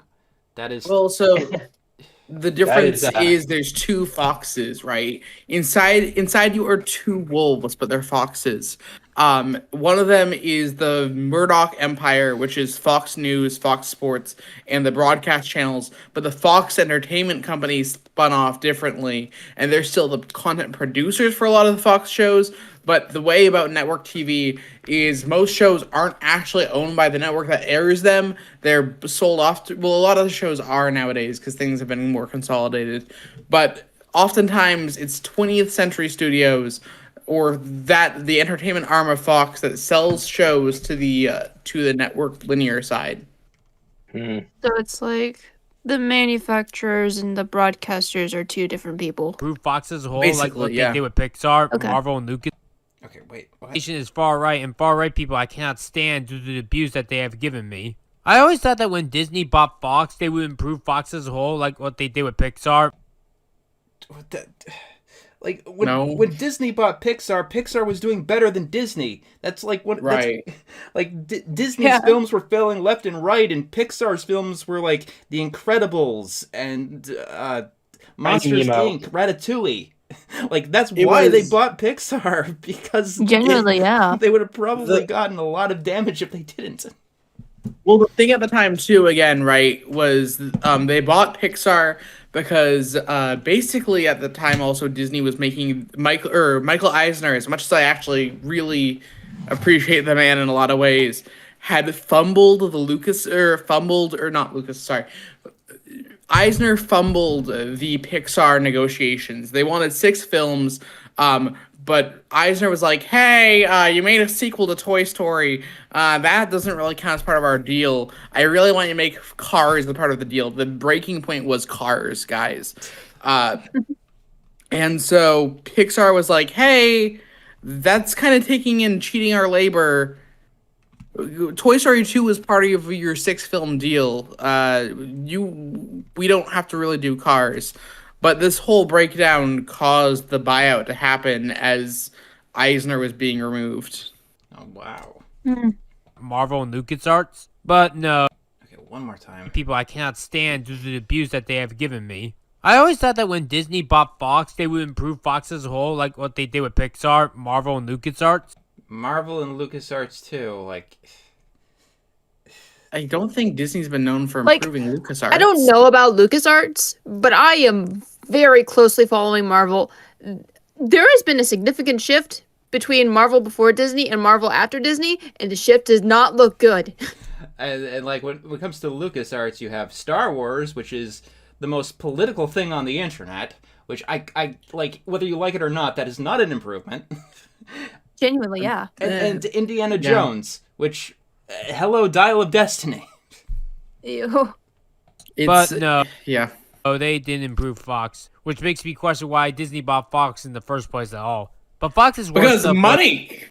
That is. Well, so the difference is, is there's two foxes, right? Inside you are two wolves, but they're foxes. One of them is the Murdoch Empire, which is Fox News, Fox Sports, and the broadcast channels. But the Fox Entertainment Company spun off differently, and they're still the content producers for a lot of the Fox shows. But the way about network TV is most shows aren't actually owned by the network that airs them. They're sold off to, well, a lot of the shows are nowadays because things have been more consolidated. But oftentimes it's 20th Century Studios or that the entertainment arm of Fox that sells shows to the network linear side. So it's like the manufacturers and the broadcasters are two different people. prove Fox as a whole, Basically, like what yeah. they did with Pixar, Okay. Marvel, and Lucas. Okay, wait. What? Station is far right, and far right people I cannot stand due to the abuse that they have given me. I always thought that when Disney bought Fox, they would improve Fox as a whole, like what they did with Pixar. What the, like when Disney bought Pixar, Pixar was doing better than Disney. That's like what Right. like Disney's films were failing left and right, and Pixar's films were like The Incredibles and Monsters Nemo. Inc., Ratatouille. Like that's It why they was- bought Pixar because Genuinely, yeah. they would have probably gotten a lot of damage if they didn't. Well, the thing at the time too, again, right, was they bought Pixar because basically at the time also Disney was making Michael Eisner, as much as I actually really appreciate the man in a lot of ways, had fumbled Eisner fumbled the Pixar negotiations. They wanted 6 films, but Eisner was like, hey, you made a sequel to Toy Story. That doesn't really count as part of our deal. I really want you to make Cars a part of the deal. The breaking point was Cars, guys. And so Pixar was like, hey, that's kind of taking and cheating our labor. Toy Story 2 was part of your 6-film deal. We don't have to really do Cars. But this whole breakdown caused the buyout to happen as Eisner was being removed. Oh wow. Marvel and LucasArts, but no. Okay, one more time. People I cannot stand due to the abuse that they have given me. I always thought that when Disney bought Fox, they would improve Fox as a whole, like what they did with Pixar, Marvel, and LucasArts. Marvel and LucasArts too, like. I don't think Disney's been known for Like, improving LucasArts. I don't know about LucasArts, but I am very closely following Marvel. There has been a significant shift between Marvel before Disney and Marvel after Disney, and the shift does not look good. And like when it comes to LucasArts, you have Star Wars, which is the most political thing on the internet, which I like, whether you like it or not, that is not an improvement. Genuinely, yeah. And Indiana Jones, which, hello, Dial of Destiny. Ew. But no. Yeah. Oh, they didn't improve Fox, which makes me question why Disney bought Fox in the first place at all. But Fox is because money.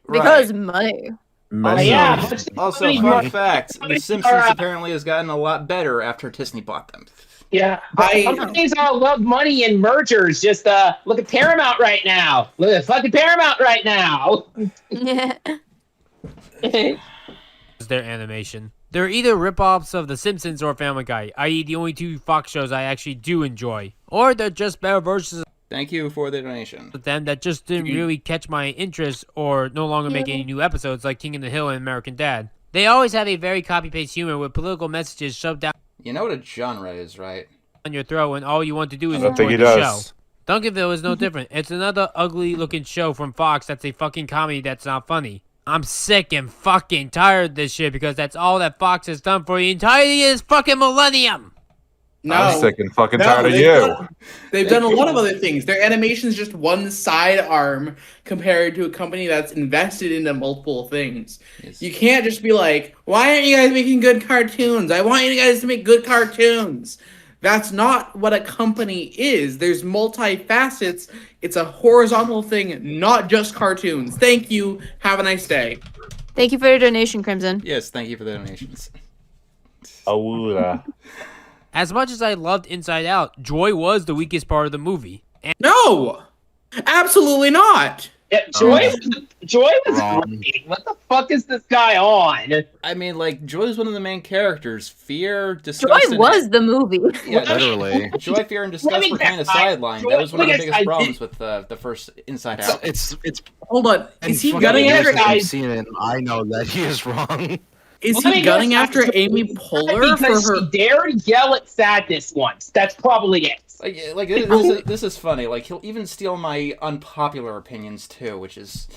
Because money. Also, fun fact: The Simpsons apparently has gotten a lot better after Disney bought them. Yeah, companies all love money and mergers. Just look at Paramount right now. Look at fucking Paramount right now. Their animation. They're either rip-offs of The Simpsons or Family Guy, i.e. the only two Fox shows I actually do enjoy. Or they're just better versions Thank you for the donation. of them that just didn't really catch my interest or no longer make any new episodes like King of the Hill and American Dad. They always have a very copy-paste humor with political messages shoved down You know what a genre is, right? on your throat when all you want to do is I don't think enjoy he the does. show. Duncanville is no different. It's another ugly-looking show from Fox that's a fucking comedy that's not funny. I'm sick and fucking tired of this shit because that's all that Fox has done for the entirety of this fucking millennium. No, I'm sick and fucking tired of you. They've done a lot of other things. Their animation is just one sidearm compared to a company that's invested into multiple things. You can't just be like, why aren't you guys making good cartoons? I want you guys to make good cartoons. That's not what a company is. There's multi-facets. It's a horizontal thing, not just cartoons. Thank you. Have a nice day. Thank you for your donation, Crimson. Yes, thank you for the donations. As much as I loved Inside Out, Joy was the weakest part of the movie. No! Absolutely not! Yeah, Joy was great. What the fuck is this guy on? I mean, like, Joy's one of the main characters. Fear, Joy disgust, and- was the movie. Yeah, Literally. Joy, Fear, and Disgust were kind of sidelined. That was one of the biggest problems with the first Inside Out. It's Hold on. Is he fucking gunning years after that I've seen it, and I know that he is wrong. Is he gunning after Amy Poehler for Because her? she dared yell at sadness once. That's probably it. Like this is funny. Like, he'll even steal my unpopular opinions too, which is.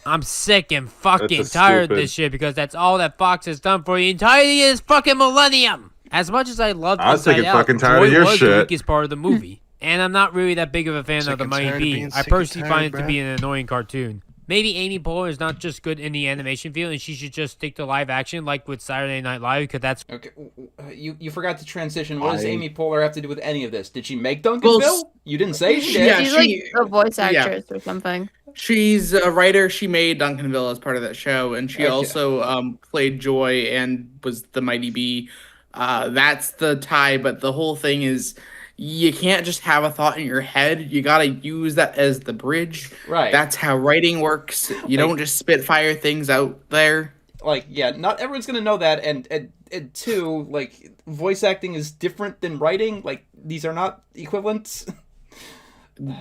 I'm sick and fucking That's tired of stupid. this shit because that's all that Fox has done for the entirety of this fucking millennium. As much as I loved I'm sick Inside and Out, fucking tired Joy of your was the shit. weakest part of the movie. And I'm not really that big of a fan Sick of the and Mighty tired of Bee. being I sick and personally find tired, it to be an annoying cartoon. Maybe Amy Poehler is not just good in the animation field and she should just stick to live action like with Saturday Night Live because that's... Okay, you forgot to transition. What does I- Amy Poehler have to do with any of this? Did she make Duncanville? You didn't say she did. Yeah, She's like a voice actress or something. She's a writer. She made Duncanville as part of that show, and she also played Joy and was the Mighty Bee. That's the tie, but the whole thing is you can't just have a thought in your head. You gotta use that as the bridge. Right. That's how writing works. You don't just spitfire things out there. Like, yeah, not everyone's gonna know that, and two, like, voice acting is different than writing. Like, these are not equivalent.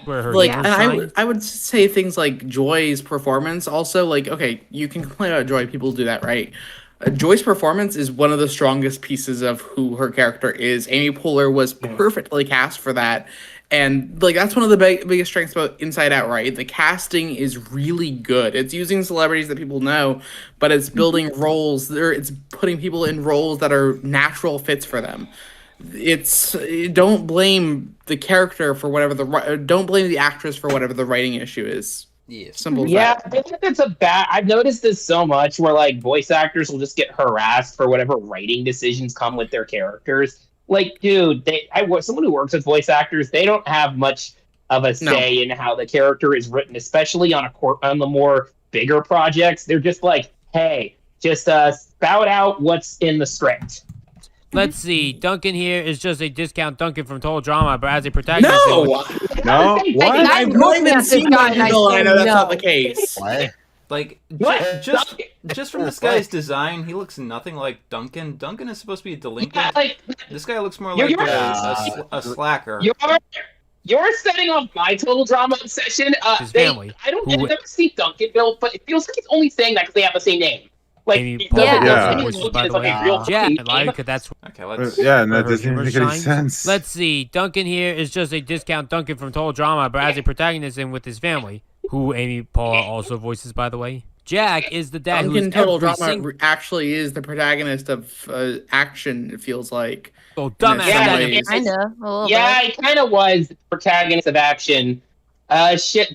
Like, and I would say things like Joy's performance also, like, okay, you can complain about Joy, people do that, right? Joy's performance is one of the strongest pieces of who her character is. Amy Poehler was perfectly cast for that. And, like, that's one of the biggest strengths about Inside Out, right? The casting is really good. It's using celebrities that people know, but it's building roles. It's putting people in roles that are natural fits for them. Don't blame the character for whatever don't blame the actress for whatever the writing issue is. Yes. Simple as Yeah, that. I think that's a bad. I've noticed this so much where like voice actors will just get harassed for whatever writing decisions come with their characters. Like, dude, someone who works with voice actors, they don't have much of a say in how the character is written, especially on the more bigger projects. They're just like, hey, just spout out what's in the script. Let's see. Duncan here is just a discount Duncan from Total Drama, but as a protagonist... No! No? What? I've not even seen Duncanville, and I know that's not the case. Like, just from this guy's design, he looks nothing like Duncan. Duncan is supposed to be a delinquent. This guy looks more like a slacker. You're setting off my Total Drama obsession. His family. I've never seen Duncanville, but it feels like he's only saying that because they have the same name. Like, that's okay. Let's Yeah, and that doesn't make any sense. Let's see. Duncan here is just a discount Duncan from Total Drama, but as a protagonist and with his family, who Amy Poehler also voices, by the way. Jack is the dad Duncan who's Total Drama actually is the protagonist of Action, it feels like. Oh, dumbass. Yeah, he kind of was the protagonist of Action.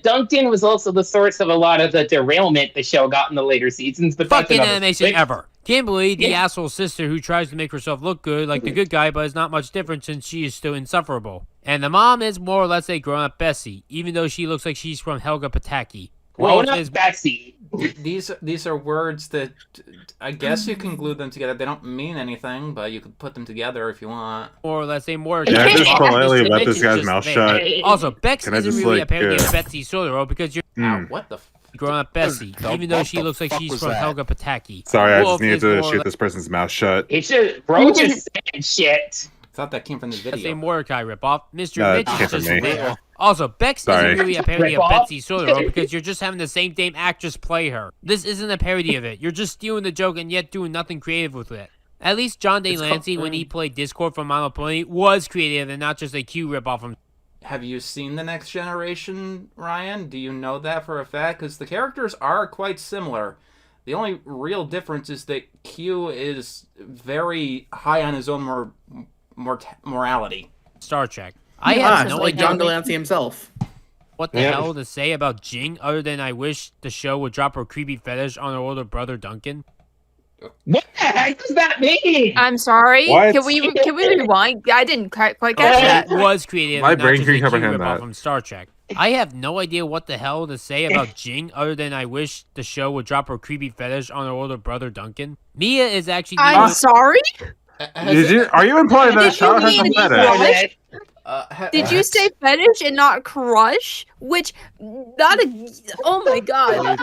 Duncan was also the source of a lot of the derailment the show got in the later seasons. But fucking animation ever. Kimberly, the asshole sister who tries to make herself look good like the good guy, but is not much different since she is still insufferable. And the mom is more or less a grown-up Bessie, even though she looks like she's from Helga Pataki. Grown-up Bessie. These are words that I guess you can glue them together. They don't mean anything, but you could put them together if you want. More or less a more... Yeah, just politely let this guy's mouth shut. Also, Bex Can I isn't just, really like, a parody of Betsy Sotero because you're... What the grown-up Bessie, even though she looks like she's from Helga Pataki. Sorry, I Wolf just needed is to more shoot this person's mouth shut. It's just, bro just said shit. I thought that came from the video. That's a Mordecai ripoff. Mr. No, Mitch it came is just from me. real. Also, Bex Sorry. isn't really a parody of Ripoff? Betsy Sotero because you're just having the same damn actress play her. This isn't a parody of it. You're just stealing the joke and yet doing nothing creative with it. At least John Day Lancey, when he played Discord from Monopoly, was creative and not just a Q ripoff from... Have you seen The Next Generation, Ryan? Do you know that for a fact? Because the characters are quite similar. The only real difference is that Q is very high on his own morality. Star Trek. I have no like idea John Delancey himself. what the hell to say about Jing other than I wish the show would drop her creepy fetish on her older brother Duncan. What the heck does that mean? I'm sorry. What? Can we rewind? I didn't quite catch that. It was creative. My and not brain just can a Q comprehend ripoff that. from Star Trek. I have no idea what the hell to say about Jing other than I wish the show would drop her creepy fetish on her older brother Duncan. Mia is actually. I'm sorry. Are you implying that Charlotte has a fetish? Did you say fetish and not crush? Which, not a. Oh my god.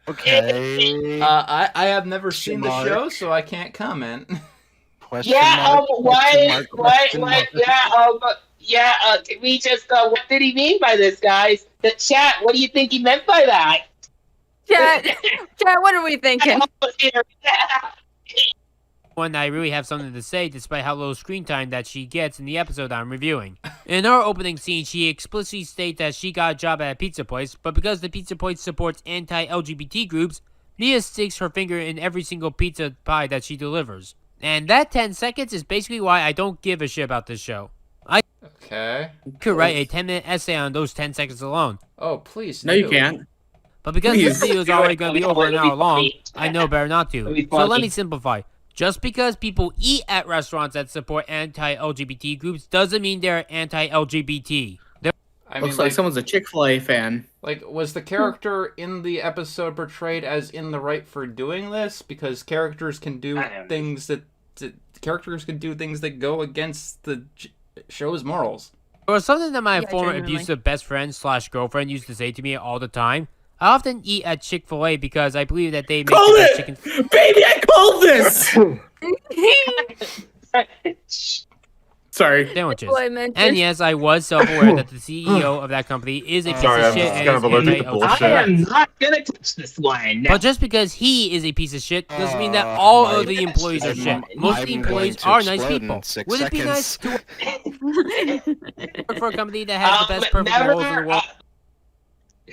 Okay. I have never seen the show, so I can't comment. Can we just, what did he mean by this, guys? The chat, what do you think he meant by that? Chat, what are we thinking? One I really have something to say despite how little screen time that she gets in the episode I'm reviewing. In her opening scene, she explicitly states that she got a job at a pizza place, but because the pizza place supports anti-LGBT groups, Mia sticks her finger in every single pizza pie that she delivers. And that 10 seconds is basically why I don't give a shit about this show. I could write a 10-minute essay on those 10 seconds alone. Oh, please. No, you can't. But because this video is already going to be over an hour long, I know better not to. So let me simplify. Just because people eat at restaurants that support anti-LGBT groups doesn't mean they're anti-LGBT. Looks like someone's a Chick-fil-A fan. Like, was the character in the episode portrayed as in the right for doing this? Because characters can do things that go against the show's morals. Or something that my former abusive best friend / girlfriend used to say to me all the time. I often eat at Chick-fil-A because I believe that they make the best chicken. Baby, I called this! Sorry. Sandwiches. And yes, I was self-aware that the CEO of that company is a piece of shit and is I am not gonna touch this one. But just because he is a piece of shit doesn't mean that all of the employees are shit. Most of the employees are nice people. Would it be nice to work for a company that has the best perfect morals in the world?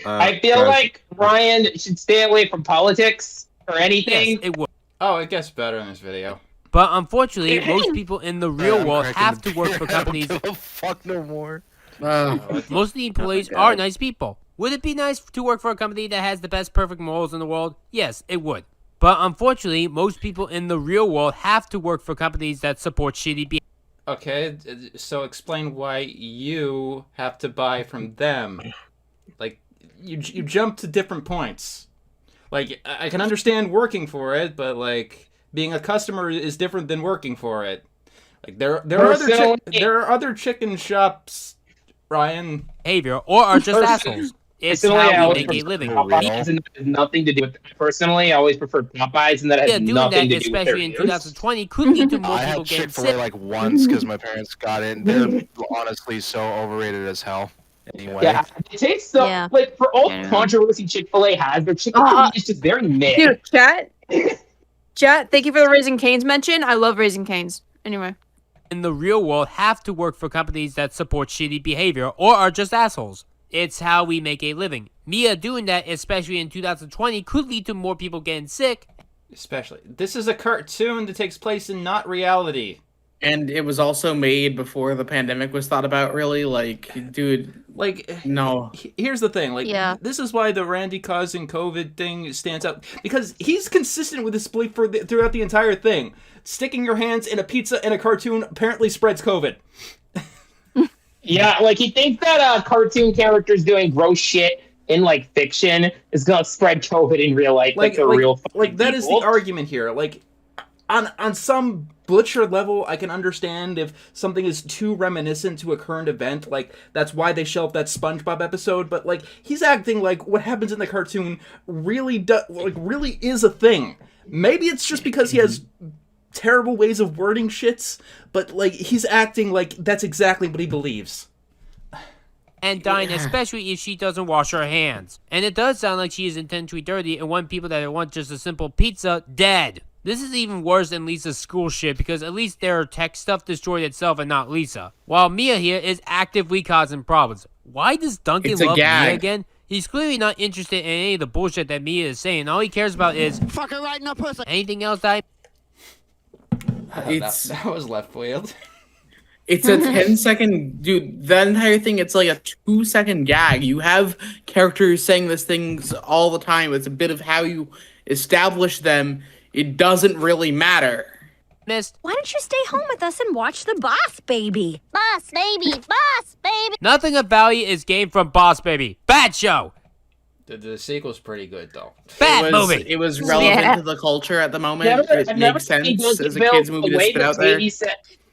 I feel like Ryan should stay away from politics or anything. Yes, it would. Oh, it gets better in this video. But unfortunately, most people in the real world have to work for companies. Fuck no more. Most of the employees are nice people. Would it be nice to work for a company that has the best perfect morals in the world? Yes, it would. But unfortunately, most people in the real world have to work for companies that support shitty behavior. Okay, so explain why you have to buy from them. Like, you jump to different points. Like, I can understand working for it, but, like, being a customer is different than working for it. Like, there are other chicken shops, Ryan. Behavior, or are just assholes. It's how we make a living. Popeyes has nothing to do with. Personally, I always prefer Popeyes, and that has nothing to do with their especially in 2020, could lead to more I people had getting Chick-fil-A sick. like once because my parents got it. And they're honestly so overrated as hell. Anyway. Yeah, it takes so like for all the controversy Chick-fil-A has, their chicken is just very mid. Dude, chat, thank you for the Raising Cane's mention. I love Raising Cane's. Anyway. In the real world, have to work for companies that support shitty behavior or are just assholes. It's how we make a living. Mia doing that, especially in 2020, could lead to more people getting sick. Especially. This is a cartoon that takes place in not reality. And it was also made before the pandemic was thought about, really. Like, dude, no. Here's the thing, this is why the Randy causing COVID thing stands out, because he's consistent with his belief throughout the entire thing. Sticking your hands in a pizza in a cartoon apparently spreads COVID. Yeah, he thinks that cartoon characters doing gross shit in fiction is gonna spread COVID in real life. That is the argument here. On some butcher level, I can understand if something is too reminiscent to a current event. That's why they shelved that SpongeBob episode. But he's acting like what happens in the cartoon really really is a thing. Maybe it's just because he has terrible ways of wording shits, but he's acting like that's exactly what he believes. And dying, especially if she doesn't wash her hands. And it does sound like she is intentionally dirty and want people that want just a simple pizza dead. This is even worse than Lisa's school shit, because at least their tech stuff destroyed itself and not Lisa. While Mia here is actively causing problems. Why does Duncan love Mia again? He's clearly not interested in any of the bullshit that Mia is saying. All he cares about is fuck her right in the pussy. Anything else that that was left field. It's a 10-second... Dude, that entire thing, it's like a 2-second gag. You have characters saying these things all the time. It's a bit of how you establish them. It doesn't really matter. Missed. Why don't you stay home with us and watch The Boss Baby? Boss Baby, Boss Baby. Nothing of value is gained from Boss Baby. Bad show. The sequel's pretty good, though. Bad movie. It was relevant to the culture at the moment. It makes sense as a kid's movie to spit out there.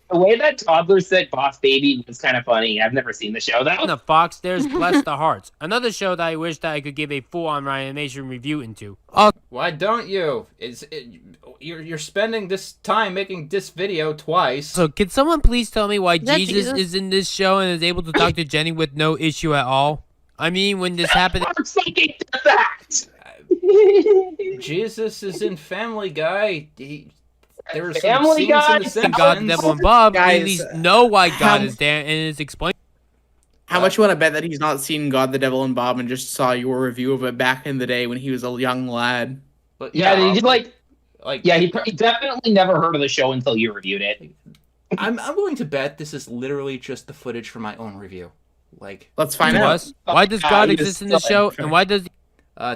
The way that toddler said "Boss Baby" was kind of funny. I've never seen the show though. On the Fox, there's Bless the Hearts, another show that I wish that I could give a full-on animation review into. Why don't you? You're spending this time making this video twice. So, can someone please tell me why Jesus is in this show and is able to talk to Jenny with no issue at all? I mean, when this happened... Jesus is in Family Guy. There were some Family scenes Guy. in The Simpsons. God, the Devil, and Bob, Guys, at least know why God is there and is explained. How much you want to bet that he's not seen God, the Devil, and Bob and just saw your review of it back in the day when he was a young lad? But he definitely never heard of the show until you reviewed it. I'm willing to bet this is literally just the footage from my own review. Let's find out. Why does God exist in the show, and why does...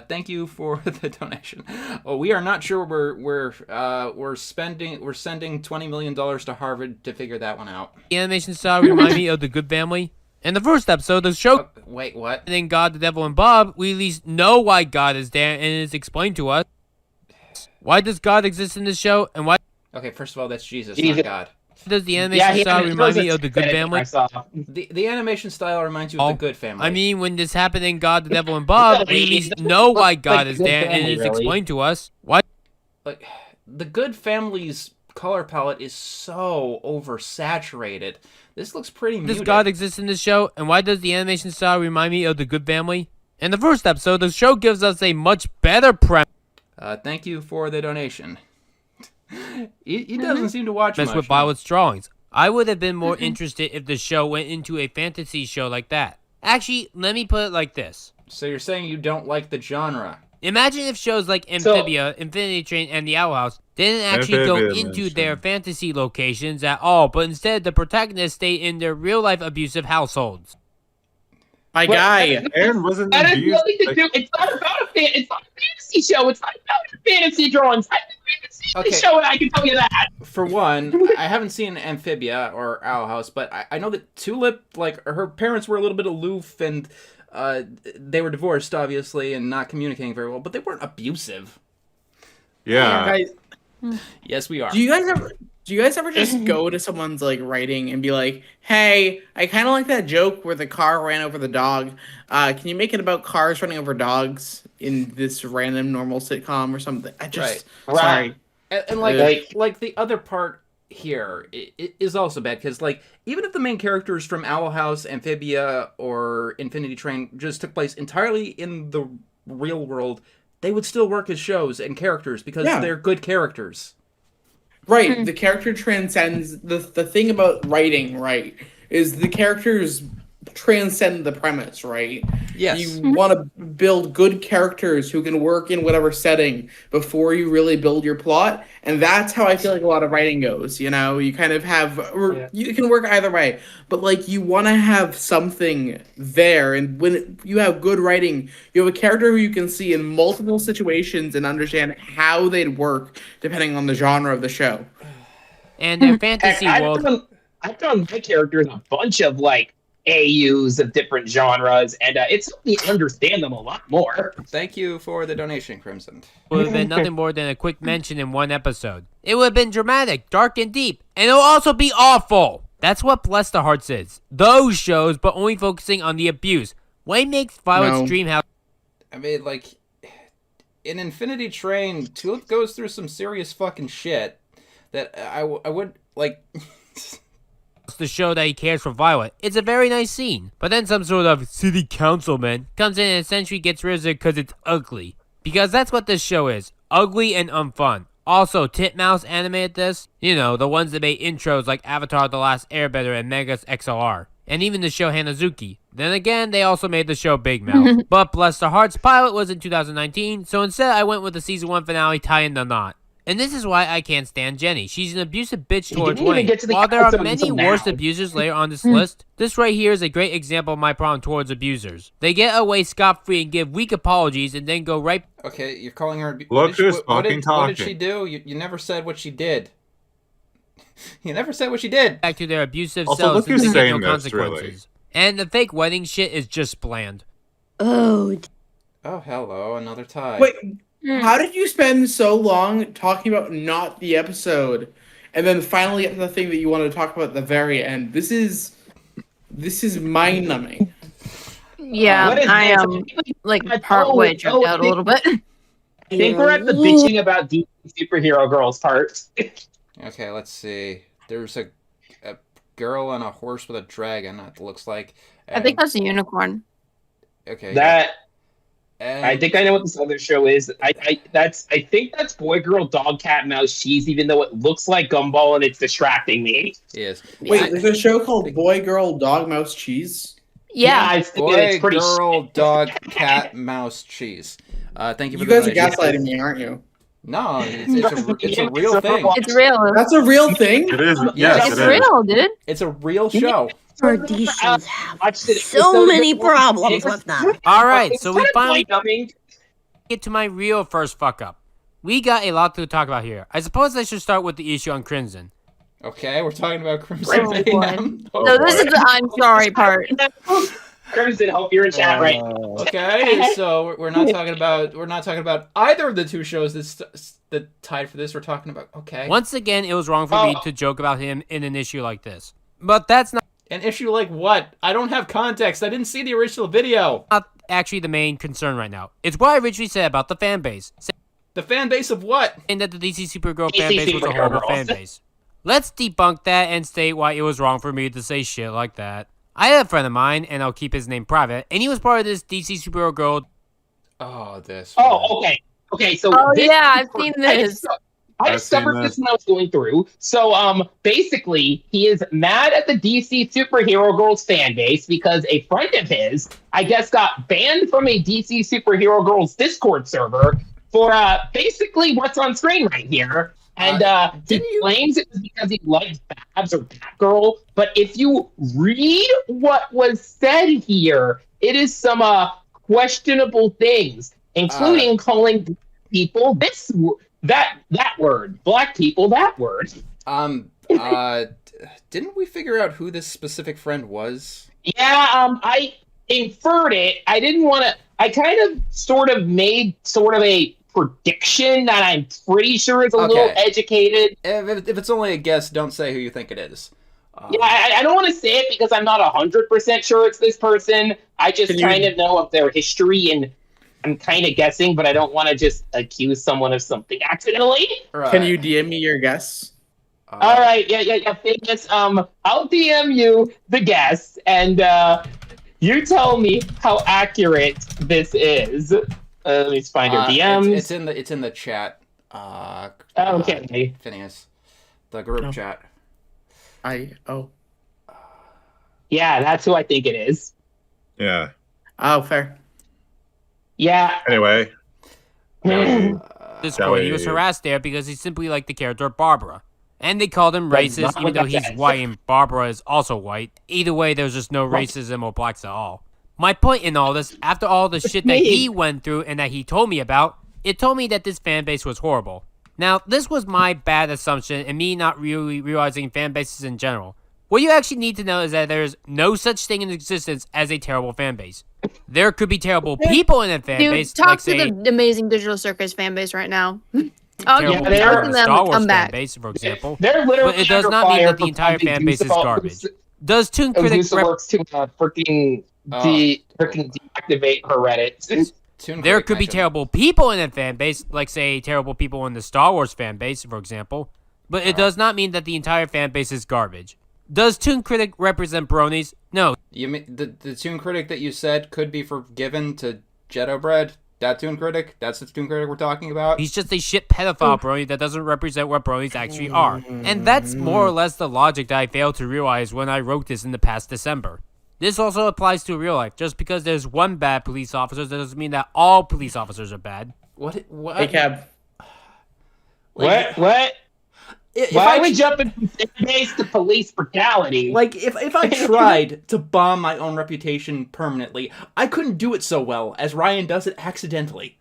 Thank you for the donation. Oh, we are not sure we're sending $20 million to Harvard to figure that one out. The animation style remind me of The Good Family. In the first episode, the show... wait, what? And then God, the Devil, and Bob, we at least know why God is there and it is explained to us. Why does God exist in this show, and why... Okay, first of all, that's Jesus. Not God. Does the animation style remind me of The Good Family? The animation style reminds you of The Good Family. I mean, when this happened in God, the Devil, and Bob, we at least know why God is there and it is explained to us. Why? The Good Family's color palette is so oversaturated. This looks pretty muted. Does God exist in this show, and why does the animation style remind me of The Good Family? In the first episode, the show gives us a much better premise. Thank you for the donation. He doesn't seem to watch much. With Violet's drawings. I would have been more interested if the show went into a fantasy show like that. Actually, let me put it like this. So you're saying you don't like the genre? Imagine if shows like Amphibia, Infinity Train, and The Owl House didn't actually go into their fantasy locations at all, but instead the protagonists stayed in their real-life abusive households. My guy, Aaron wasn't That has abused. nothing to do. It's not about it's not a fantasy show. It's not about fantasy drawings. I've been fantasy show, and I can tell you that. For one, I haven't seen Amphibia or Owl House, but I know that Tulip, her parents were a little bit aloof, and they were divorced, obviously, and not communicating very well, but they weren't abusive. Yeah. Yes, we are. Do you guys ever just go to someone's writing and be like, "Hey, I kind of like that joke where the car ran over the dog. Can you make it about cars running over dogs in this random normal sitcom or something?" Sorry. And the other part here is also bad because even if the main characters from Owl House, Amphibia, or Infinity Train just took place entirely in the real world, they would still work as shows and characters because they're good characters. Right, the character transcends the thing about writing, right, is the characters transcend the premise, right? Yes. You want to build good characters who can work in whatever setting before you really build your plot. And that's how I feel like a lot of writing goes. You know, you kind of have, you can work either way, but like you want to have something there. And when you have good writing, you have a character who you can see in multiple situations and understand how they'd work depending on the genre of the show. And their fantasy world. I've done my characters a bunch of like AUs of different genres, and it's helped me understand them a lot more. Thank you for the donation, Crimson. Would have been nothing more than a quick mention in one episode. It would have been dramatic, dark, and deep, and it'll also be awful. That's what Bless the Hearts is. Those shows, but only focusing on the abuse. What makes Violet's dream house? I mean, like, in Infinity Train, Tulip goes through some serious fucking shit that I would, like... The show that he cares for Violet. It's a very nice scene. But then some sort of city councilman comes in and essentially gets rid of it because it's ugly. Because that's what this show is. Ugly and unfun. Also, Titmouse animated this. You know, the ones that made intros like Avatar The Last Airbender and Megas XLR. And even the show Hanazuki. Then again, they also made the show Big Mouth. But Bless the Hearts pilot was in 2019, so instead I went with the season 1 finale tying the knot. And this is why I can't stand Jenny. She's an abusive bitch towards Wayne. While there are many worse abusers later on this list, this right here is a great example of my problem towards abusers. They get away scot-free and give weak apologies and then go right... Okay, you're calling her... Look who's fucking talking. What did she do? You never said what she did. You never said what she did. Back to their abusive Also, selves look and who's they get saying no this, consequences. really. And the fake wedding shit is just bland. Oh, hello, another tie. Wait, how did you spend so long talking about not the episode, and then finally get to the thing that you wanted to talk about at the very end? This is mind numbing. Yeah, I am like partway checked out a little bit. I think we're at the bitching about DC superhero girls part. Okay, let's see. There's a girl on a horse with a dragon, it looks like. I think that's a unicorn. Okay. I think I know what this other show is. I think that's Boy Girl Dog Cat Mouse Cheese, even though it looks like Gumball and it's distracting me. Yes. Wait, there's a show called Boy Girl Dog Mouse Cheese? Yeah. Boy, it's pretty girl, dog, cat, mouse, cheese. Thank you for You guys the are gaslighting me, aren't you? No, it's a real thing. It's real. That's a real thing? It is. Yes, it's real, dude. It's a real show. Auditions have so many problems with them. Alright, so we finally get to my real first fuck up. We got a lot to talk about here. I suppose I should start with the issue on Crimson. Okay, we're talking about Crimson. So this is the I'm sorry part. Crimson, hope you're in chat right. Okay, so we're not talking about either of the two shows that tied for this. We're talking about Once again, it was wrong for me to joke about him in an issue like this. But that's not an issue like what? I don't have context. I didn't see the original video. Not actually the main concern right now. It's what I originally said about the fan base. The fan base of what? And that the DC Supergirl fan base was a horrible fan base. Let's debunk that and state why it was wrong for me to say shit like that. I had a friend of mine, and I'll keep his name private, and he was part of this DC Supergirl. Oh, this. Okay, so. Oh, yeah, I've seen this. I discovered this when I was going through. So, basically, he is mad at the DC Superhero Girls fan base because a friend of his, I guess, got banned from a DC Superhero Girls Discord server for basically what's on screen right here. And he claims it was because he liked Babs or Batgirl. But if you read what was said here, it is some questionable things, including calling people that word, black people that word. Didn't we figure out who this specific friend was? Yeah, I inferred it. I didn't want to. I kind of sort of made sort of a prediction that I'm pretty sure is a little educated. If it's only a guess, don't say who you think it is. Yeah, I don't want to say it because I'm not 100% sure it's this person. I just kind of know of their history, and I'm kind of guessing, but I don't want to just accuse someone of something accidentally. Right. Can you DM me your guess? All right, yeah. Famous. I'll DM you the guess, and you tell me how accurate this is. Let me find your DMs. It's in the chat. Okay. Phineas, the group chat. Yeah, that's who I think it is. Yeah. Oh, fair. Yeah. Anyway. Discord, he was harassed there because he simply liked the character Barbara. And they called him That's racist, not even what though that he's says. white and Barbara is also white. Either way, there's just no racism or blacks at all. My point in all this, after all the shit that he went through and that he told me about, it told me that this fan base was horrible. Now, this was my bad assumption and me not really realizing fan bases in general. What you actually need to know is that there's no such thing in existence as a terrible fan base. There could be terrible people in a fan Dude, base, talk like to say the Amazing Digital Circus fan base right now. terrible Talk people to in the them Star and Wars come fan back. base, for example. They're literally But it does not mean that the entire fan base is garbage. Does Toon Critic works to freaking deactivate her Reddit. There could be terrible people in a fan base, like say terrible people in the Star Wars fan base, for example. But it does not mean that the entire fan base is garbage. Does Toon Critic represent bronies? No. You mean the Toon Critic that you said could be forgiven to Jetto Bread? That Toon Critic? That's the Toon Critic we're talking about? He's just a shit pedophile brony that doesn't represent what bronies actually are. And that's more or less the logic that I failed to realize when I wrote this in the past December. This also applies to real life. Just because there's one bad police officer, that doesn't mean that all police officers are bad. What? Hey, Cab. What? Why are we jumping from fan base to police brutality? Like, if I tried to bomb my own reputation permanently, I couldn't do it so well as Ryan does it accidentally.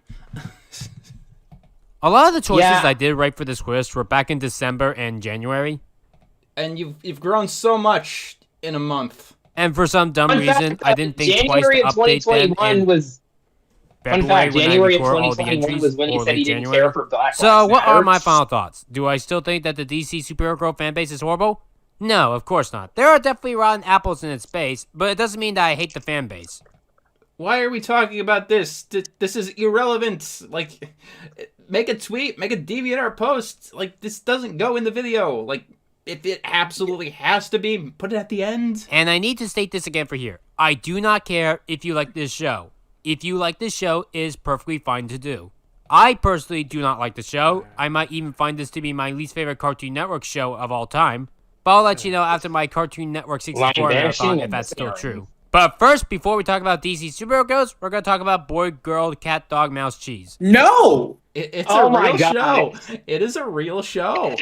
A lot of the choices I did write for this list were back in December and January. And you've grown so much in a month. And for some dumb reason, I didn't think January twice of to update them. 2021 was. Fun fact, January of 2021 was when he said he didn't care for Black So, Lives what are Matter. my final thoughts? Do I still think that the DC superhero girl fan base is horrible? No, of course not. There are definitely rotten apples in its base, but it doesn't mean that I hate the fan base. Why are we talking about this? This is irrelevant. Like, make a tweet, make a DeviantArt post. Like, this doesn't go in the video. Like, if it absolutely has to be, put it at the end. And I need to state this again for here. I do not care if you like this show. If you like this show, it is perfectly fine to do. I personally do not like the show. I might even find this to be my least favorite Cartoon Network show of all time. But I'll let you know after my Cartoon Network 64 marathon if that's still true. But first, before we talk about DC superhero girls, we're going to talk about boy, girl, cat, dog, mouse, cheese. No! It's a real show. It is a real show.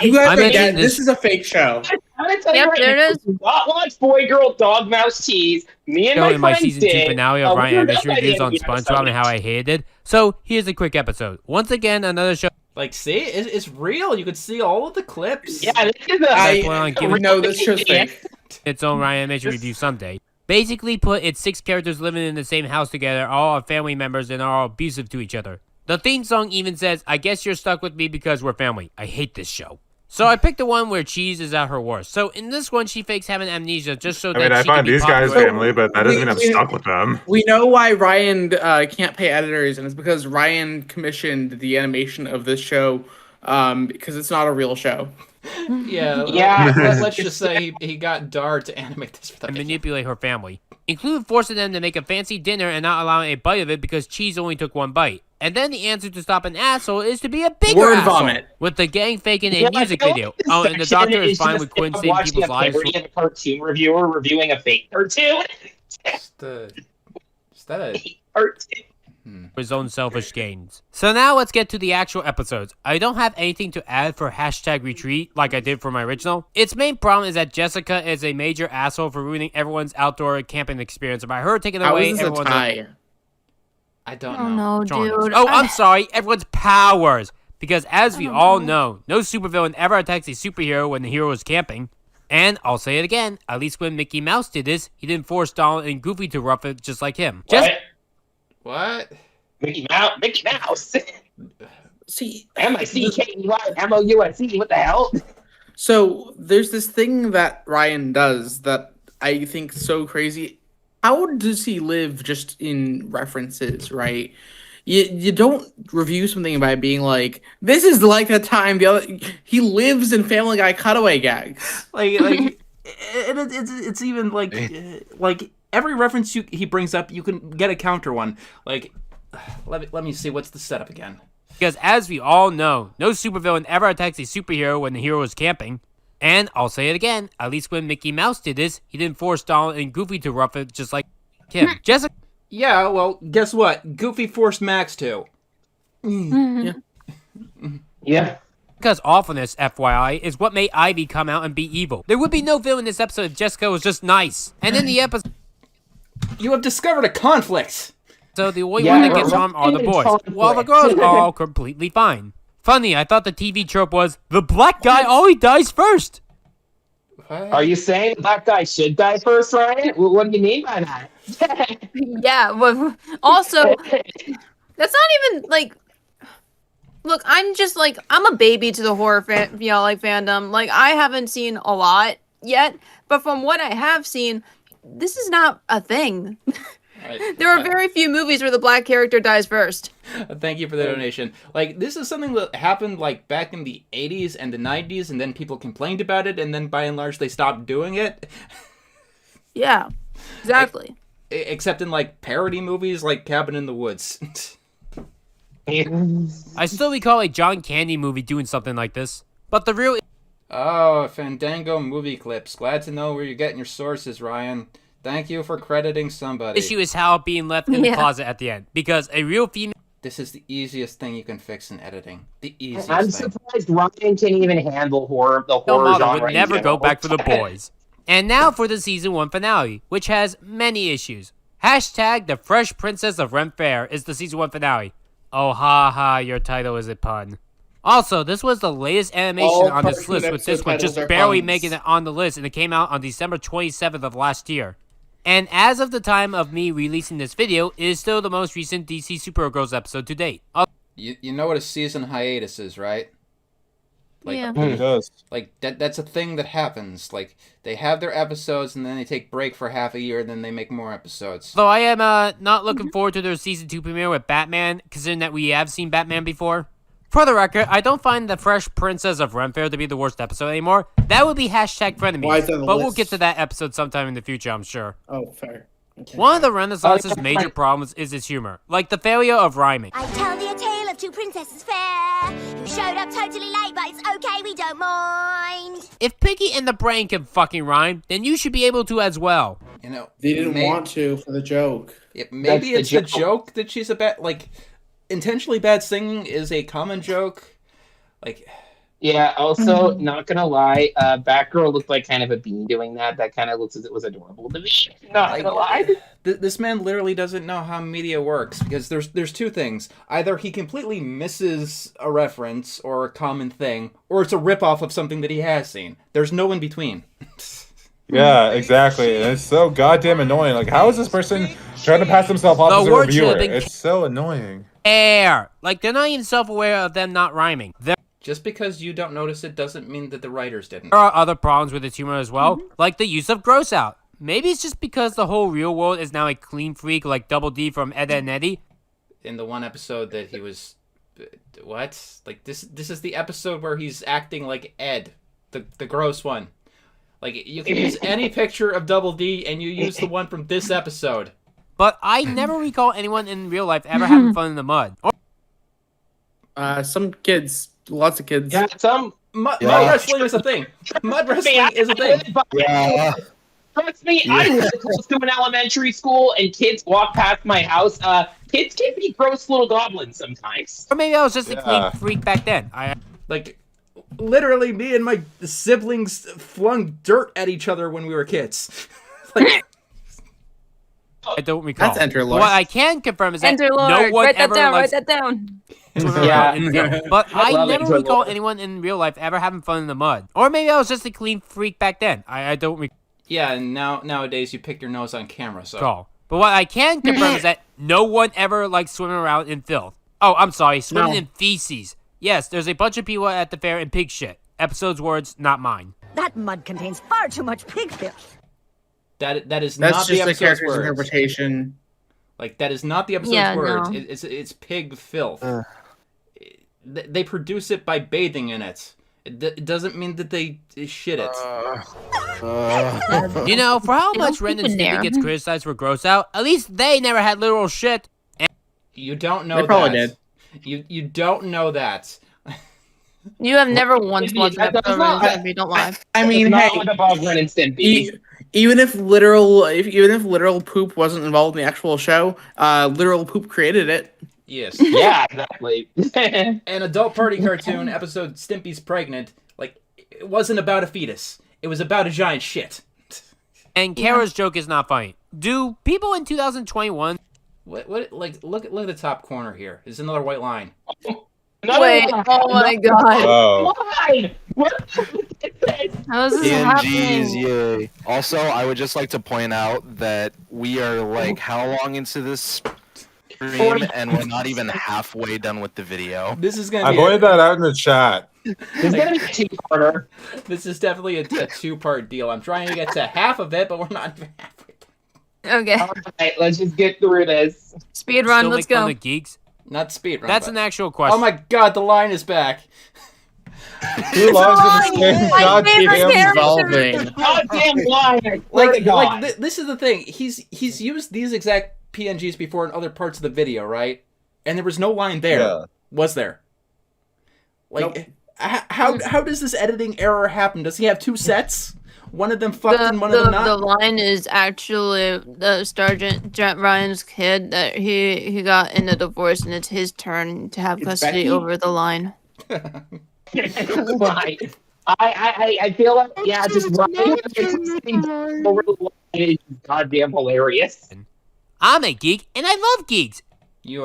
You guys forget, this is a fake show. I'm gonna tell you right now, if you not watch Boy, Girl, Dog, Mouse, Cheese, me and Showing my my friend season 2 did. finale of Ryan Adventure reviews on SpongeBob and how I hated it. So, here's a quick episode. Once again, another show. Like, see? It's real. You can see all of the clips. Yeah, this is I plan on giving No, this show's fake. its own Ryan Adventure review someday. Basically put its 6 characters living in the same house together, all are family members and are all abusive to each other. The theme song even says, I guess you're stuck with me because we're family. I hate this show. So I picked the one where Cheese is at her worst. So in this one, she fakes having amnesia just so that I she find can be these guys popular. family, but that doesn't mean I'm stuck with them. We know why Ryan can't pay editors, and it's because Ryan commissioned the animation of this show because it's not a real show. Yeah. Let's just say he got Dar to animate this for them. And manipulate her family, including forcing them to make a fancy dinner and not allowing a bite of it because Cheese only took 1 bite. And then the answer to stop an asshole is to be a bigger Word asshole. vomit. With the gang faking a music video. Oh, and the doctor is fine with Quinn saving people's lives. Watching a cartoon reviewer reviewing a fake cartoon. Is that a cartoon? For his own selfish gains. So now let's get to the actual episodes. I don't have anything to add for #retreat like I did for my original. Its main problem is that Jessica is a major asshole for ruining everyone's outdoor camping experience by her taking away everyone's... I don't Oh know. no, dude. Oh, I'm sorry. Everyone's powers. Because as we all know, no supervillain ever attacks a superhero when the hero is camping. And I'll say it again, at least when Mickey Mouse did this, he didn't force Donald and Goofy to rough it just like him. What? Mickey Mouse. See, MICKEYMOUSE. What the hell? So there's this thing that Ryan does that I think is so crazy. How does he live just in references, right? You don't review something by being like, this is like the time the other. He lives in Family Guy cutaway gags. It's even like every reference he brings up, you can get a counter one. Like, let me see, what's the setup again? Because as we all know, no supervillain ever attacks a superhero when the hero is camping. And I'll say it again, at least when Mickey Mouse did this, he didn't force Donald and Goofy to rough it just like him. Jessica. Yeah, well, guess what? Goofy forced Max to. Yeah. Because awfulness, FYI, is what made Ivy come out and be evil. There would be no villain in this episode if Jessica was just nice. And in the episode... You have discovered a conflict! So the only one that gets harmed are the boys, while the girls are all completely fine. Funny, I thought the TV trope was, the black guy always dies first! Are you saying the black guy should die first, Ryan? What do you mean by that? Yeah, well, also, that's not even, like... Look, I'm just, like, I'm a baby to the horror fandom. Like, I haven't seen a lot yet, but from what I have seen, this is not a thing. There are very few movies where the black character dies first. Thank you for the donation. Like, this is something that happened, like, back in the 80s and the 90s, and then people complained about it, and then by and large they stopped doing it. Yeah, exactly. Except in, like, parody movies like Cabin in the Woods. I still recall a John Candy movie doing something like this. But the real... Oh, Fandango movie clips. Glad to know where you're getting your sources, Ryan. Thank you for crediting somebody. issue is Hal being left in the closet at the end. Because a real female... This is the easiest thing you can fix in editing. The easiest I'm thing. surprised Ryan can even handle the horror genre. would never go back for the boys. And now for the season 1 finale, which has many issues. Hashtag The Fresh Princess of Ren Fair is the season 1 finale. Oh, ha ha, your title is a pun. Also, this was the latest animation on this list, with this one just barely making it on the list, and it came out on December 27th of last year. And as of the time of me releasing this video, it is still the most recent DC Supergirls episode to date. You know what a season hiatus is, right? Like, Yeah. It does. Like, that's a thing that happens. Like, they have their episodes, and then they take break for half a year, and then they make more episodes. Though I am not looking forward to their season 2 premiere with Batman, considering that we have seen Batman before. For the record, I don't find The Fresh Princess of Ren Fair to be the worst episode anymore. That would be hashtag frenemies, but we'll get to that episode sometime in the future, I'm sure. Oh, fair. Okay. One of the Renaissance's major problems is its humor, like the failure of rhyming. I tell thee a tale of two princesses fair who showed up totally late, but it's okay, we don't mind. If Piggy and the Brain can fucking rhyme, then you should be able to as well. You know, They didn't want to for the joke. Maybe it's the joke that she's a bad, like, intentionally bad singing is a common joke. Like, yeah, also, not gonna lie, Batgirl looked like kind of a bean doing that. That kind of looks as it was adorable to me. Not gonna lie. This man literally doesn't know how media works, because there's two things. Either he completely misses a reference or a common thing, or it's a ripoff of something that he has seen. There's no in between. Yeah, exactly. And it's so goddamn annoying. Like, how is this person trying to pass himself off as a reviewer? It's so annoying. Like, they're not even self-aware of them not rhyming. Just because you don't notice it doesn't mean that the writers didn't. There are other problems with its humor as well, like the use of gross out. Maybe it's just because the whole real world is now a clean freak like Double D from Ed, Edd n Eddy. In the one episode that he was... What? Like, this is the episode where he's acting like Ed, the gross one. Like, you can use any picture of Double D, and you use the one from this episode. But I never recall anyone in real life ever having fun in the mud. Some kids, lots of kids. Yeah, Mud wrestling is a thing. Mud wrestling is a thing. Yeah. Trust me, I live close to an elementary school, and kids walk past my house. Kids can be gross little goblins sometimes. Or maybe I was just a clean freak back then. Like, literally, me and my siblings flung dirt at each other when we were kids. Like, I don't recall. That's Enter Lord. What I can confirm is that Enter Lord. no one Write that ever down. likes... Write that down. Yeah. But I love never Enter recall Lord. anyone in real life ever having fun in the mud. Or maybe I was just a clean freak back then. I don't recall. yeah, and nowadays you pick your nose on camera, so... But what I can confirm is that no one ever likes swimming around in filth. Oh, I'm sorry, swimming in feces. Yes, there's a bunch of people at the fair in pig shit. Episode's words, not mine. That mud contains far too much pig filth. That is That's not just the the episode's character's words. interpretation. Like, that is not the episode's Yeah, words. no. It's pig filth. They produce it by bathing in it. It doesn't mean that they shit it. You know, for how They much don't Ren poop and in Stimpy there. gets criticized for gross out, at least they never had literal shit. You don't know They that. probably did. You don't know that. You have never once Maybe watched that that does program, not- if you don't lie. I mean, It's hey, not above Ren and Stimpy. even if literal poop wasn't involved in the actual show, literal poop created it. Yes. Yeah, exactly. An adult party cartoon episode, Stimpy's Pregnant, like, it wasn't about a fetus. It was about a giant shit. And Kara's joke is not funny. Do people in 2021... What? Like, look at the top corner here. There's another white line. Wait, oh my god. Oh. Why? What? How is this PNGs, happening? yay. Also, I would just like to point out that we are like how long into this stream and we're not even halfway done with the video. This is gonna I be pointed that out in the chat. It's gonna be a two-parter. This is definitely a two-part deal. I'm trying to get to half of it, but we're not halfway. Okay. Alright, let's just get through this. Speed run, let's go. The geeks? Not speed run. That's but... an actual question. Oh my god, the line is back. Who loves the same goddamn Solving. Goddamn line! This is the thing. He's used these exact PNGs before in other parts of the video, right? And there was no line there. Yeah. Was there? Like, Nope. how does this editing error happen? Does he have two sets? One of them fucked and one of them not? The line is actually the Sergeant Ryan's kid that he got in a divorce, and it's his turn to have custody Becky? over the line. Right. I feel like, yeah, just running over the line is goddamn hilarious. I'm a geek, and I love geeks. You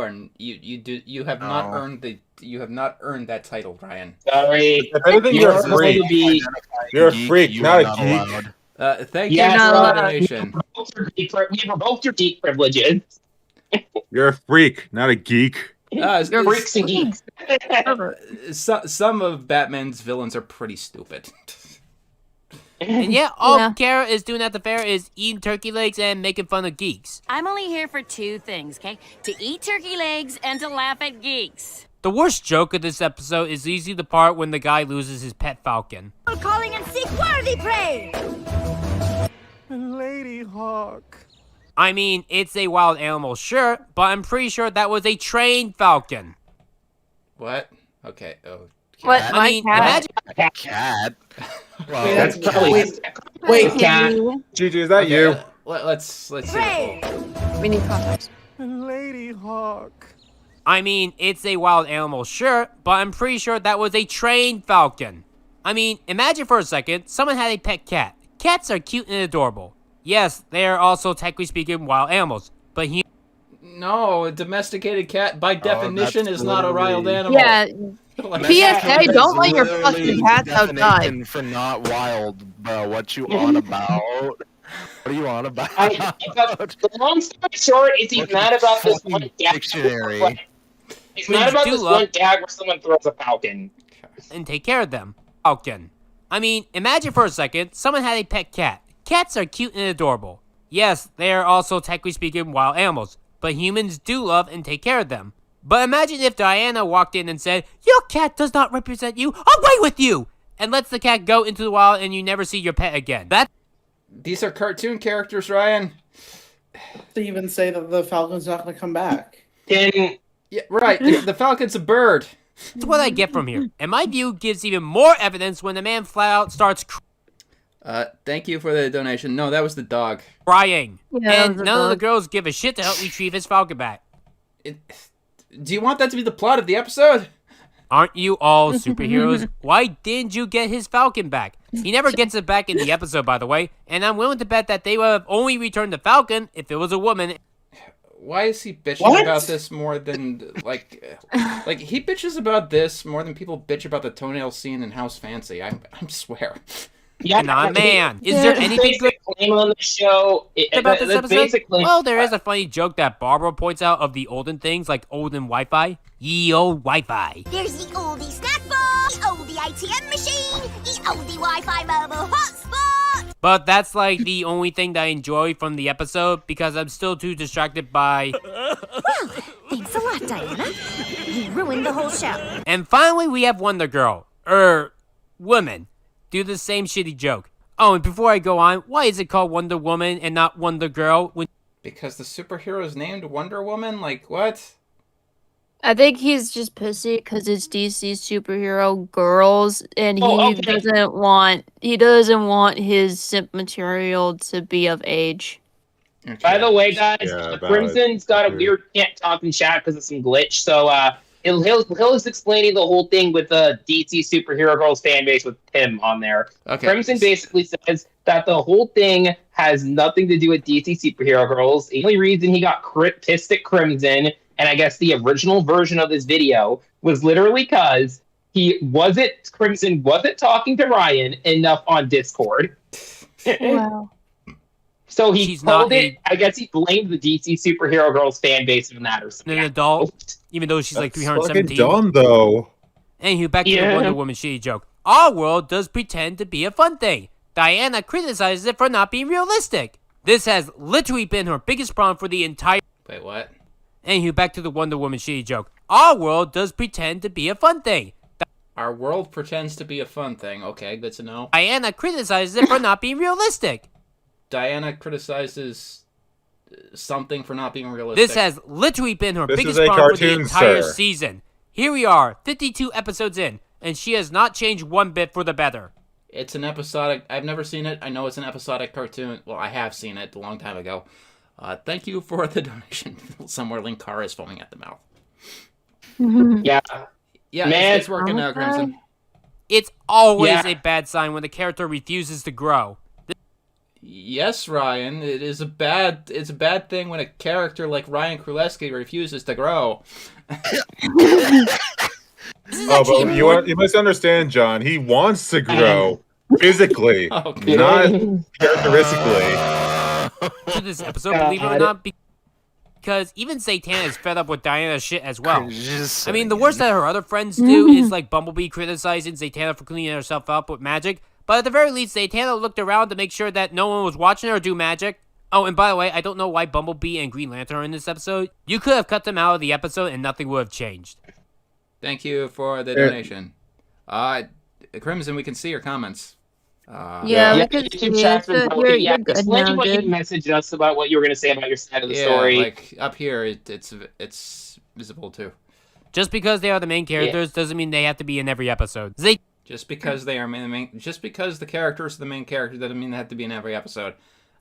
have not earned that title, Ryan. Sorry. If anything, you're a freak. You're a freak, not a geek. Thank you for the donation. We revoked your geek privileges. You're a freak, not a geek. You're freaks and geeks. Some of Batman's villains are pretty stupid. And yeah, all Kara is doing at the fair is eating turkey legs and making fun of geeks. I'm only here for two things, okay? To eat turkey legs and to laugh at geeks. The worst joke of this episode is usually the part when the guy loses his pet falcon. Calling and seek worthy prey. Lady Hawk. I mean, it's a wild animal, sure, but I'm pretty sure that was a trained falcon. What? Okay. Oh. What? I mean, imagine Cat. Well, that's probably... Wait, Cat. Gigi, is that you? Let's see. We need context. Lady Hawk. I mean, it's a wild animal, sure, but I'm pretty sure that was a trained falcon. I mean, imagine for a second, someone had a pet cat. Cats are cute and adorable. Yes, they are also, technically speaking, wild animals, but No, a domesticated cat, by definition, is not a wild animal. Yeah. PSA, don't let your fucking cats outside. For not wild, bro. What you on about? What are you on about? The long story short is he's not about this one dictionary. He's not about this one gag where someone throws a falcon. And take care of them. Falcon. I mean, imagine for a second, someone had a pet cat. Cats are cute and adorable. Yes, they are also, technically speaking, wild animals, but humans do love and take care of them. But imagine if Diana walked in and said, "Your cat does not represent you, away with you!" and lets the cat go into the wild and you never see your pet again. These are cartoon characters, Ryan. To even say that the falcon's not going to come back. Yeah, right. The falcon's a bird. That's what I get from here. And my view gives even more evidence when the man flat out starts thank you for the donation. No, that was the dog. crying. Yeah, And none of the girls give a shit to help retrieve his falcon back. Do you want that to be the plot of the episode? Aren't you all superheroes? Why didn't you get his falcon back? He never gets it back in the episode, by the way. And I'm willing to bet that they would have only returned the falcon if it was a woman. Why is he bitching about this more than, like he bitches about this more than people bitch about the toenail scene in House Fancy. I swear. Yeah, nah, man. Is there anything good claim on the show about this episode? Basically, well, there is a funny joke that Barbara points out of the olden things, like olden Wi-Fi. Ye old Wi-Fi. There's the oldie snack bar, the oldie ATM machine, the oldie Wi-Fi mobile hotspot. But that's like the only thing that I enjoy from the episode because I'm still too distracted by... Well, thanks a lot, Diana. You ruined the whole show. And finally, we have Wonder Girl. Woman. Do the same shitty joke. Oh, and before I go on, why is it called Wonder Woman and not Wonder Girl? Because the superhero is named Wonder Woman? Like, what? I think he's just pissy because it's DC superhero girls, and he doesn't want his simp material to be of age. By the way, guys, Crimson's got a weird can't talk in chat because of some glitch. So he'll is explaining the whole thing with the DC superhero girls fan base with Tim on there. Okay. Crimson basically says that the whole thing has nothing to do with DC superhero girls. The only reason he got pissed at Crimson, and I guess the original version of this video, was literally because Crimson wasn't talking to Ryan enough on Discord. Wow. So he told it. I guess he blamed the DC superhero girls fan base on that or something. An adult, even though she's like That's 317. fucking dumb, though. Anywho, back to the Wonder Woman shitty joke. Our world does pretend to be a fun thing. Diana criticizes it for not being realistic. This has literally been her biggest problem for the entire... Wait, what? Anywho, back to the Wonder Woman shitty joke. Our world does pretend to be a fun thing. Our world pretends to be a fun thing. Okay, good to know. Diana criticizes it for not being realistic. Diana criticizes something for not being realistic. This has literally been her biggest problem for the entire season. Here we are, 52 episodes in, and she has not changed one bit for the better. It's an episodic... I've never seen it. I know it's an episodic cartoon. Well, I have seen it a long time ago. Thank you for the donation. Somewhere Linkara is foaming at the mouth. Yeah. Yeah, Man, it's working out, Crimson. It's always a bad sign when the character refuses to grow. Yes, Ryan, it's a bad thing when a character like Ryan Krulewski refuses to grow. But you must understand, John. He wants to grow physically, not characteristically. To this episode, believe it or not, because even Zatanna is fed up with Diana's shit as well. I mean, the worst that her other friends do is like Bumblebee criticizing Zatanna for cleaning herself up with magic. But at the very least, Zatanna looked around to make sure that no one was watching her do magic. Oh, and by the way, I don't know why Bumblebee and Green Lantern are in this episode. You could have cut them out of the episode and nothing would have changed. Thank you for the donation. Crimson, we can see your comments. We can see it, so you're good Explain now, what dude. you messaged us about what you were going to say about your side of the story. Like up here, it's visible too. Just because they are the main characters doesn't mean they have to be in every episode. Just because they are just because the characters are the main character doesn't mean they have to be in every episode.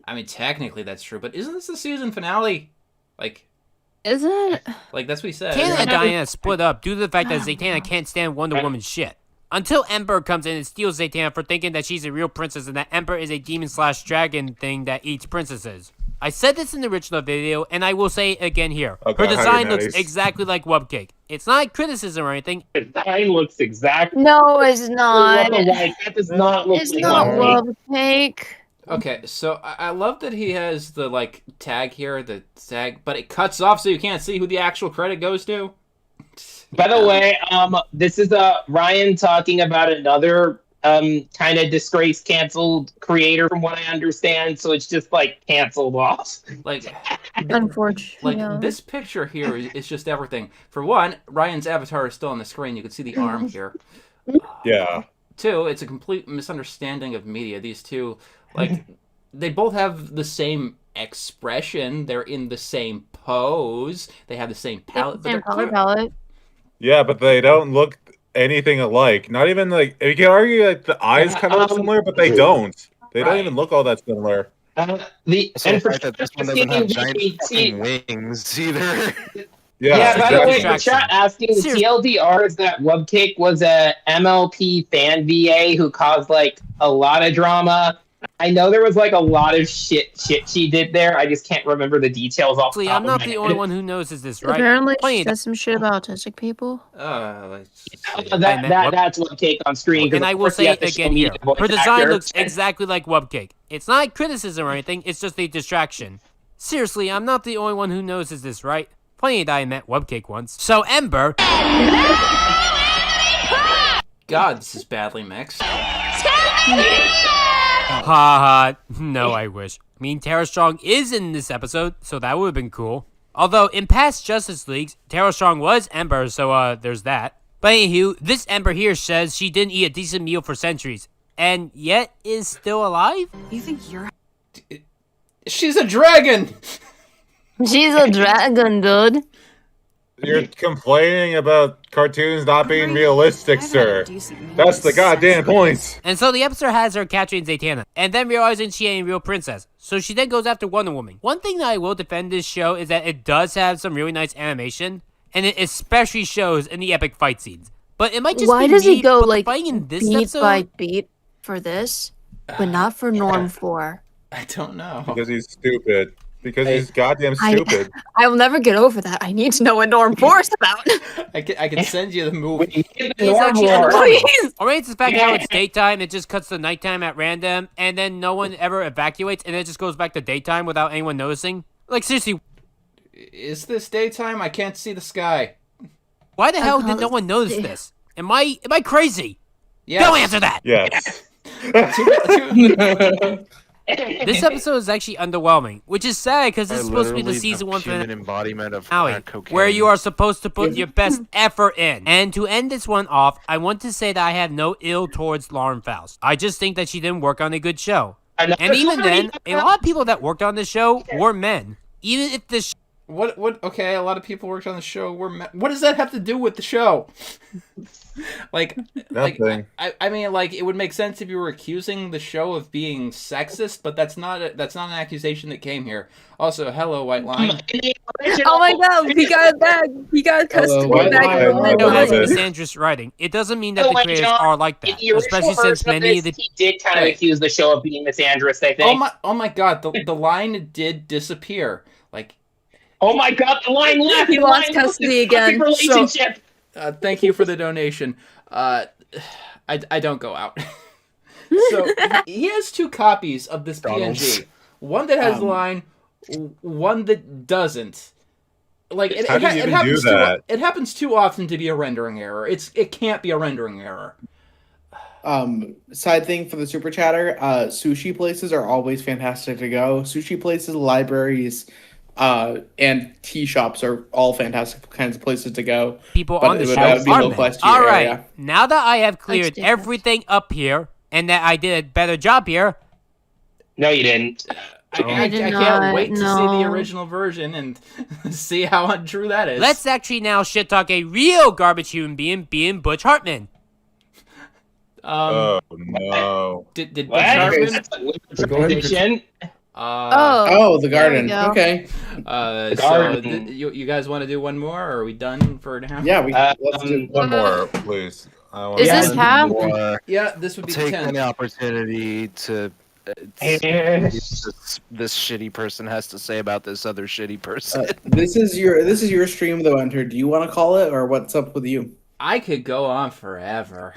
I mean, technically that's true, but isn't this the season finale? Is it? Like that's what he said. Zatanna and Diana split up due to the fact that Zatanna can't stand Wonder Woman's shit. Until Ember comes in and steals Zatanna for thinking that she's a real princess and that Ember is a demon/dragon thing that eats princesses. I said this in the original video, and I will say it again here. Okay, her design looks exactly like Wubcake. It's not a criticism or anything. Her design looks exactly... No, it's not. That does not look It's like not Wubcake. Wubcake. Okay, so I love that he has the tag here, but it cuts off so you can't see who the actual credit goes to. By the way, this is Ryan talking about another kind of disgraced, canceled creator, from what I understand. So it's just canceled off. Unfortunately, this picture here is just everything. For one, Ryan's avatar is still on the screen. You can see the arm here. Yeah. Two, it's a complete misunderstanding of media. These two, they both have the same expression. They're in the same pose. They have the same palette. Same color palette. Yeah, but they don't look anything alike. Not even you can argue the eyes kind of look similar, but they don't. They don't even look all that similar. The fact that this one doesn't have giant fucking wings either. Yeah, by the way, the chat asking the TLDR is that Wubcake was a MLP fan VA who caused a lot of drama. I know there was a lot of shit she did there. I just can't remember the details off the top I'm not of my the head. only one who knows this, right? Apparently, she said some shit about autistic people. That's Wubcake on screen. And I will say it again here. Her design looks exactly like Wubcake. It's not a criticism or anything, it's just a distraction. Seriously, I'm not the only one who knows this, right? Plenty of I met Wubcake once. So, Ember... God, this is badly mixed. Ha no, I wish. I mean, Tara Strong is in this episode, so that would have been cool. Although, in past Justice Leagues, Tara Strong was Ember, so there's that. But anywho, this Ember here says she didn't eat a decent meal for centuries, and yet is still alive? You think you're... She's a dragon! She's a dragon, dude. You're complaining about cartoons not being realistic, sir. That's the goddamn point. And so the episode has her capturing Zatanna, and then realizing she ain't a real princess. So she then goes after Wonder Woman. One thing that I will defend this show is that it does have some really nice animation, and it especially shows in the epic fight scenes. But it might just Why be does me, he go but the like fighting in this beat episode, by beat for this, but not for Norm 4? I don't know. Because he's stupid. Because he's goddamn stupid. I will never get over that. I need to know what Norm 4 is about. I can send you the movie. It's actually Please. Or it's the fact how it's daytime, it just cuts to nighttime at random, and then no one ever evacuates, and it just goes back to daytime without anyone noticing. Like, seriously. Is this daytime? I can't see the sky. Why the hell did no one notice this? Am I crazy? Yes. Don't answer that! Yes. This episode is actually underwhelming, which is sad because this is supposed to be the Literally season 1 human finale, embodiment of crack cocaine. where you are supposed to put your best effort in. And to end this one off, I want to say that I have no ill towards Lauren Faust. I just think that she didn't work on a good show. And even then, a lot of people that worked on the show were men. Even if this What? Okay, a lot of people worked on the show. What does that have to do with the show? Nothing. I mean, like, it would make sense if you were accusing the show of being sexist, but that's not an accusation that came here. Also, hello, White Line. Oh my god, he got it back. He got custody back. I know that's misandrous writing. It doesn't mean that the creators are like that, especially since many of the he did kind of accuse the show of being misandrous. I think. Oh my god, the line did disappear. Like, oh my god, the line left. He lost custody again. Relationship. Thank you for the donation. I don't go out. So he has 2 copies of this PNG. One that has the line, one that doesn't. Like it happens too often to be a rendering error. It can't be a rendering error. Side thing for the super chatter, sushi places are always fantastic to go. Sushi places, libraries, and tea shops are all fantastic kinds of places to go. People on the show are all right. Now that I have cleared everything up here, and that I did a better job here. No, you didn't. I can't wait to see the original version and see how untrue that is. Let's actually now shit talk a real garbage human being Butch Hartman. Oh no! Did Butch Hartman? The garden. Okay. The garden. So you guys want to do one more, or are we done for now? Yeah, let's do one more, please. Is this half? Yeah, this would be take 10. any opportunity to. This shitty person has to say about this other shitty person. This is your stream though, Enter. Do you want to call it, or what's up with you? I could go on forever.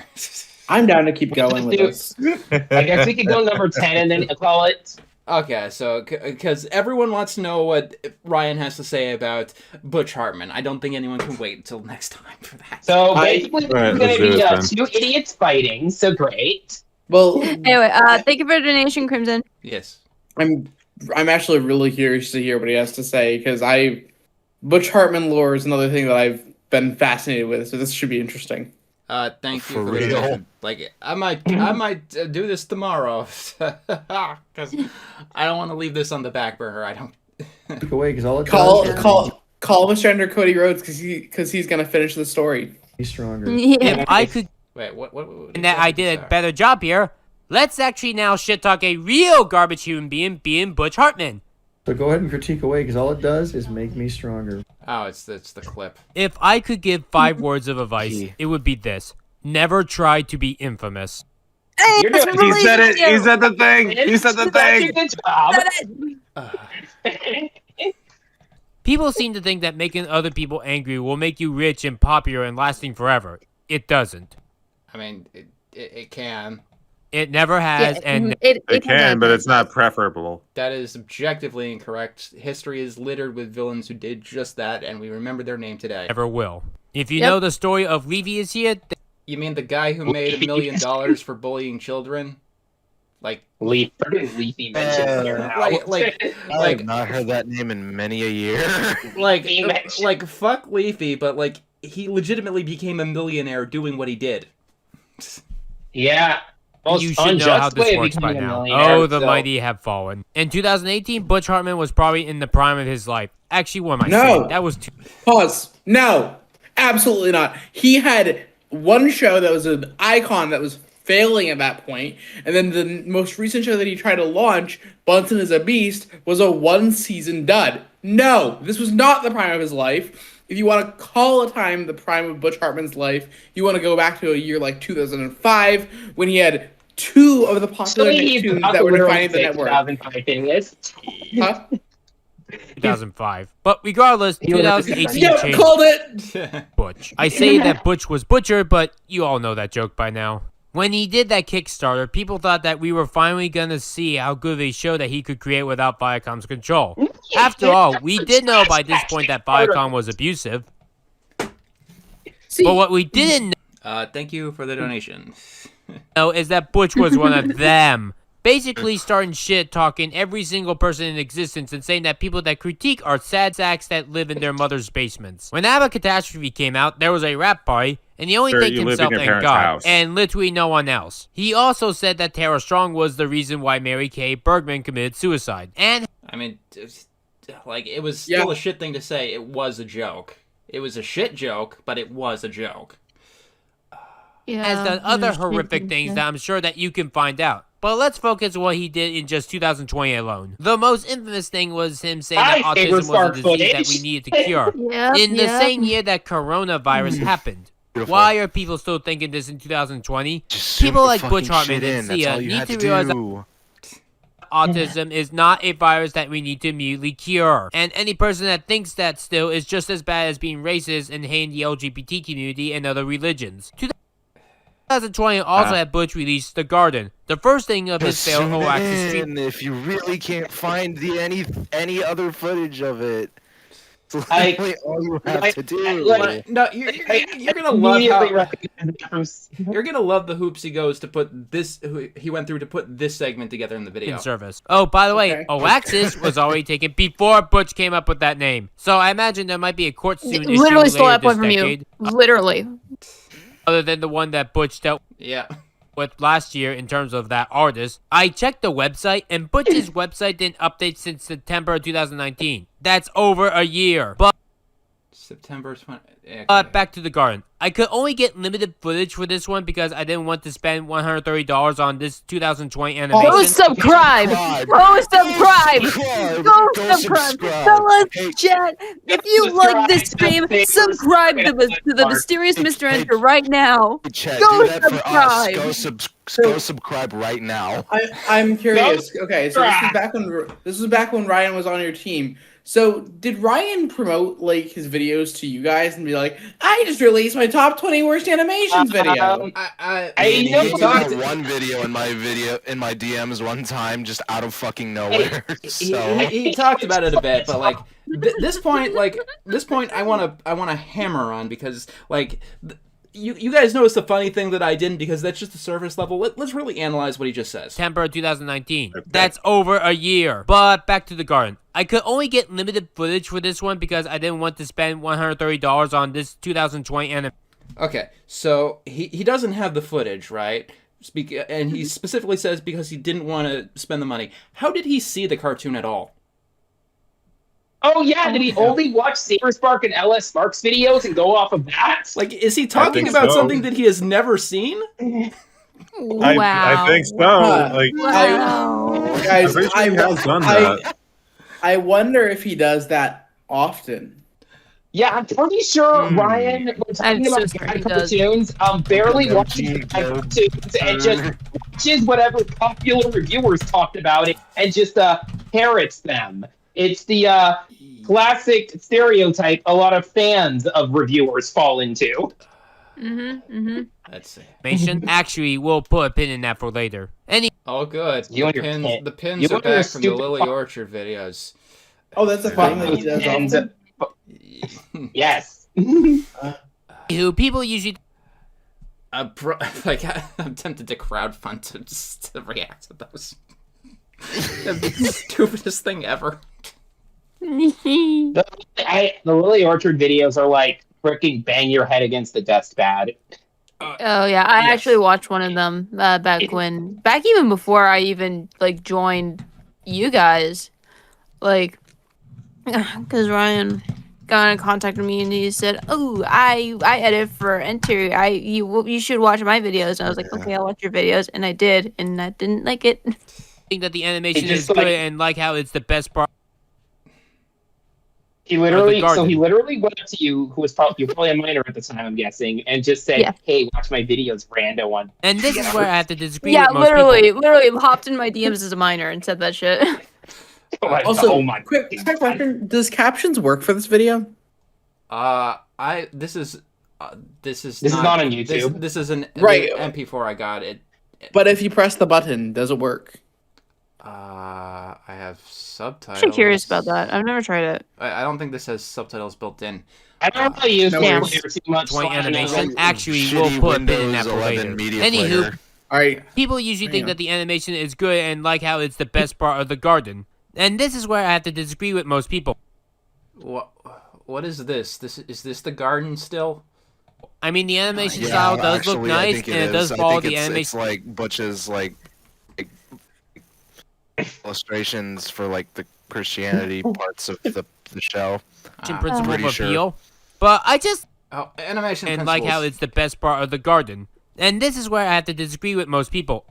I'm down to keep going with this. I guess we could go number 10 and then call it. Okay, so because everyone wants to know what Ryan has to say about Butch Hartman, I don't think anyone can wait until next time for that. So basically, it's going to be 2 idiots fighting. So great. Well, anyway, thank you for the donation, Crimson. Yes, I'm actually really curious to hear what he has to say because Butch Hartman lore is another thing that I've been fascinated with. So this should be interesting. Thank you for the donation. Like, I might do this tomorrow because I don't want to leave this on the back burner. I don't. Away because all it call Mr. Ender Cody Rhodes because he's gonna finish the story. He's stronger. Yeah. If I could. Wait, what and that I did a better job here. Let's actually now shit talk a real garbage human being Butch Hartman. So go ahead and critique away because all it does is make me stronger. Oh, it's the clip. If I could give 5 words of advice, it would be this: never try to be infamous. Hey, he said it. He said the thing. He said the thing. People seem to think that making other people angry will make you rich and popular and lasting forever. It doesn't. I mean, it can. It never has, and it can, but it's not preferable. That is objectively incorrect. History is littered with villains who did just that, and we remember their name today. Never will. If you know the story of Leafy is here... You mean the guy who made $1 million for bullying children? Like... Leafy mentioned here now. I have not heard that name in many a year. like, fuck Leafy, but, like, he legitimately became a millionaire doing what he did. Yeah. Most You should know how unjust way this of works by becoming a now. millionaire, Oh, the so- mighty have fallen. In 2018, Butch Hartman was probably in the prime of his life. Actually, what am I No. saying? That was too... Pause. No, absolutely not. He had one show that was an icon that was failing at that point, and then the most recent show that he tried to launch, Bunsen is a Beast, was a one-season dud. No, this was not the prime of his life. If you want to call a time the prime of Butch Hartman's life, you want to go back to a year like 2005 when he had two of the popular Nicktoons that were defining the network. 2005 thing is. Huh? 2005. But regardless, 2018 Yeah, changed called it. Butch. I say that Butch was butchered, but you all know that joke by now. When he did that Kickstarter, people thought that we were finally gonna see how good of a show that he could create without Viacom's control. After all, we did know by this point that Viacom was abusive. But what we didn't Thank you for the donation. know is that Butch was one of them. Basically starting shit talking every single person in existence and saying that people that critique are sad sacks that live in their mother's basements. When ABBA Catastrophe came out, there was a rap party, and he only Sure, thanked you live in himself your and parents' God, house. and literally no one else. He also said that Tara Strong was the reason why Mary Kay Bergman committed suicide. And I mean, like, it was still a shit thing to say. It was a joke. It was a shit joke, but it was a joke. has done other horrific things that I'm sure that you can find out. But let's focus on what he did in just 2020 alone. The most infamous thing was him saying that autism was a disease that we needed to cure. In the same year that coronavirus happened. Why are people still thinking this in 2020? People like Butch Hartman and Sia need to realize that autism is not a virus that we need to immediately cure. And any person that thinks that still is just as bad as being racist and hating the LGBT community and other religions. 2020 also had Butch release The Garden, the first thing of his failed Oaxis stream. If you really can't find any other footage of it, it's literally all you have to do. No, you're gonna love how you're gonna love the hoops he goes to put this. He went through to put this segment together in the video. In service. Oh, by the way, Oaxis was already taken before Butch came up with that name. So I imagine there might be a court suit issue Literally stole later that point this from decade. you. Literally. Other than the one that Butch dealt with last year in terms of that artist. I checked the website, and Butch's website didn't update since September 2019. That's over a year. But September 20. back to The Garden. I could only get limited footage for this one because I didn't want to spend $130 on this 2020 animation. Go subscribe! Go subscribe! Go subscribe! Tell us, chat, if you like this stream, subscribe to the Mysterious Mr. Enter right now. Chat, Go do that subscribe! for us. Go subscribe right now. I'm curious. Okay, so this was back when Ryan was on your team. So did Ryan promote like his videos to you guys and be like, "I just released my top 20 worst animations video"? He did one video in my DMs one time, just out of fucking nowhere. He talked about it a bit, but like this point, I want to hammer on because like. You guys notice the funny thing that I didn't because that's just the surface level. Let's really analyze what he just says. September 2019. That's over a year. But back to The Garden. I could only get limited footage for this one because I didn't want to spend $130 on this 2020 anime. Okay, so he doesn't have the footage, right? And he specifically says because he didn't want to spend the money. How did he see the cartoon at all? Oh yeah, did he only watch Saber Spark and LS Sparks videos and go off of that? Like, is he talking about something that he has never seen? I think so. Like, Guys, I wonder if he does that often. Yeah, I'm pretty sure Ryan, when talking about guy cartoons, barely watches guy cartoons and just watches whatever popular reviewers talked about it and just parrots them. It's the classic stereotype a lot of fans of reviewers fall into. Let's see. Actually, we'll put a pin in that for later. Oh, good. The pins are back from the Lily Orchard videos. Oh, that's a fun that he does often. Yes. Who people usually... I'm tempted to crowdfund to react to those. That'd be the stupidest thing ever. The Lily Orchard videos are like freaking bang your head against the dust pad. Oh yeah, I actually watched one of them back even before I even like joined you guys, like, because Ryan got in contact with me and he said, "Oh, I edit for Enter. You should watch my videos." And I was like, "Okay, I'll watch your videos," and I did, and I didn't like it. I think that the animation It is just, good like- and like how it's the best part. He literally garden. went up to you, who was probably a minor at the time, I'm guessing, and just said, Yeah. "Hey, watch my videos, rando one." And this is where I have to disagree Yeah, with most people. literally hopped in my DMs as a minor and said that shit. Also, quick question: does captions work for this video? This is This is not on YouTube. This is an Right. MP4 I got. But if you press the button, does it work? I have subtitles. I'm curious about that. I've never tried it. I don't think this has subtitles built in. I don't really use Damn. too much. Point so I don't know. animation. Actually, Shitty we'll put a pin in Windows that for 11 later. media Anywho, player. All right. people usually think on. that the animation is good and like how it's the best part of the garden. And this is where I have to disagree with most people. What is this? Is this the garden still? I mean, the animation style does look actually, I nice, think and it is. does I follow think the it's animation. like Butch's like illustrations for like the Christianity parts of the show. Principle Pretty of sure. appeal. But I just animation and like how principles. it's the best part of the garden. And this is where I have to disagree with most people.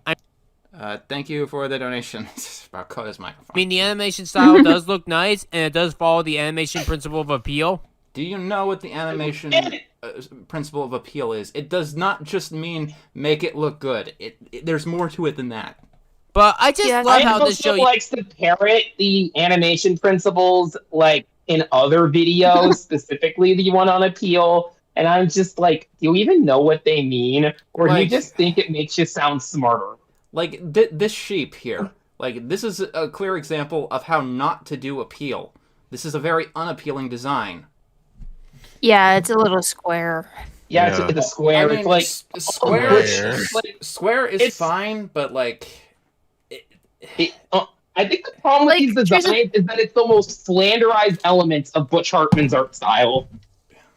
Thank you for the donation. About Kota's I microphone. mean, the animation style does look nice, and it does follow the animation principle of appeal. Do you know what the animation principle of appeal is? It does not just mean make it look good. There's more to it than that. But I just love how this show likes to parrot the animation principles, like in other videos, specifically the one on appeal. And I'm just like, do you even know what they mean, or do you just think it makes you sound smarter? Like this sheep here. Like this is a clear example of how not to do appeal. This is a very unappealing design. Yeah, it's a little square. Yeah, it's a square. I mean, it's like square is fine, but like. I think the problem with these designs is that it's the most slanderized elements of Butch Hartman's art style.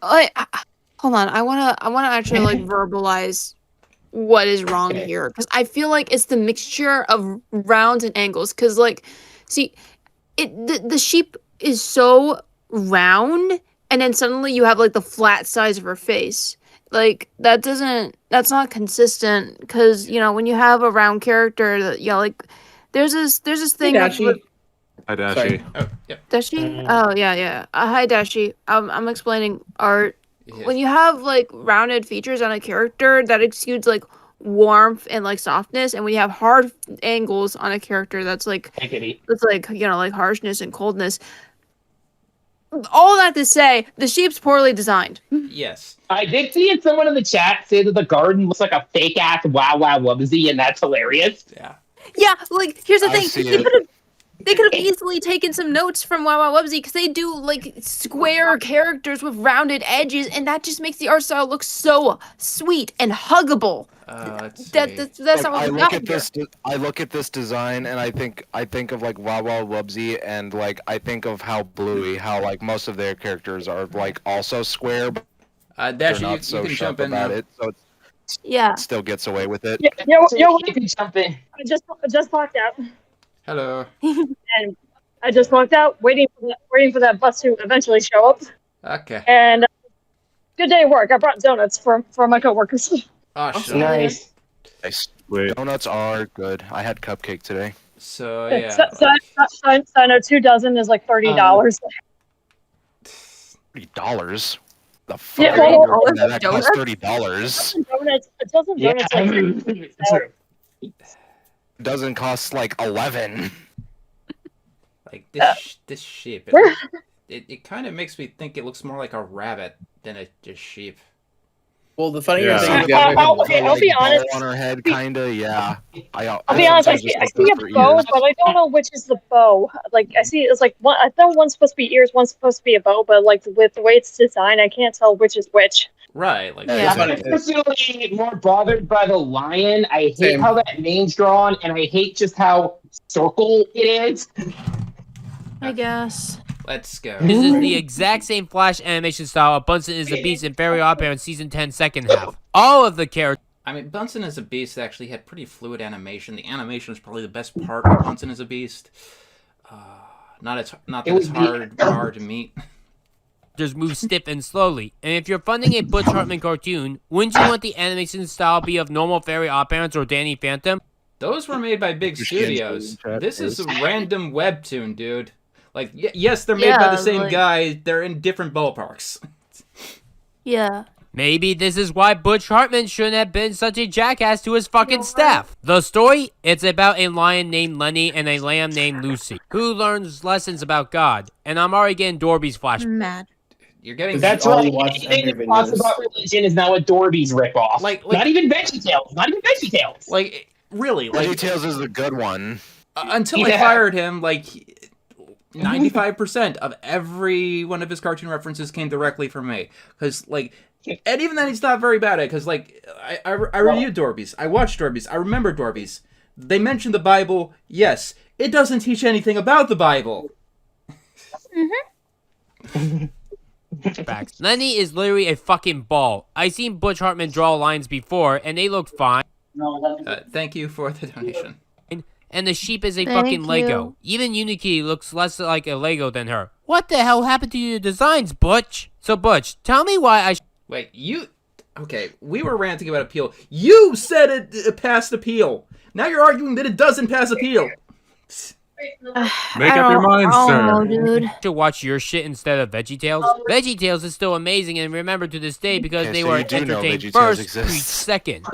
Hold on, I wanna actually like verbalize what is wrong here, because I feel like it's the mixture of rounds and angles. Because like, see, the sheep is so round, and then suddenly you have like the flat size of her face. Like that's not consistent. Because when you have a round character, that like. There's this thing. Hi, Dashi. Oh, yeah. Dashi? Oh, yeah. Hi, Dashi. I'm explaining art. Yeah. When you have, like, rounded features on a character, that exudes, like, warmth and, like, softness. And when you have hard angles on a character, that's, like, like, harshness and coldness. All that to say, the sheep's poorly designed. Yes. I did see someone in the chat say that the garden looks like a fake-ass Wow Wow Wubsy, and that's hilarious. Yeah. Yeah, like, here's the thing. see They could have easily taken some notes from Wow Wow Wubsy, because they do, like, square characters with rounded edges, and that just makes the art style look so sweet and huggable. That's not what I we look got at this. I look at this design, and I think of like Wow Wow Wubsy, and like I think of how Bluey, how like most of their characters are like also square, but Dashi, they're you not so can sharp jump in about now. it. So Yeah. it still gets away with it. You can jump in. I just walked out, Hello. and I just walked out, waiting for that bus to eventually show up. Okay. And good day at work. I brought donuts for my coworkers. Awesome. Nice. Donuts are good. I had cupcake today. So yeah. So I know 2 dozen is like $30. $30. The fuck? Yeah, well, that costs $30. A dozen donuts like Doesn't cost like 11. Like this sheep. It kind of makes me think it looks more like a rabbit than a sheep. Well, the funnier thing is I'll be honest. On her head, kinda, yeah. I'll be honest. I see a bow, but I don't know which is the bow. Like I see, it's like one. I thought one's supposed to be ears, one's supposed to be a bow, but like with the way it's designed, I can't tell which is which. Right. Like I'm personally more bothered by the lion. I hate how that name's drawn, and I hate just how circle it is. I guess. Let's go. This is the exact same Flash animation style of Bunsen is a Beast in Fairy Odd Parents Season 10 second half. All of the characters... I mean, Bunsen is a Beast actually had pretty fluid animation. The animation is probably the best part of Bunsen is a Beast. Not that it's hard to meet. Just move stiff and slowly. And if you're funding a Butch Hartman cartoon, wouldn't you want the animation style be of normal Fairy Odd Parents or Danny Phantom? Those were made by big studios. This is a random webtoon, dude. Like, yes, they're made by the same guy. They're in different ballparks. Yeah. Maybe this is why Butch Hartman shouldn't have been such a jackass to his fucking staff. The story? It's about a lion named Lenny and a lamb named Lucy, who learns lessons about God. And I'm already getting Dorby's flash. Mad. You're getting... That's right. Anything that talks about religion is now a Dorby's ripoff. Like, not even VeggieTales. Not even VeggieTales. Like, really. Like, VeggieTales is the good one. Until I fired him, like... 95% of every one of his cartoon references came directly from me. Because, like... And even then, he's not very bad at it, because, like, I reviewed Dorby's. I watched Dorby's. I remember Dorby's. They mentioned the Bible. Yes. It doesn't teach anything about the Bible. Facts. Lenny is literally a fucking ball. I seen Butch Hartman draw lines before, and they looked fine. Thank you for the donation. And the sheep is a fucking Lego. Even Unikitty looks less like a Lego than her. What the hell happened to your designs, Butch? So, Butch, tell me why I... Wait, you... Okay, we were ranting about appeal. You said it passed appeal. Now you're arguing that it doesn't pass appeal. Make up your mind, sir. Dude. To watch your shit instead of VeggieTales. VeggieTales is still amazing and remembered to this day because they were entertained first, preached second.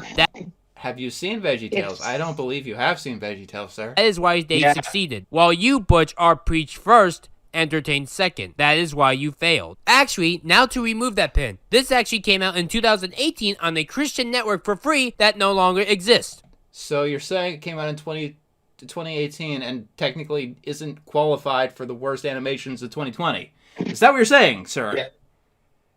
Have you seen VeggieTales? I don't believe you have seen VeggieTales, sir. That is why they succeeded. While you, Butch, are preached first, entertained second. That is why you failed. Actually, now to remove that pin. This actually came out in 2018 on a Christian network for free that no longer exists. So you're saying it came out in 2018 and technically isn't qualified for the worst animations of 2020. Is that what you're saying, sir? Yeah.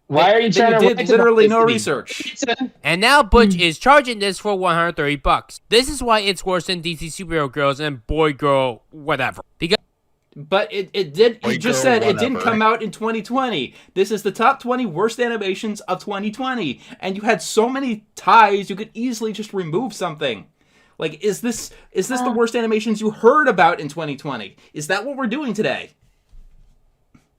Why are you trying to... You did literally no research. And now Butch is charging this for $130. This is why it's worse than DC Superhero Girls and Boy Girl whatever. Because... But it did... You just said it didn't come out in 2020. This is the top 20 worst animations of 2020. And you had so many ties, you could easily just remove something. Like, is this the worst animations you heard about in 2020? Is that what we're doing today?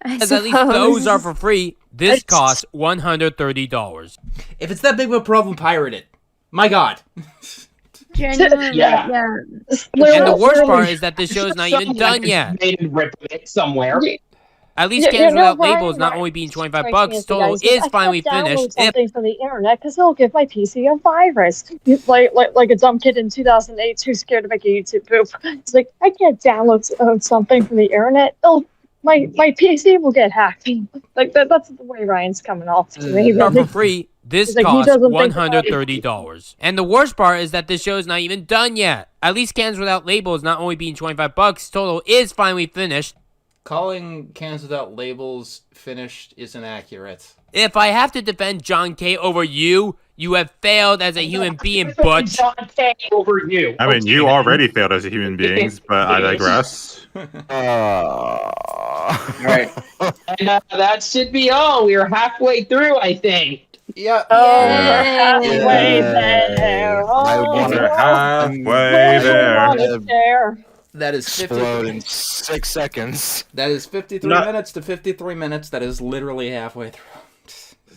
As at least those are for free. This costs $130. If it's that big of a problem, pirate it. My God. Genuinely, yeah. And the worst part is that this show is not even done yet. Somewhere. At least Cans Without Labels not only being $25 total is finally finished. Something from the internet because it'll give my PC a virus. Like a dumb kid in 2008 who's scared to make a YouTube poop. It's like I can't download something from the internet. My PC will get hacked. Like that's the way Ryan's coming off to me. For free, this costs $130. And the worst part is that this show is not even done yet. At least Cans Without Labels not only being $25 total is finally finished. Calling Cans Without Labels finished isn't accurate. If I have to defend John K over you, you have failed as a human being, Butch. John K over you. I mean, you already failed as a human being, but I digress. Alright. And that should be all. We are halfway through, I think. Yeah. Halfway there. We're halfway there. That is 50 in 6 seconds. That is 53 minutes to 53 minutes. That is literally halfway through.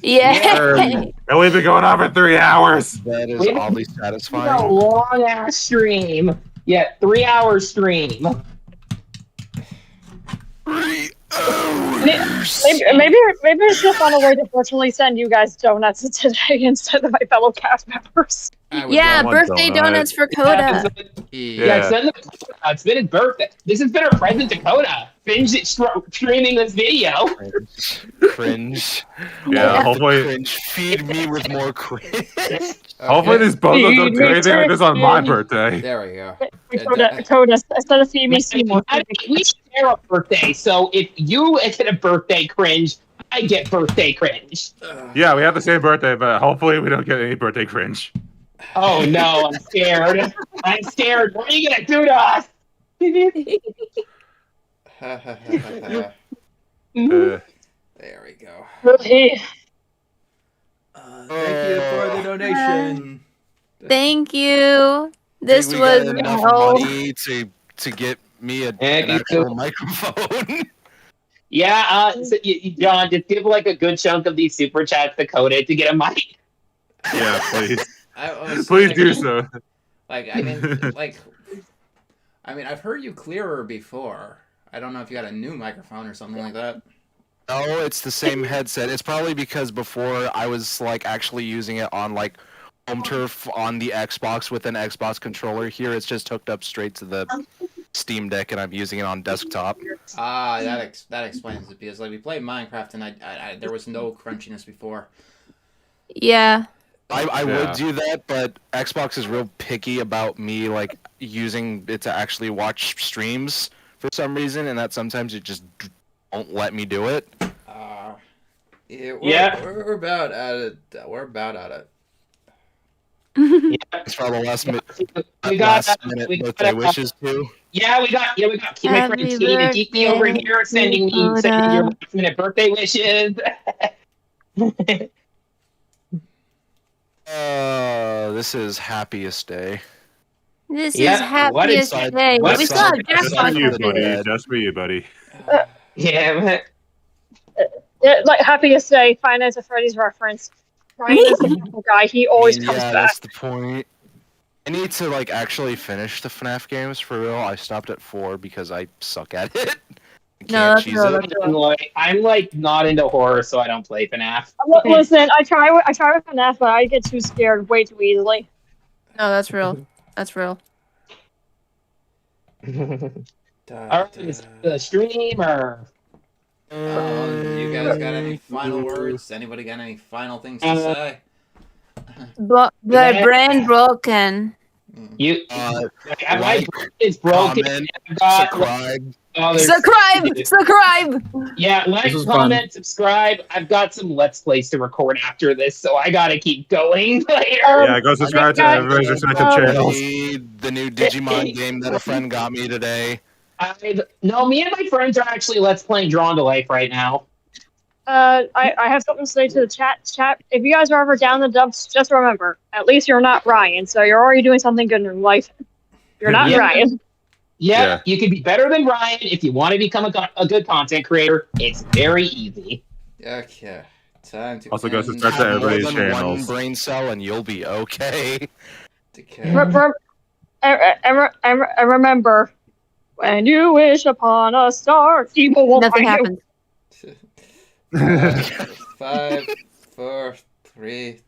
Yeah. And we've been going on for 3 hours. That is oddly satisfying. A long ass stream. Yeah, 3 hour stream. 3 Maybe I should find a way to virtually send you guys donuts today instead of my fellow cast members. Yeah, birthday donuts for Kota. Yeah, send them. It's been his birthday. This has been a present to Kota. Binge it streaming this video. Cringe. Yeah, hopefully. Cringe. Feed me with more cringe. Hopefully this bozo don't do anything like this on my birthday. There we go. Kota, instead of feed me Seymour. We share a birthday, so if you get a birthday cringe, I get birthday cringe. Yeah, we have the same birthday, but hopefully we don't get any birthday cringe. Oh no, I'm scared. I'm scared. What are you gonna do to us? There we go. Okay. Thank you for the donation. Thank you. This we was got enough money to get me an actual microphone. Yeah, John, just give like a good chunk of these super chats to Kota to get a mic. Yeah, please. was Please like- do so. I mean, I've heard you clearer before. I don't know if you got a new microphone or something like that. No, it's the same headset. It's probably because before I was like actually using it on like home turf on the Xbox with an Xbox controller. Here it's just hooked up straight to the Steam Deck, and I'm using it on desktop. That explains it, because like we played Minecraft and I there was no crunchiness before. Yeah. I would do that, but Xbox is real picky about me like using it to actually watch streams for some reason, and that sometimes it just won't let me do it. We're about at it. We're about at it. It's for the last minute birthday wishes too. Yeah, we got my friend Teen and Geeky over here sending your last minute birthday wishes. This is happiest day. This is happiest day. We still have Just for you, Jackpot. buddy. Just for you, buddy. Yeah. Like happiest day. Five Nights at Freddy's reference. Ryan is the typical guy. He always comes Yeah, back. that's the point. I need to like actually finish the FNAF games for real. I stopped at 4 because I suck at it. No, that's real. I'm like not into horror, so I don't play FNAF. Listen, I try with FNAF, but I get too scared way too easily. No, that's real. That's real. The streamer. You guys got any final words? Anybody got any final things to say? The brain broken. You, my brain is broken. Subscribe. Subscribe! Yeah, like, comment, subscribe. I've got some Let's Plays to record after this, so I gotta keep going later. Yeah, go subscribe to everybody's respective channels. The new Digimon game that a friend got me today. No, me and my friends are actually Let's Playing Drawn to Life right now. I have something to say to the chat. If you guys are ever down the dumps, just remember, at least you're not Ryan, so you're already doing something good in life. You're not Ryan. Yeah, you can be better than Ryan if you want to become a good content creator. It's very easy. Okay, time to also go subscribe to everybody's One channels. brain cell and you'll be okay. Remember, when you wish upon a star, evil will Nothing find happens. you. 5, 4, 3,